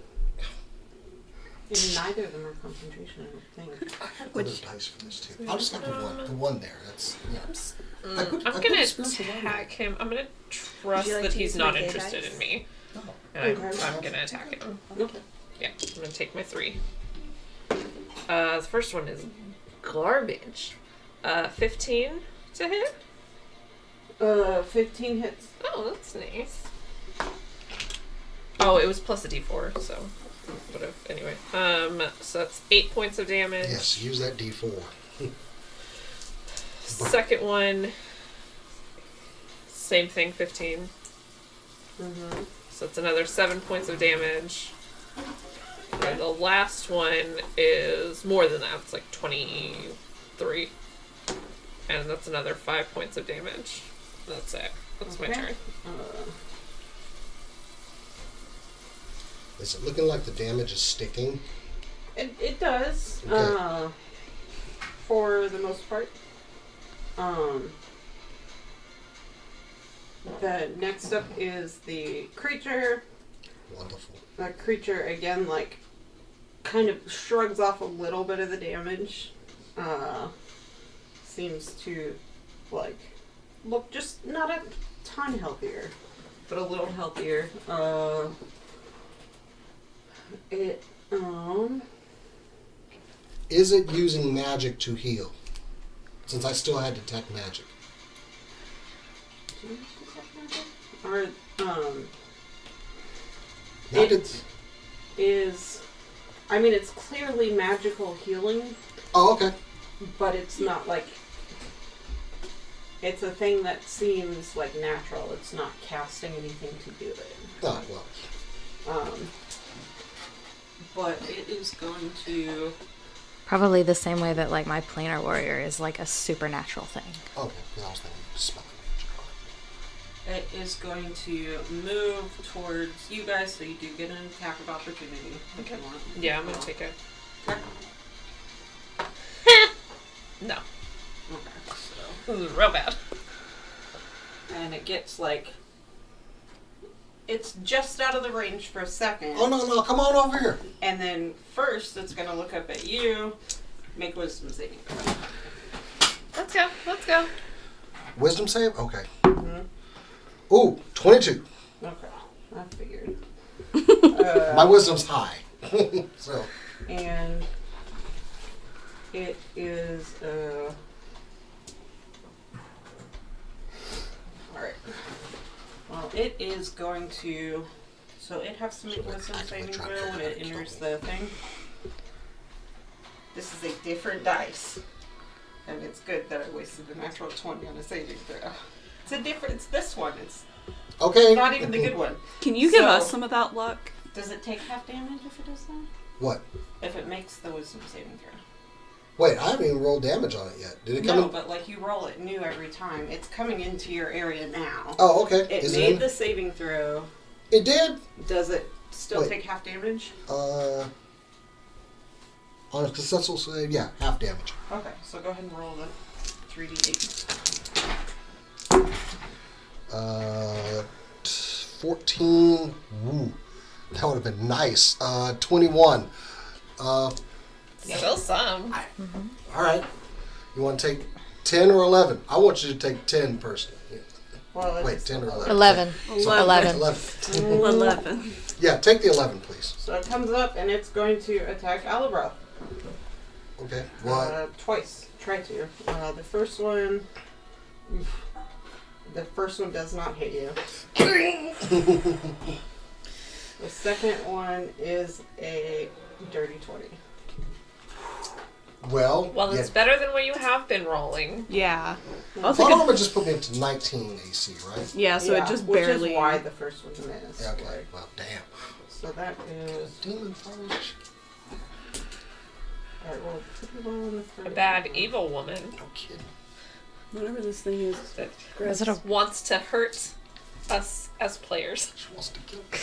And neither of them are concentration, I don't think. Other dice for this too. I'll just get the one there. That's yeah. I put I'm a gonna spiritual weapon. attack him. I'm gonna trust Would you like that to he's use not my K interested dice? in me. Oh. And Okay. I'm gonna attack him. Okay. Yeah, I'm gonna take my 3. The first one is garbage. 15 to hit. 15 hits. Oh, that's nice. Oh, it was plus a d4, so would have anyway. So that's 8 points of damage. Yes, use that D4. Second one, same thing, 15. Mm-hmm. So it's another 7 points of damage. And the last one is more than that. It's like 23. And that's another 5 points of damage. That's it. That's my turn. Is it looking like the damage is sticking? It does. Okay. For the most part. The next up is the creature. Wonderful. The creature again, like, kind of shrugs off a little bit of the damage. Seems to, like, look just not a ton healthier, but a little healthier. Is it using magic to heal? Since I still had detect magic. Or, Not it is, I mean, it's clearly magical healing, Oh, okay. but it's not like, it's a thing that seems like natural. It's not casting anything to do it. Oh, well. But it is going to, Probably the same way that like my planar warrior is like a supernatural thing. Okay, because I was thinking smelling magic. it is going to move towards you guys, so you do get an attack of opportunity. If you want. Yeah, I'm gonna take it. Okay. No. Okay, so. This is real bad. And it gets like, it's just out of the range for a second. Oh, no, come on over here. And then first it's going to look up at you, make wisdom saving throw. Let's go. Let's go. Wisdom save? Okay. Mm-hmm. Ooh, 22. Okay, I figured. My wisdom's high. So. And it is, alright. Well, it is going to, so it has to make So wisdom actively saving try to throw figure when out it how to enters kill the thing. This is a different dice. And it's good that I wasted the natural 20 on a saving throw. It's a different, it's this one. It's Okay. not even the good one. Can you give So- us some of that luck? Does it take half damage if it does that? What? If it makes the wisdom saving throw. Wait, I haven't even rolled damage on it yet. Did it come No, in? but like you roll it new every time. It's coming into your area now. Oh, okay. It Is made in? the saving throw. It did? Does it still Wait. take half damage? On a successful save, yeah, half damage. Okay, so go ahead and roll the 3d8. 14. Ooh, that would have been nice. 21. Still some. All right. You want to take 10 or 11? I want you to take 10 personally. Well, Wait, 10 or 11? 11. Sorry, 11. 11. 11. Yeah, take the 11, please. So it comes up and it's going to attack Alibroth. Okay. What? Twice. Try to. The first one. The first one does not hit you. The second one is a dirty 20. Well, Well, it's better than what you have been rolling. Yeah. I'll take Plot a, armor just put me up to 19 AC, right? yeah, so it just which barely. is why the first one missed. Yeah, okay. Like, Well, damn. so that is. Demon Forge. Alright, well, pretty well on the first A bad, one. evil woman No kidding. Whatever this thing is. that Is it a wants to hurt us as players. She wants to kill us.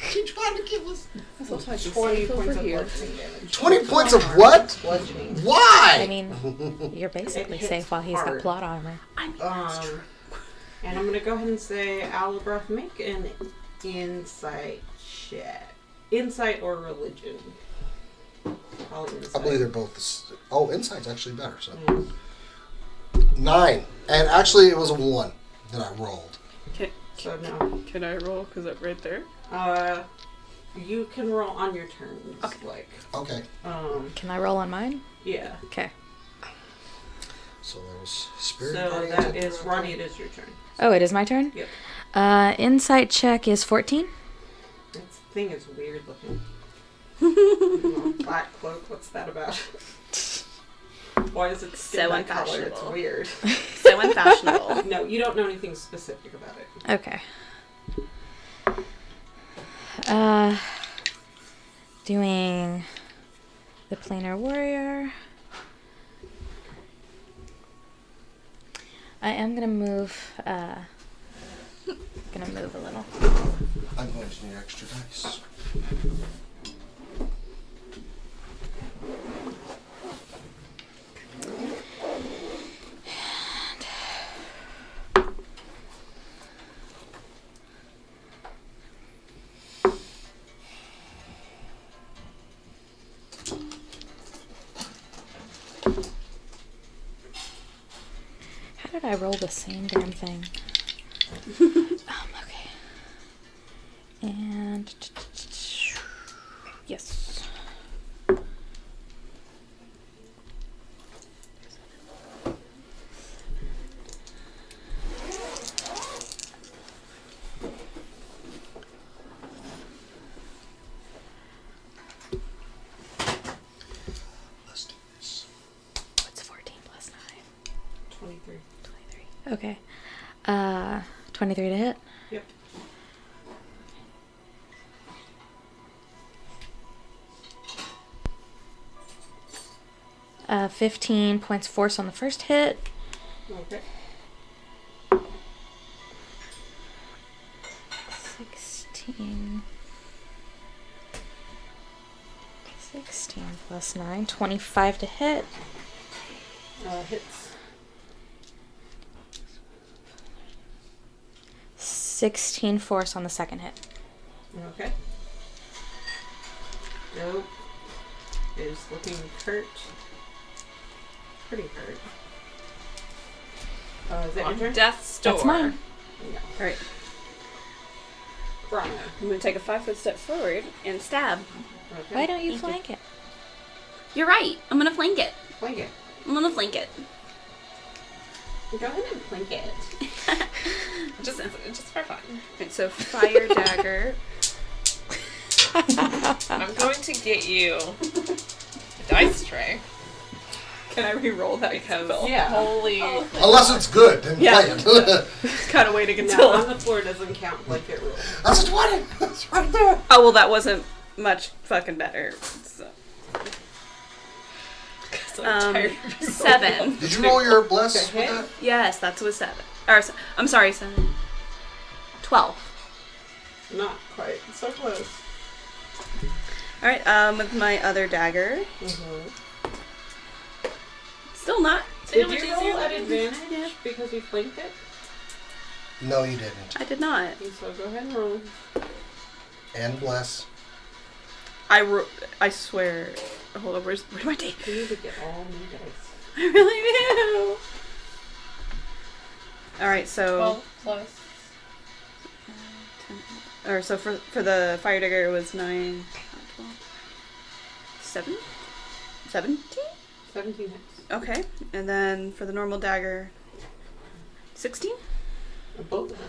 She tried to kill us. That's also I can 20 sneak points over of here. bludgeoning damage. 20 points of what? Bludgeoning. Why? I mean, you're basically It hits safe while he's hard. got plot armor. And I'm gonna go ahead and say, Alibroth, make an insight check. Insight or religion. Probably I insight. believe they're both. Oh, insight's actually better. So Yeah. 9, and actually it was a 1 that I rolled. So no. Can I roll? Because it's right there. You can roll on your turn. Okay. Like, Okay, Can I roll on mine? yeah. Okay. so that was Spirit So Guardian. that is, Ronnie, it is your turn. Oh, it is my turn? Yep. Insight check is 14. This thing is weird looking. Black cloak, what's that about? Why is it So that color? It's unfashionable. weird. So unfashionable. No, you don't know anything specific about it. Okay. Doing the planar warrior. I am gonna move. Gonna move a little. I'm going to need extra dice. How did I roll the same damn thing? Okay. And yes. Let's do this. What's 14 plus 9? 23. 23. Okay. 23 to hit. Yep. Uh, 15 points force on the first hit. Okay. 16 plus 9. 25 to hit. Hits. 16 force on the second hit. Okay. Nope. Is looking hurt. Pretty hurt. Is that your On turn? death's door. That's mine. Yeah. Alright. Brana. I'm gonna take a 5-foot step forward and stab. Okay. Why don't you flank it? You're right. I'm gonna flank it. Flank it. I'm gonna flank it. Go ahead and flank it. Just for fun. Alright, so fire dagger. I'm going to get you a dice tray. Can I re-roll that? Because Yeah. holy... Unless it's good, then Yeah. play it. It's kind of waiting No, until. on the floor doesn't count like it rules. That's a 20. That's right there. Oh well, that wasn't much fucking better. So. 'Cause I'm tired of being 7. Did you roll your bless Okay. with that? Yes, that was 7. Or I'm sorry, 7. 12. Not quite. So close. All right. With my other dagger, Mm-hmm. still not. Did you roll at advantage because you flanked it? No, you didn't. I did not. So go ahead and roll. And bless. I swear. Hold on. Where's my tape? You need to get all new dice. I really do. All right. So. 12 plus. 10, or so for the fire dagger it was 9, 12, 7, 17. 17 hits. Okay, and then for the normal dagger, 16. Both of us.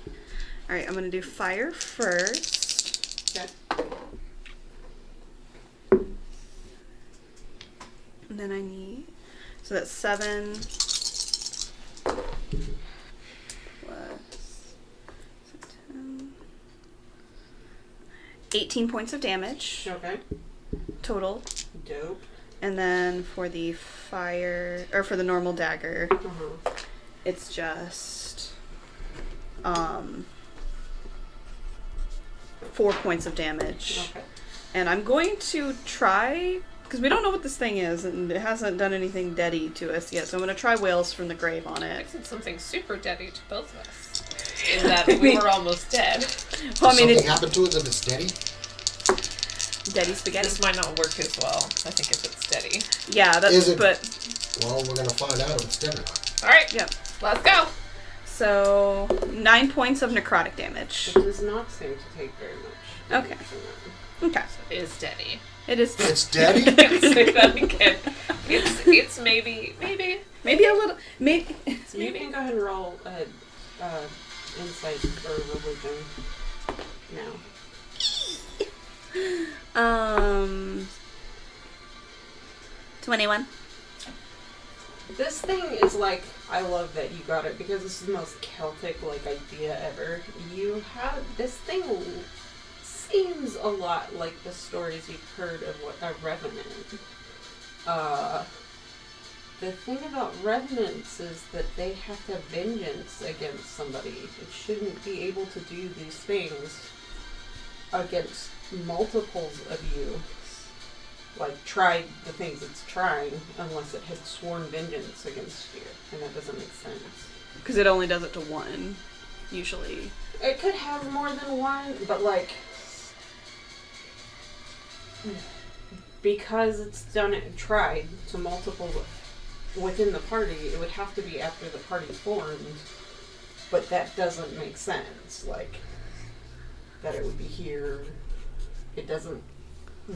All right, I'm gonna do fire first, Okay. and then I need. So that's 7 plus 10, 18 points of damage Okay. total. Dope. And then for the fire, or for the normal dagger, Uh-huh. it's just 4 points of damage. Okay. And I'm going to try, because we don't know what this thing is, and it hasn't done anything deady to us yet, so I'm going to try Whales from the Grave on I it. said something super deadly to both of us. In that we were almost dead. Well, I mean, Something it's happened to it that it's steady? deady spaghetti. This might not work as well, I think, if it's steady. Yeah, that's, Is it- but, Well, we're going to find out if it's steady or not. Alright, yeah. let's go! So, 9 points of necrotic damage. It does not seem to take very much. Okay. damage from Okay. It is steady. It is It's steady? Say that again. It's maybe. maybe a little, maybe. that. So you can go ahead and roll insight or religion now. 21. This thing is like, I love that you got it because this is the most Celtic like idea ever. You have this thing seems a lot like the stories you've heard of what a revenant. The thing about revenants is that they have to have vengeance against somebody. It shouldn't be able to do these things against multiples of you. Like, try the things it's trying unless it had sworn vengeance against you. And that doesn't make sense. Because it only does it to one, usually. It could have more than one, but like... Because it's tried to multiple within the party, it would have to be after the party formed. But that doesn't make sense. Like, that it would be here. It doesn't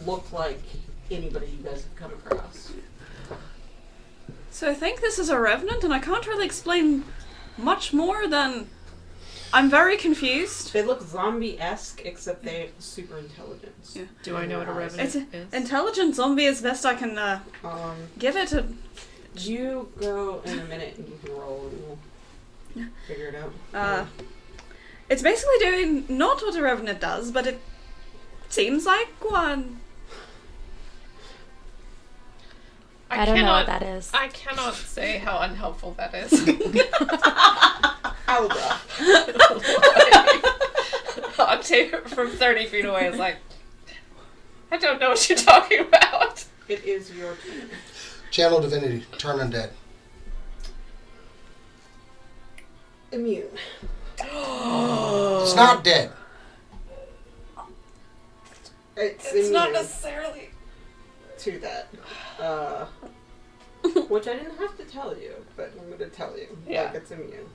look like anybody you guys have come across. So I think this is a revenant, and I can't really explain much more than... I'm very confused. They look zombie-esque, except they have super intelligence. Yeah. Do I know what a revenant It's is? intelligent zombie as best I can give it a... You go in a minute and you can roll and we'll figure it out. It's basically doing not what a revenant does, but it seems like one. I don't know what that is. I cannot say how unhelpful that is. Alba. Octave from 30 feet away is like, I don't know what you're talking about. It is your turn. Channel divinity. Turn undead. Immune. It's not dead. It's It's not immune necessarily. to that. Which I didn't have to tell you, but I'm going to tell you. Yeah. Like, it's immune.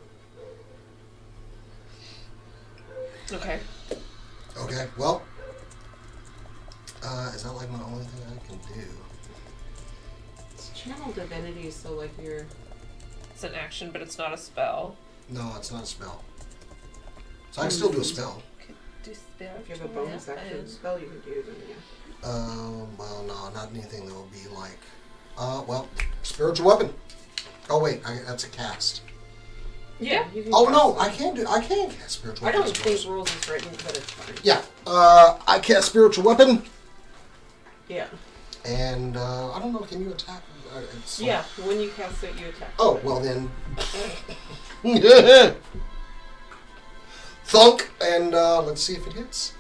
Okay. Okay, well. Is that like my only thing I can do? It's channel divinity, so like you're... It's an action, but it's not a spell. No, it's not a spell. So I can still do a spell. Do spell. If you have a bonus action spell you can do, then yeah. Well, no, not anything that will be like... well, spiritual weapon. Oh, wait, that's a cast. Yeah. You can Oh, cast no, it. I can't cast spiritual I weapon. don't think rules is written, but it's fine. Yeah, I cast spiritual weapon, Yeah. and I don't know. Can you attack? It's like- Yeah, when you cast it, you attack. Oh well then. Thunk, and let's see if it hits.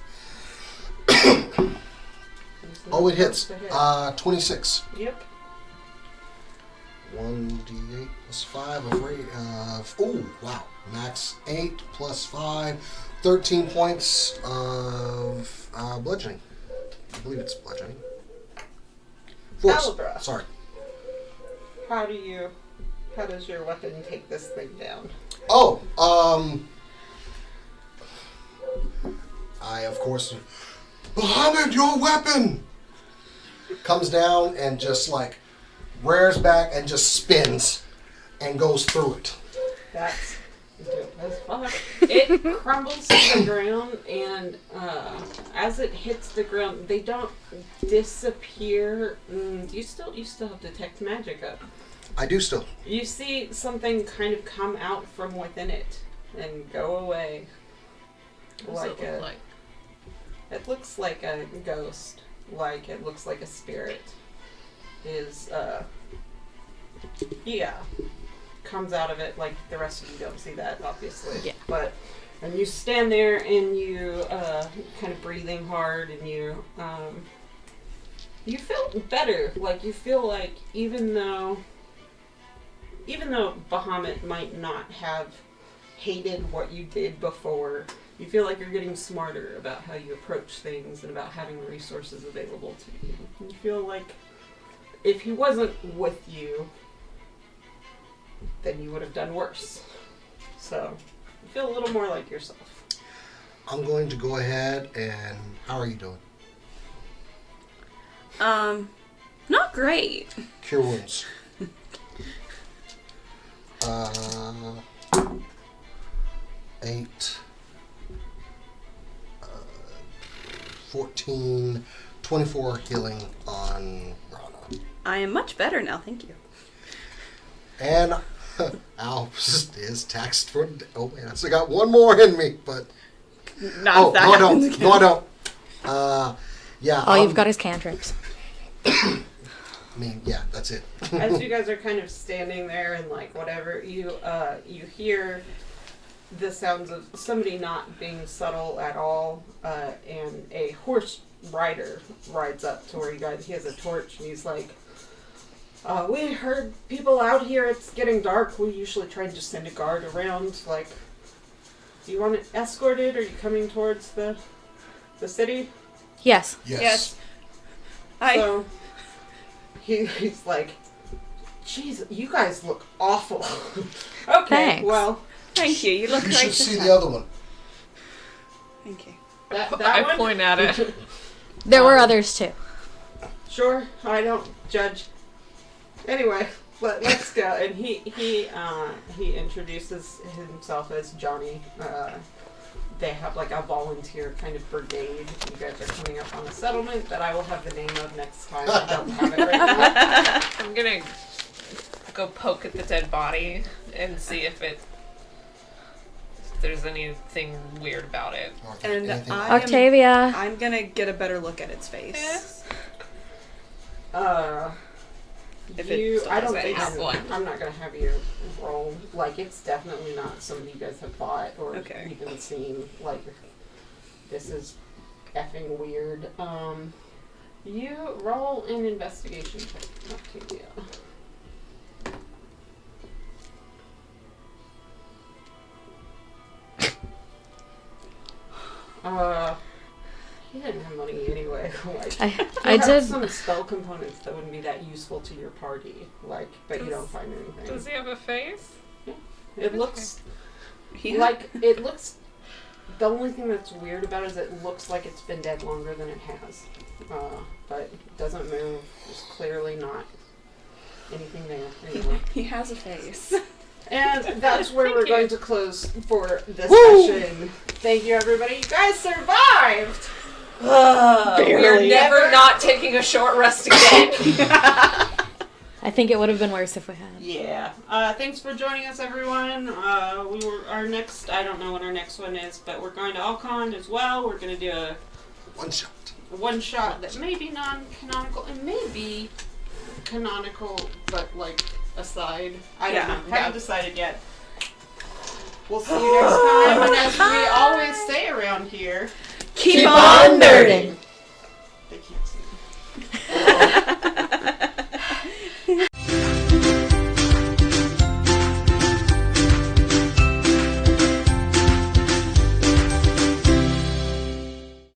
Oh, it hits. 26. Yep. 1d8 plus 5 of rate of... Ooh, wow. Max 8 plus 5. 13 points of bludgeoning. I believe it's bludgeoning. Force. Algebra. Sorry. How does your weapon take this thing down? Oh, I, of course... Muhammad, your weapon! Comes down and just, like, rears back and just spins and goes through it. That's dope as fuck. It crumbles to the ground, and as it hits the ground, they don't disappear. You still have detect magic up. I do still. You see something kind of come out from within it and go away. What does it look like? It looks like a ghost. Like it looks like a spirit. Comes out of it. Like the rest of you don't see that, obviously. Yeah. But and you stand there and you kind of breathing hard, and you feel better. Like you feel like even though Bahamut might not have hated what you did before, you feel like you're getting smarter about how you approach things and about having resources available to you. You feel like if he wasn't with you, then you would have done worse. So, you feel a little more like yourself. I'm going to go ahead and... How are you doing? Not great. Cure wounds. 8, 14, 24 healing on Rana. I am much better now, thank you. And Al is taxed for. Oh man, I still got one more in me, but Not if that happens again. No, I don't. Yeah. All you've got is cantrips. I mean, yeah, that's it. As you guys are kind of standing there and like whatever, you hear the sounds of somebody not being subtle at all, and a horse rider rides up to where you guys. He has a torch and he's like, "We heard people out here. It's getting dark. We usually try and just send a guard around. Like, do you want it escorted? Are you coming towards the city?" Yes. Yes. So he's like, "Jeez, you guys look awful." Okay, Thanks. well, Thank you. You look You great should this see time. the other one. Thank you. that I one. point at it. There were others too. Sure, I don't judge. Anyway, let's go. And he introduces himself as Johnny. They have like a volunteer kind of brigade. You guys are coming up on a settlement that I will have the name of next time. I don't have it right now. I'm gonna go poke at the dead body and see if there's anything weird about it. And Anything- Octavia. I'm gonna get a better look at its face. Yes. If it still I don't has think face. I'm not gonna have you roll. Like, it's definitely not somebody you guys have fought or Okay. even seen. Like, this is effing weird. You roll an investigation check, Octavia. He didn't have money anyway. Like, I you have did. some spell components that wouldn't be that useful to your party. Like, but you don't find anything. Does he have a face? It looks He like it looks. The only thing that's weird about it is it looks like it's been dead longer than it has, but it doesn't move. There's clearly not anything there anymore. He has a face. And that's where Thank we're you. going to close for this Woo! session. Thank you, everybody. You guys survived. We're never not taking a short rest again. I think it would have been worse if we had. Yeah. Thanks for joining us, everyone. Our next. I don't know when our next one is, but we're going to Alcon as well. We're going to do a One shot. one shot that may be non-canonical. It may be canonical, but like aside. I don't know. Haven't decided yet. We'll see you next time. And as we always say around here, Keep on nerding.